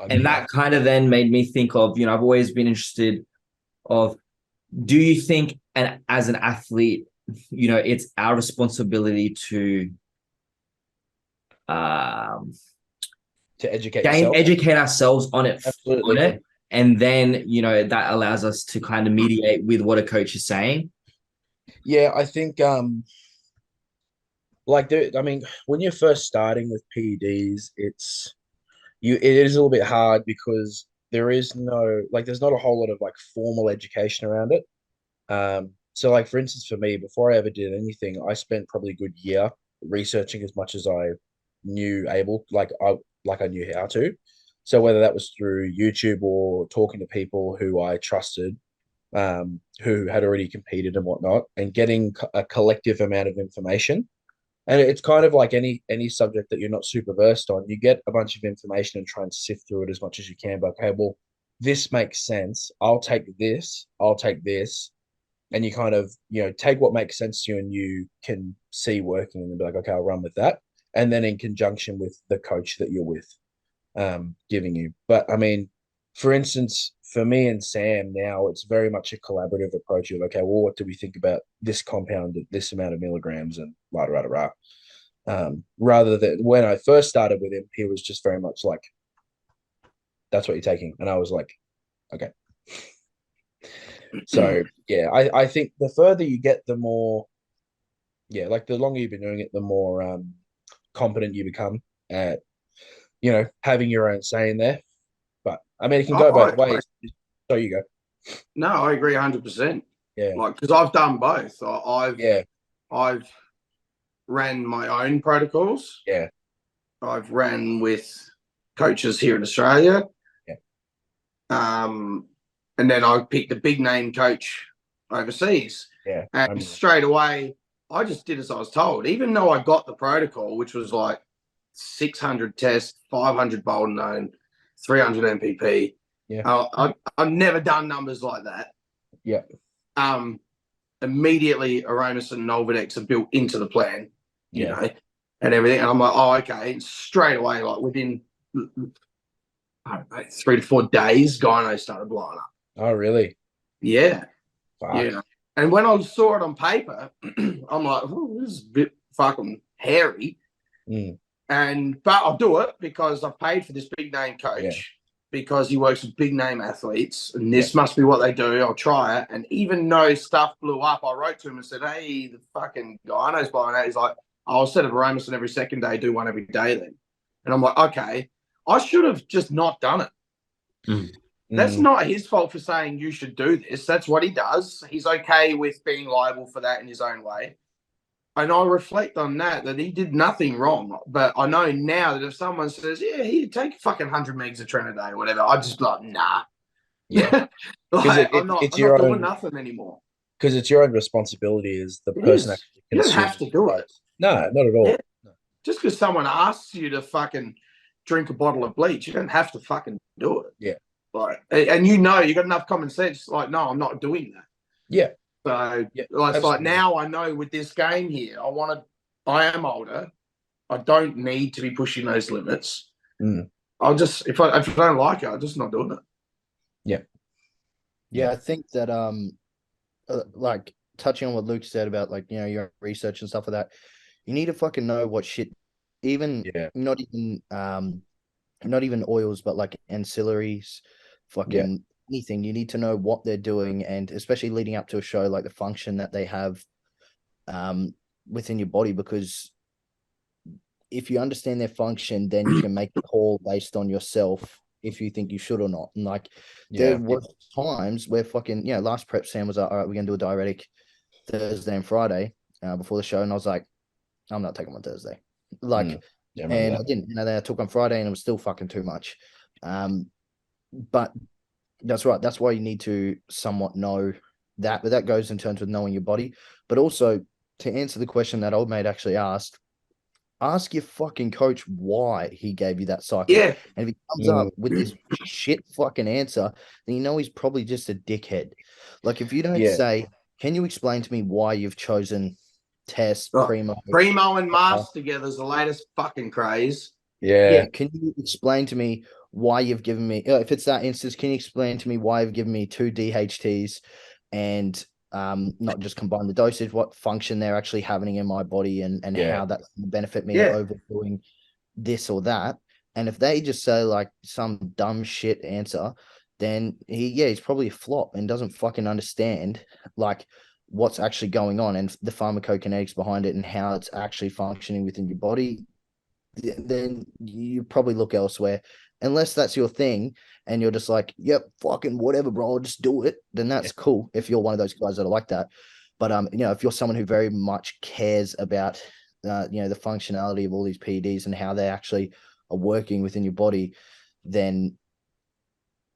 and that kind of then made me think of, I've always been interested of, do you think, and as an athlete, it's our responsibility to educate ourselves on it. Absolutely. On it. And then, that allows us to kind of mediate with what a coach is saying. Yeah, I think, when you're first starting with PEDs, it is a little bit hard because there's not a whole lot of like formal education around it. So like, for instance, for me, before I ever did anything, I spent probably a good year researching as much as I knew I knew how to. So whether that was through YouTube or talking to people who I trusted, who had already competed and whatnot, and getting a collective amount of information. And it's kind of like any subject that you're not super versed on. You get a bunch of information and try and sift through it as much as you can. But okay, well, this makes sense. I'll take this. And you kind of, take what makes sense to you and you can see working and then be like, okay, I'll run with that. And then in conjunction with the coach that you're with, giving you. But I mean, for instance, for me and Sam now, it's very much a collaborative approach of, okay, well, what do we think about this compound at this amount of milligrams and rather than when I first started with him, he was just very much like, that's what you're taking. And I was like, okay. So yeah, I think the further you get, the more, like the longer you've been doing it, the more competent you become at, having your own say in there. But I mean, it can go both ways. So you go. No, I agree 100%. Yeah. Like, because I've done both. I've ran my own protocols. Yeah. I've ran with coaches here in Australia. And then I picked a big name coach overseas. Yeah. And straight away, I just did as I was told, even though I got the protocol, which was like 600 tests, 500 Boldenone, 300 MPP. Yeah. I've never done numbers like that. Yeah. Immediately, Aromas and Nolvadex are built into the plan, you Yeah. know, and everything. And I'm like, oh, okay. And straight away, like within, I don't know, 3 to 4 days, gyno started blowing up. Oh, really? Yeah. Fuck. Yeah. And when I saw it on paper, I'm like, oh, this is a bit fucking hairy. But I'll do it because I've paid for this big name coach because he works with big name athletes, and this must be what they do. I'll try it. And even though stuff blew up, I wrote to him and said, hey, the fucking gyno's blowing out. He's like, I'll set up Aromasin every second day, do one every day then. And I'm like, okay, I should have just not done it. That's not his fault for saying you should do this. That's what he does. He's okay with being liable for that in his own way. And I reflect on that he did nothing wrong. But I know now that if someone says, yeah, here, take fucking 100 megs of Tren a day or whatever, I just like, nah. Yeah. I'm not doing nothing anymore. Because it's your own responsibility as the person. You don't have to do it. No, not at all. Yeah. No. Just because someone asks you to fucking drink a bottle of bleach, you don't have to fucking do it. Yeah. Like, and you got enough common sense. Like, no, I'm not doing that. Yeah. So it's like now I know with this game here, I am older. I don't need to be pushing those limits. I'll just if I don't like it, I'm just not doing it. Yeah. Yeah, I think that like touching on what Luke said about like, you know, your research and stuff like that, you need to fucking know what shit not even oils, but like ancillaries, fucking anything. You need to know what they're doing, and especially leading up to a show, like the function that they have within your body, because if you understand their function, then you can make a call based on yourself if you think you should or not. And like there were times where fucking, you know, last prep Sam was like, all right, we're gonna do a diuretic Thursday and Friday before the show, and I was like, I'm not taking one Thursday. Like and I didn't, you know, then I took on Friday and it was still fucking too much. But that's right. That's why you need to somewhat know that. But that goes in terms of knowing your body. But also to answer the question that old mate actually asked, ask your fucking coach why he gave you that cycle. Yeah. And if he comes up with this shit fucking answer, then you know he's probably just a dickhead. Like if you don't say, can you explain to me why you've chosen Test, Primo and Mast together is the latest fucking craze. Yeah. Can you explain to me why you've given me, if it's that instance, can you explain to me why you've given me 2 DHTs and not just combine the dosage, what function they're actually having in my body and how that's going to benefit me over doing this or that? And if they just say like some dumb shit answer, then he's probably a flop and doesn't fucking understand like what's actually going on and the pharmacokinetics behind it and how it's actually functioning within your body. Then you probably look elsewhere, unless that's your thing and you're just like, yep, fucking whatever, bro, I'll just do it. Then that's cool if you're one of those guys that are like that. But you know, if you're someone who very much cares about you know, the functionality of all these PEDs and how they actually are working within your body, then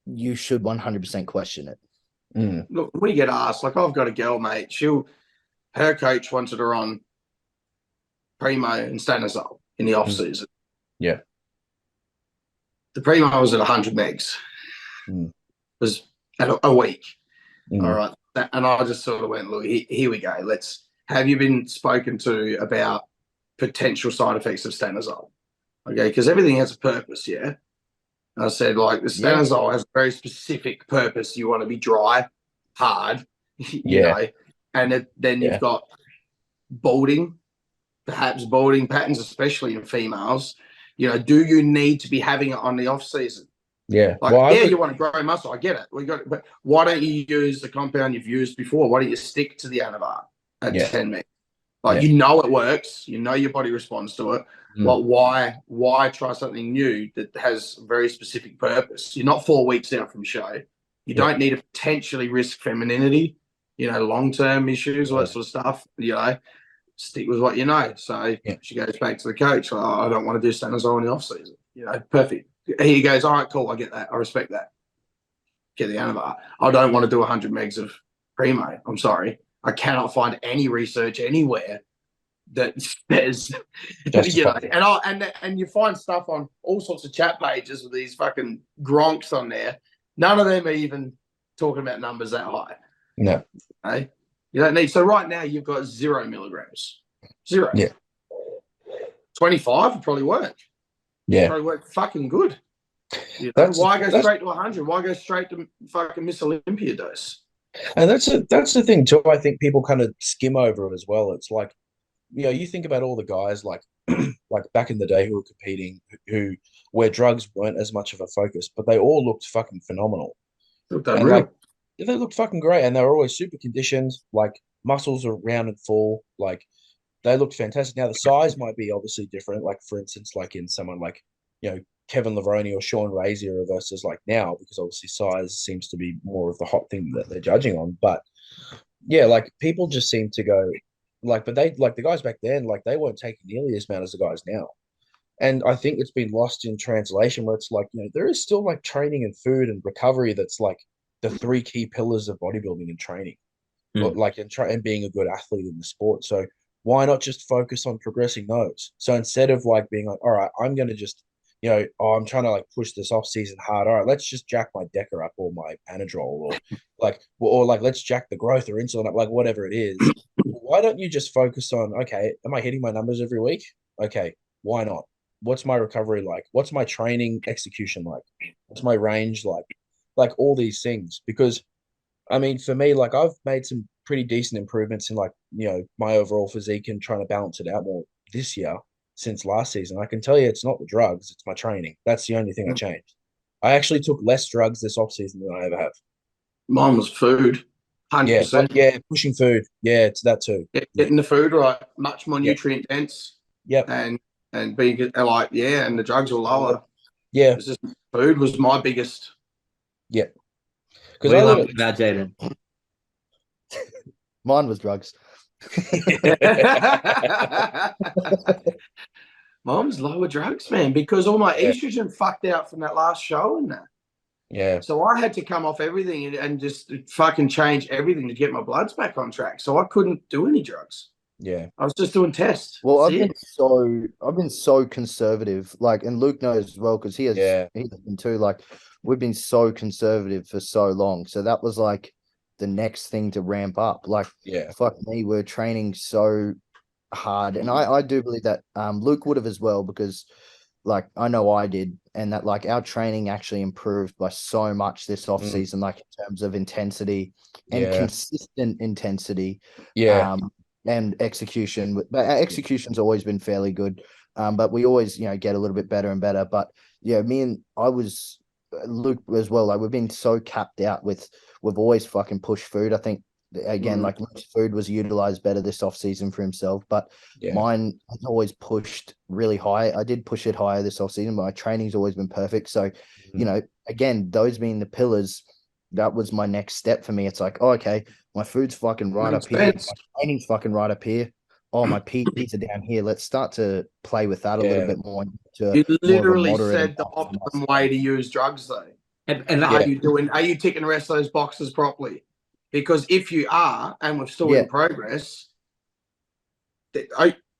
you should 100% question it. Look, we get asked, like I've got a girl, mate, her coach wanted her on Primo and Stanozol in the off season. Yeah. The Primo was at 100 megs. It was at a week. All right. And I just sort of went, look, here we go. Have you been spoken to about potential side effects of Stanozol? Okay, because everything has a purpose, yeah? I said, like, the Stanozol has a very specific purpose. You want to be dry, hard, you know, and then you've got balding, perhaps balding patterns, especially in females. You know, do you need to be having it on the off season? Yeah. Like, you want to grow muscle. I get it. But why don't you use the compound you've used before? Why don't you stick to the Anavar at 10 mg? Like, you know it works. You know your body responds to it. Well, why try something new that has a very specific purpose? You're not 4 weeks out from show. You don't need to potentially risk femininity, you know, long-term issues, all that sort of stuff. You know, stick with what you know. So she goes back to the coach. I don't want to do Stanozol in the off season. You know, perfect. He goes, all right, cool. I get that. I respect that. get the animal. I don't want to do 100 megs of primo. I'm sorry. I cannot find any research anywhere that says, and you find stuff on all sorts of chat pages with these fucking gronks on there. None of them are even talking about numbers that high. No. Okay? You don't need. So right now you've got 0 milligrams. 0. Yeah. 25 would probably work. Yeah. Probably work fucking good. You know? Why go straight to 100? Why go straight to fucking Miss Olympia dose? And that's the thing too. I think people kind of skim over it as well. It's like, you think about all the guys like like back in the day who were competing, where drugs weren't as much of a focus, but they all looked fucking phenomenal. And like they looked fucking great, and they were always super conditioned. Like muscles are round and full. Like they looked fantastic. Now the size might be obviously different. Like for instance, like in someone like Kevin Levrone or Sean Razier versus like now, because obviously size seems to be more of the hot thing that they're judging on. But yeah, like people just seem to go like, but they like the guys back then, like they weren't taking nearly as amount as the guys now. And I think it's been lost in translation where it's like, there is still like training and food and recovery that's like the 3 key pillars of bodybuilding and training, like and being a good athlete in the sport. So why not just focus on progressing those? So instead of like being like, all right, I'm going to just, I'm trying to like push this off season hard. All right, let's just jack my Deca up or my Anadrol or like let's jack the growth or insulin up, like whatever it is. Why don't you just focus on, okay, am I hitting my numbers every week? Okay, why not? What's my recovery like? What's my training execution like? What's my range like? Like all these things. Because I mean, for me, like I've made some pretty decent improvements in like, my overall physique and trying to balance it out more this year since last season. I can tell you it's not the drugs, it's my training. That's the only thing I changed. I actually took less drugs this off season than I ever have. Mine was food. 100%. Yeah, pushing food. Yeah, it's that too. Getting the food right, much more nutrient dense. Yep. And being like, and the drugs were lower. Yeah. It's just food was my biggest. Yeah. What do you love about Jaiden? Mine was drugs. Mom's lower drugs, man, because all my estrogen fucked out from that last show and that. Yeah. So I had to come off everything and just fucking change everything to get my bloods back on track. So I couldn't do any drugs. Yeah. I was just doing tests. Well, I've been so conservative, like, and Luke knows as well because he's been too. Like, we've been so conservative for so long. So that was like the next thing to ramp up. Like, fuck me, we're training so hard, and I do believe that Luke would have as well, because like I know I did, and that like our training actually improved by so much this off season, like in terms of intensity and consistent intensity. And execution. But our execution's always been fairly good. But we always, get a little bit better and better. But me and Luke as well, like we've been so capped out we've always fucking pushed food. I think again, like Luke's food was utilized better this off season for himself, but mine has always pushed really high. I did push it higher this off season, but my training's always been perfect. So, again, those being the pillars, that was my next step for me. It's like, oh, okay, my food's fucking right up here. My training's fucking right up here. Oh, my PTs are down here. Let's start to play with that a little bit more. You literally said the optimum way to use drugs, though. And are you ticking the rest of those boxes properly? Because if you are, and we're still in progress,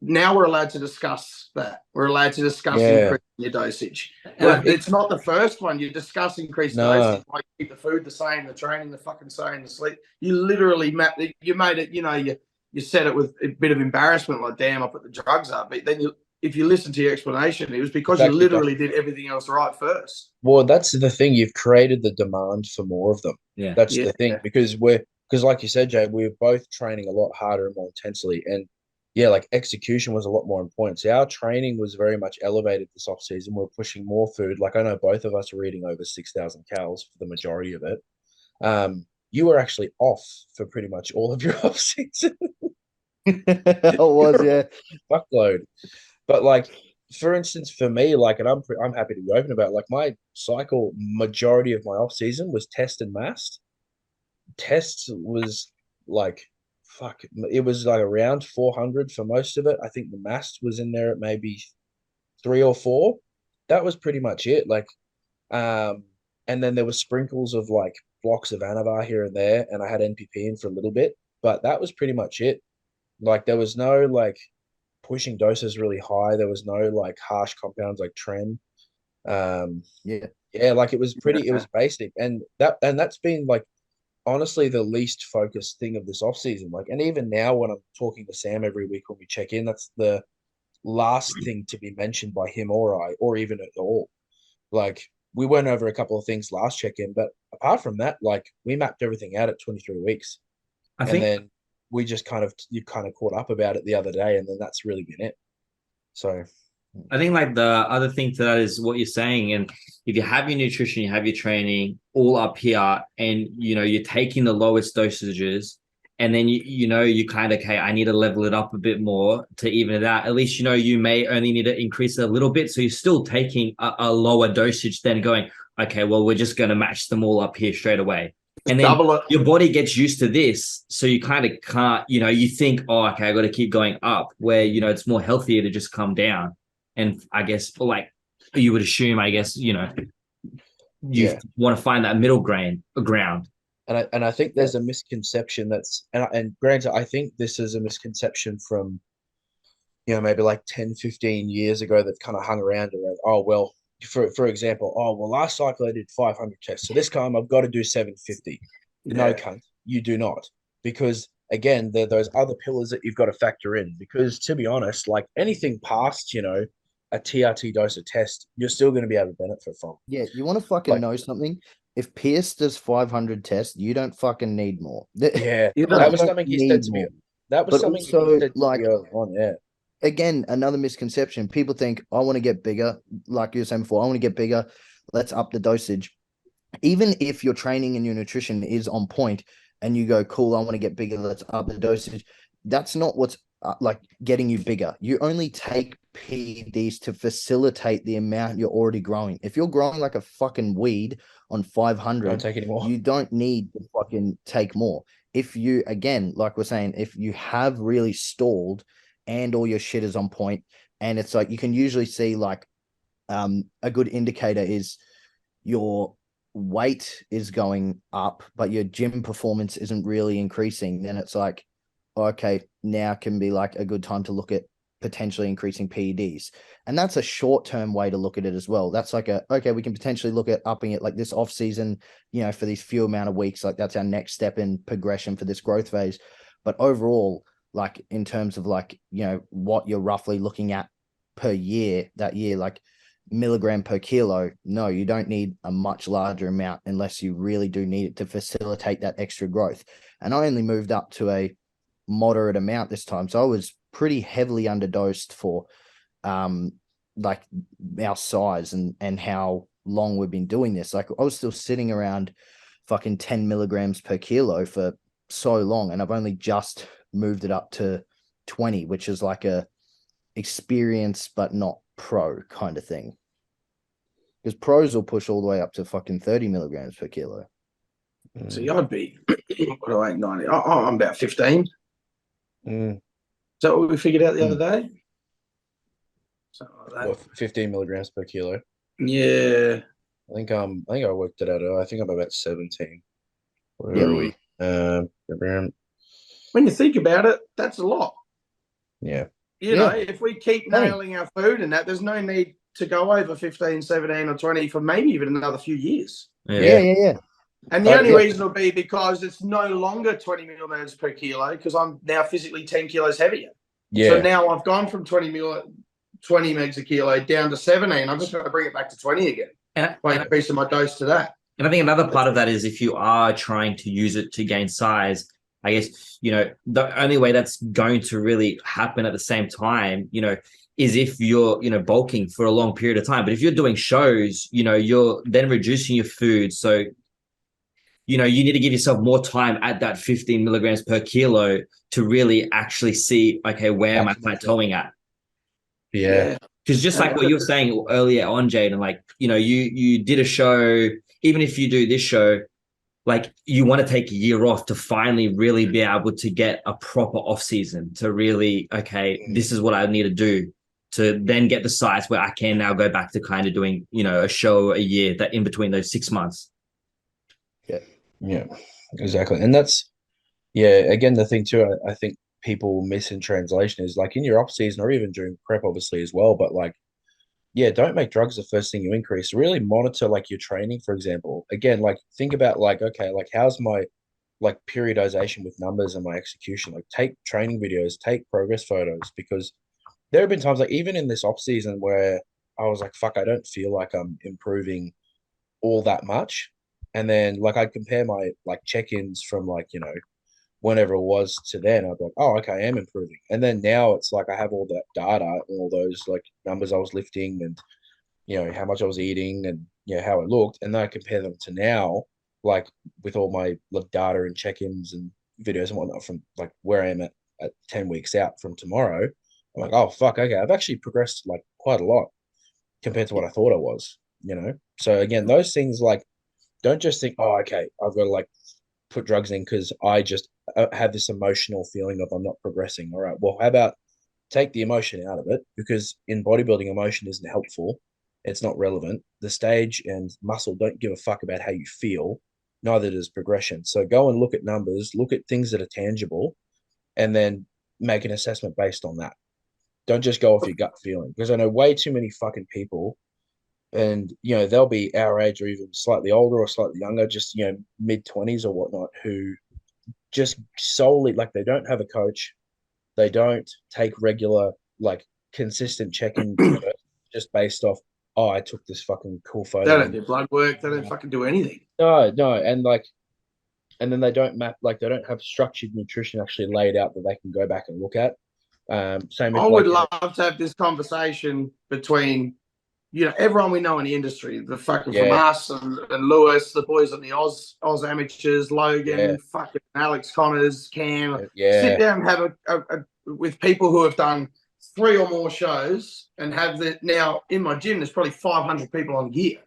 now we're allowed to discuss that. We're allowed to discuss increasing your dosage. It's not the first one. You discuss increased dosage. Like keep the food the same, the training the fucking same, the sleep. You literally you made it. You said it with a bit of embarrassment, like damn, I put the drugs up. But then if you listen to your explanation, it was because you literally did everything else right first. Well, that's the thing. You've created the demand for more of them. Yeah, that's the thing because like you said, Jay, we're both training a lot harder and more intensely, and like execution was a lot more important. So our training was very much elevated this off season. We're pushing more food. Like I know both of us are eating over 6,000 calories for the majority of it. You were actually off for pretty much all of your off season. I was, fuckload. But like, for instance, for me, like, and I'm happy to be open about it, like my cycle, majority of my off season was test and mast. Tests was like, it was like around 400 for most of it. I think the mast was in there at maybe 3 or 4. That was pretty much it. Like, and then there were sprinkles of like blocks of Anavar here and there, and I had NPP in for a little bit, but that was pretty much it. Like there was no like pushing doses really high. There was no like harsh compounds like Tren. Yeah. Yeah, like it was basic, and that's been like honestly the least focused thing of this off season. Like, and even now when I'm talking to Sam every week when we check in, that's the last thing to be mentioned by him or I, or even at all. Like we went over a couple of things last check in, but apart from that, like we mapped everything out at 23 weeks, I and think then we just you kind of caught up about it the other day, and then that's really been it. So like the other thing to that is what you're saying. And if you have your nutrition, you have your training all up here, and you're taking the lowest dosages, and then you kind of, okay, I need to level it up a bit more to even it out. At least you may only need to increase it a little bit. So you're still taking a lower dosage than going, okay, well, we're just gonna match them all up here straight away. And then your body gets used to this. So you kind of can't, you think, oh, okay, I got to keep going up, where it's more healthier to just come down. And I guess, like you would assume, I guess, you want to find that middle ground. And I think there's a misconception and granted, I think this is a misconception from, maybe like 10, 15 years ago that's kind of hung around, oh, well, for example, oh, well, last cycle I did 500 tests. So this time I've got to do 750. No, cunt, you do not. Because again, there are those other pillars that you've got to factor in. Because to be honest, like anything past, a TRT dose of test, you're still going to be able to benefit from. Yeah, you want to fucking know something? If Pierce does 500 tests, you don't fucking need more. Yeah, that was something he said to me. That was something he said to me early on, yeah. Again, another misconception. People think, I want to get bigger. Like you were saying before, I want to get bigger. Let's up the dosage. Even if your training and your nutrition is on point and you go, cool, I want to get bigger, let's up the dosage. That's not what's like getting you bigger. You only take PEDs to facilitate the amount you're already growing. If you're growing like a fucking weed on 500, don't take any more. You don't need to fucking take more. If you, again, like we're saying, if you have really stalled and all your shit is on point, and it's like you can usually see like a good indicator is your weight is going up, but your gym performance isn't really increasing, then it's like, okay, now can be like a good time to look at potentially increasing PEDs. And that's a short-term way to look at it as well. That's like okay, we can potentially look at upping it like this off season, for these few amount of weeks, like that's our next step in progression for this growth phase. But overall, like in terms of like, what you're roughly looking at per year, that year, like milligram per kilo, no, you don't need a much larger amount unless you really do need it to facilitate that extra growth. And I only moved up to a moderate amount this time. So I was pretty heavily underdosed for like our size and how long we've been doing this. Like I was still sitting around fucking 10 milligrams per kilo for so long, and I've only just moved it up to 20, which is like a experience but not pro kind of thing. Because pros will push all the way up to fucking 30 milligrams per kilo. So I'd be, what do I think, 90? I'm about 15. Is that what we figured out the other day? Like that. 15 milligrams per kilo. Yeah. I think I worked it out. I think I'm about 17. Where are we? When you think about it, that's a lot. Yeah. You know, if we keep nailing our food and that, there's no need to go over 15, 17 or 20 for maybe even another few years. Yeah. And the only reason will be because it's no longer 20 milligrams per kilo because I'm now physically 10 kilos heavier. Yeah. So now I've gone from 20 megs a kilo down to 17. I'm just going to bring it back to 20 again by increasing my dose to that. And I think another part of that is if you are trying to use it to gain size, I guess, the only way that's going to really happen at the same time, is if you're, bulking for a long period of time. But if you're doing shows, you're then reducing your food. So, you need to give yourself more time at that 15 milligrams per kilo to really actually see, okay, where am I plateauing at? Yeah. Because just like what you were saying earlier on, Jaiden, like, you did a show, even if you do this show, like you want to take a year off to finally really be able to get a proper off season to really, okay, this is what I need to do to then get the size where I can now go back to kind of doing, a show a year that in between those 6 months. Yeah. Yeah, exactly. And that's, yeah, again, the thing too, I think people miss in translation is like in your off season or even during prep, obviously, as well. But like, yeah, don't make drugs the first thing you increase. Really monitor like your training, for example. Again, like think about like, okay, like how's my like periodization with numbers and my execution? Like take training videos, take progress photos, because there have been times like even in this off season where I was like, fuck, I don't feel like I'm improving all that much. And then like I compare my like check-ins from like, whenever it was to then, I'd be like, oh, okay, I am improving. And then now it's like I have all that data, all those like numbers I was lifting and how much I was eating and how it looked. And then I compare them to now, like with all my like data and check-ins and videos and whatnot from like where I am at 10 weeks out from tomorrow. I'm like, oh fuck, okay, I've actually progressed like quite a lot compared to what I thought I was. So again, those things like don't just think, oh, okay, I've got to like put drugs in because I just have this emotional feeling of I'm not progressing. All right, well, how about take the emotion out of it? Because in bodybuilding, emotion isn't helpful. It's not relevant. The stage and muscle don't give a fuck about how you feel. Neither does progression. So go and look at numbers, look at things that are tangible, and then make an assessment based on that. Don't just go off your gut feeling. Because I know way too many fucking people and they'll be our age or even slightly older or slightly younger, just mid-20s or whatnot, who just solely like they don't have a coach, they don't take regular like consistent check-in just based off, oh, I took this fucking cool They photo don't and do blood work. They don't fucking do anything. no, and like and then they don't map, like they don't have structured nutrition actually laid out that they can go back and look at. Same I with would like love to have this conversation between everyone we know in the industry, the fucking from yeah, us and Lewis, the boys on the Oz amateurs, yeah, Logan, fucking Alex Connors, Cam. Sit yeah, down and have with people who have done 3 or more shows and have that now in my gym. There's probably 500 people on gear.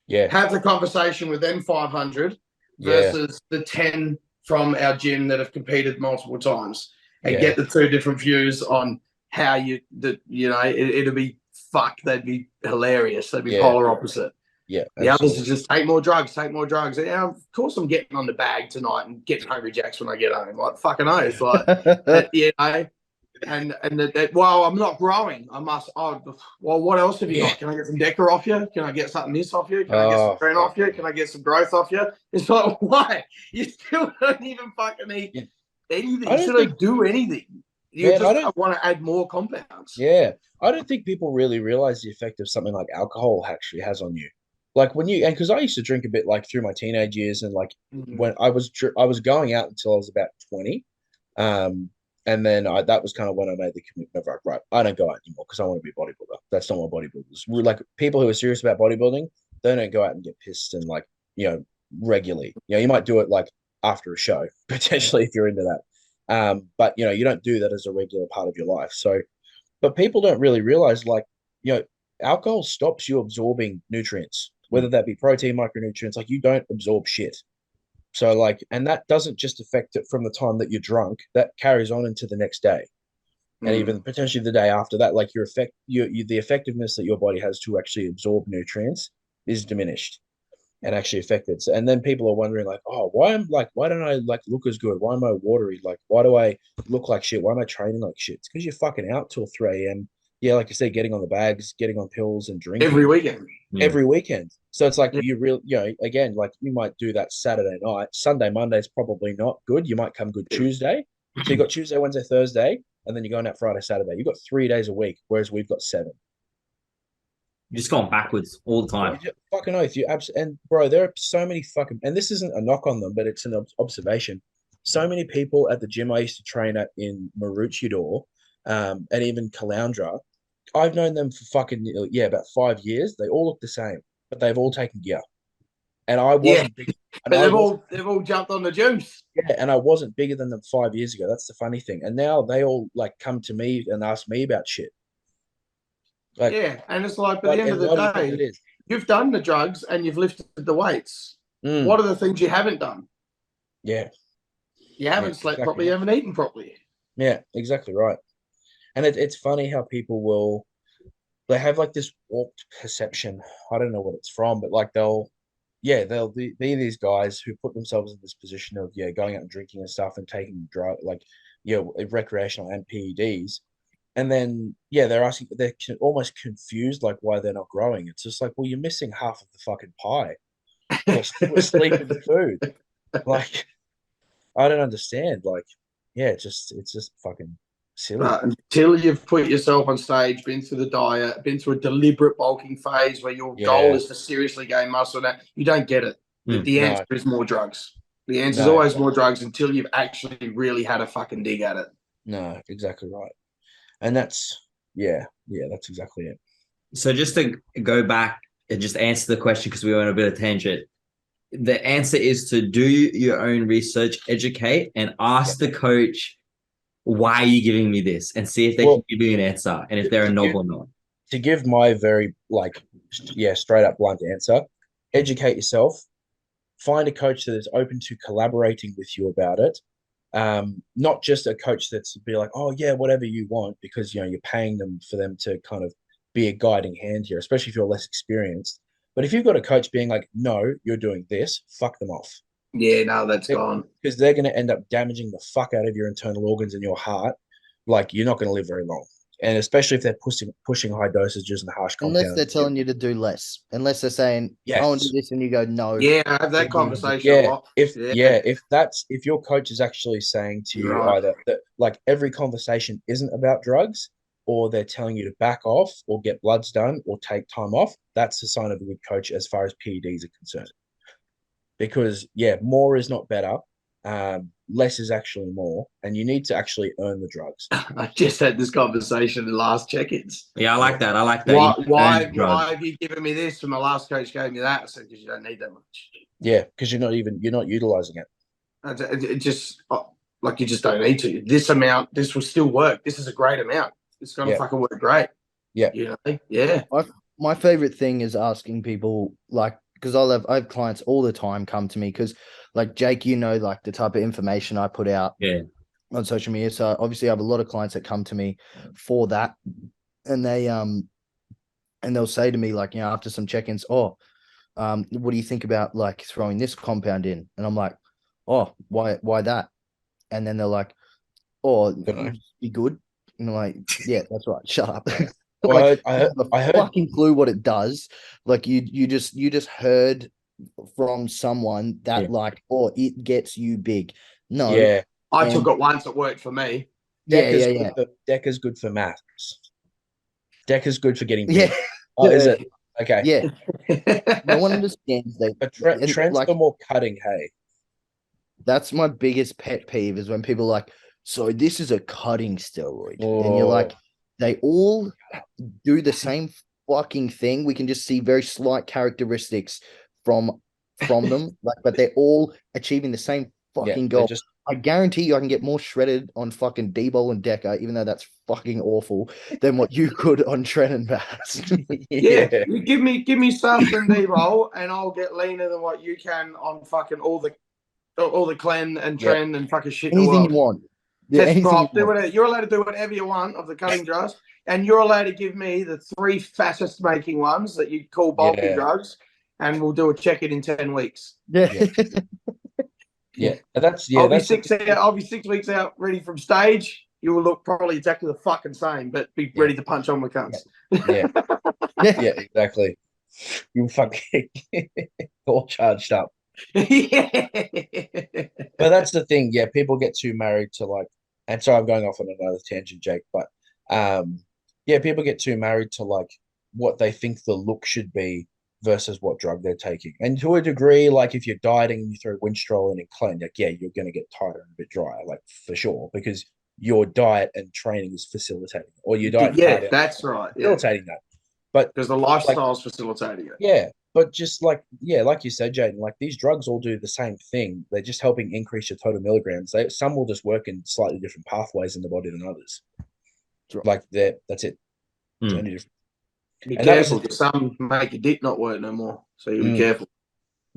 yeah, Have the conversation with them 500 yeah, versus the 10 from our gym that have competed multiple times and yeah, get the 2 different views on how it'll be fuck. They'd be hilarious. They'd be yeah, polar opposite. yeah, The others are absolutely. just take more drugs, take more drugs. And, of course, I'm getting on the bag tonight and getting hungry jacks when I get home. Like fucking oath, like that, well, I'm not growing. I must. Oh, well, what else have you Yeah. got? Can I get some Deca off you? Can I get something this off you? Can I get some Oh, Tren fuck. off you? Can I get some growth off you? It's like, why? You still don't even fucking eat Yeah. anything. I You don't still think, don't do anything. You man, I just don't, want to add more compounds. yeah, I don't think people really realize the effect of something like alcohol actually has on you. Like when and because I used to drink a bit like through my teenage years and like Mm-hmm. when I was going out until I was about 20. Um, and then that was kind of when I made the commitment of like, right, I don't go out anymore because I want to be a bodybuilder. That's not what bodybuilders. We're like people who are serious about bodybuilding, they don't go out and get pissed and like, regularly. You might do it like after a show, potentially if you're into that. But you don't do that as a regular part of your life. So, but people don't really realize like, you know, alcohol stops you absorbing nutrients, whether that be protein, micronutrients, like you don't absorb shit. So like, and that doesn't just affect it from the time that you're drunk, that carries on into the next day. And Mm. even potentially the day after that, like the effectiveness that your body has to actually absorb nutrients is diminished and actually affected. So, and then people are wondering like, oh, why don't I like look as good? Why am I watery? Like, why do I look like shit? Why am I training like shit? It's because you're fucking out till 3 a.m. Yeah, like I said, getting on the bags, getting on pills and Every drinking weekend. Mm. every weekend. So it's like Yeah. again, like you might do that Saturday night. Sunday, Monday's probably not good. You might come good Tuesday. So you got Tuesday, Wednesday, Thursday, and then you're going out Friday, Saturday. You've got 3 days a week, whereas we've got 7. You're just going backwards all the You time. just, fucking oath. And bro, there are so many fucking, and this isn't a knock on them, but it's an observation. So many people at the gym I used to train at in Maroochydore, and even Caloundra, I've known them for fucking, yeah, about 5 years. They all look the same, but they've all taken gear. And I Yeah. wasn't big, and But I was they've all jumped on the juice. yeah, and I wasn't bigger than them 5 years ago. That's the funny thing. And now they all like come to me and ask me about shit. Like, Yeah. And it's like by the end of the why do you think that day, is? you've done the drugs and you've lifted the weights. Mm, What are the things you haven't done? yeah, You yeah, haven't slept exactly properly, you right. haven't eaten properly. Yeah, exactly right. And it's funny how people they have like this warped perception. I don't know what it's from, but like they'll be these guys who put themselves in this position of going out and drinking and stuff and taking drug like recreational and PEDs, and then they're almost confused like why they're not growing. It's just like, well, you're missing half of the fucking pie. We're sleeping the food. Like, I don't understand. Like, it's just fucking silly. Until you've put yourself on stage, been through the diet, been through a deliberate bulking phase where your goal is to seriously gain muscle, now you don't get it. The answer is more drugs. The answer is always more drugs until you've actually really had a fucking dig at it. No, exactly right. And that's that's exactly it. So just to go back and just answer the question, because we went a bit of tangent. The answer is to do your own research, educate, and ask the coach, why are you giving me this? And see if they can give you an answer and if they're a knob or not. To give my very straight up blunt answer, educate yourself, find a coach that is open to collaborating with you about it. Not just a coach that's be like, oh yeah, whatever you want, because you're paying them for them to kind of be a guiding hand here, especially if you're less experienced. But if you've got a coach being like, no, you're doing this, fuck them off. Yeah, no, that's gone. Because they're going to end up damaging the fuck out of your internal organs and your heart. Like, you're not going to live very long. And especially if they're pushing high dosages and harsh compounds. Unless they're telling you to do less. Unless they're saying, I want to do this, and you go, no. Yeah, I have that conversation a lot. If your coach is actually saying to you either that like every conversation isn't about drugs, or they're telling you to back off or get bloods done or take time off, that's a sign of a good coach as far as PEDs are concerned. Because, more is not better. Less is actually more. And you need to actually earn the drugs. I just had this conversation in the last check-ins. Yeah, I like that. I like that. Why have you given me this when my last coach gave me that? I said, because you don't need that much. Yeah, because you're not utilizing it. It just, like, you just don't need to. This amount, this will still work. This is a great amount. It's going to fucking work great. Yeah. Yeah. My favorite thing is asking people, like, because I have clients all the time come to me because, like, Jake, like the type of information I put out on social media. So obviously I have a lot of clients that come to me for that, and they'll say to me, like, after some check-ins, what do you think about like throwing this compound in? And I'm like, oh, why that? And then they're like, oh, be good. And I'm like, yeah, that's right. Shut up. Well, like, I heard fucking clue what it does. Like you just heard from someone that it gets you big. No, I took it once. It worked for me. DECA's good for maths. DECA's good for getting big. Yeah. Oh, is it? Okay. Yeah. No one understands that. But trends are more cutting. Hey, that's my biggest pet peeve is when people are like, so this is a cutting steroid, and you're like, they all do the same fucking thing. We can just see very slight characteristics from them, like, but they're all achieving the same fucking goal. I guarantee you, I can get more shredded on fucking D-Bol and Deca, even though that's fucking awful, than what you could on Tren and Bass. You give me stuff and D-Bol, and I'll get leaner than what you can on fucking all the Clen and Tren and fucking shit. Anything you want. Test prop, you're allowed to do whatever you want of the cutting drugs, and you're allowed to give me the 3 fastest making ones that you call bulky drugs, and we'll do a check-in in 10 weeks. I'll be 6 weeks out, ready from stage. You will look probably exactly the fucking same, but be ready to punch on with cunts. Yeah, exactly. You fucking all charged up. But that's the thing. Yeah, people get too married to like, and sorry, I'm going off on another tangent, Jake. But people get too married to like what they think the look should be versus what drug they're taking. And to a degree, like if you're dieting and you throw Winstrol in and clean, like you're going to get tighter and a bit drier, like for sure, because your diet and training is facilitating, or your diet. That's right. Facilitating that. But because the lifestyle is facilitating it. Yeah. But just like you said, Jaiden, like these drugs all do the same thing. They're just helping increase your total milligrams. Some will just work in slightly different pathways in the body than others. Like that's it. It's only different. Be careful, because some make your dick not work no more. So you be careful.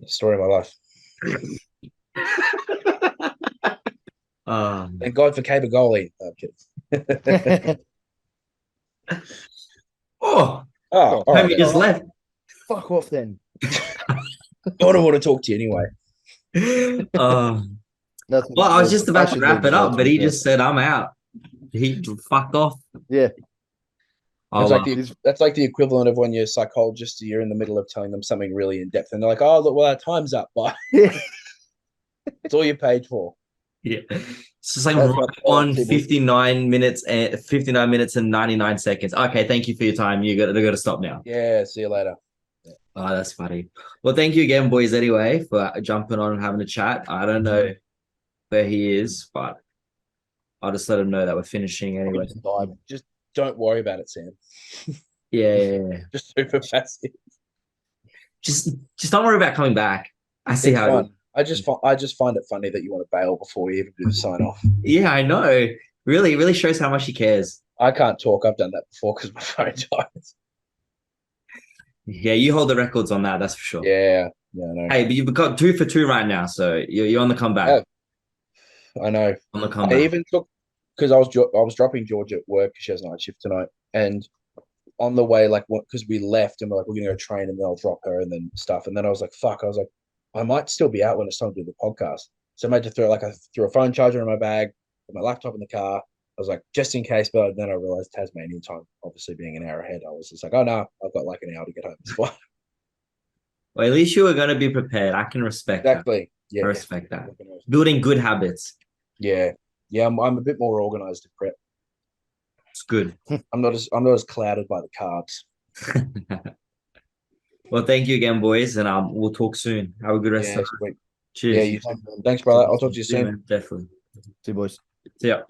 Story of my life. Thank God for Cabagoli. No, I'm kidding. All right, just left. Fuck off then. I don't want to talk to you anyway. Uh, Nothing. well, I was just about to should wrap leave it as well, up, to but be he fair. just said, I'm out. He fucked off. Yeah. Oh, It's like that's like the equivalent of when you're a psychologist, you're in the middle of telling them something really in depth, and they're like, "Oh, look, well, our time's up." Bye. It's all you paid for. yeah. It's just like That's right what- on that's it. 59 minutes and 99 seconds. Okay, thank you for your time. You got to stop now. Yeah. See you later. Oh, that's funny. Well, thank you again, boys, anyway, for jumping on and having a chat. I don't know where he is, but I'll just let him know that we're finishing anyway. Just don't worry about it, Sam. Yeah. Just super passive. Just don't worry about coming back. I see It's how it fun. is. I just find it funny that you want to bail before you even do the sign off. Yeah, I know. Really, really shows how much he cares. I can't talk. I've done that before because my phone dies. Yeah, you hold the records on that, that's for sure. Yeah. Yeah. I know. Hey, but you've got 2 for 2 right now, so you're on the comeback. I know. On the I comeback. even took because I was dropping Georgia at work because she has night shift tonight, and on the way, like, because we left and we're like, we're gonna go train and then I'll drop her and then stuff, and then I was like, fuck, I was like, I might still be out when it's time to do the podcast, so I made to throw I threw a phone charger in my bag, put my laptop in the car. I was like, just in case, but then I realized Tasmanian time, obviously being an hour ahead, I was just like, oh no, I've got like an hour to get home. It's fine. Well, at least you were going to be prepared. I can respect that. Exactly. Yeah. I respect that. Building good habits. Yeah. Yeah. I'm a bit more organized to prep. It's good. I'm not as clouded by the carbs. Well, thank you again, boys, and we'll talk soon. Have a good rest Yeah, of the sweet. Cheers. Yeah, you too. Thanks, brother. I'll talk to you See you, soon. man. Definitely. See you, boys. See ya.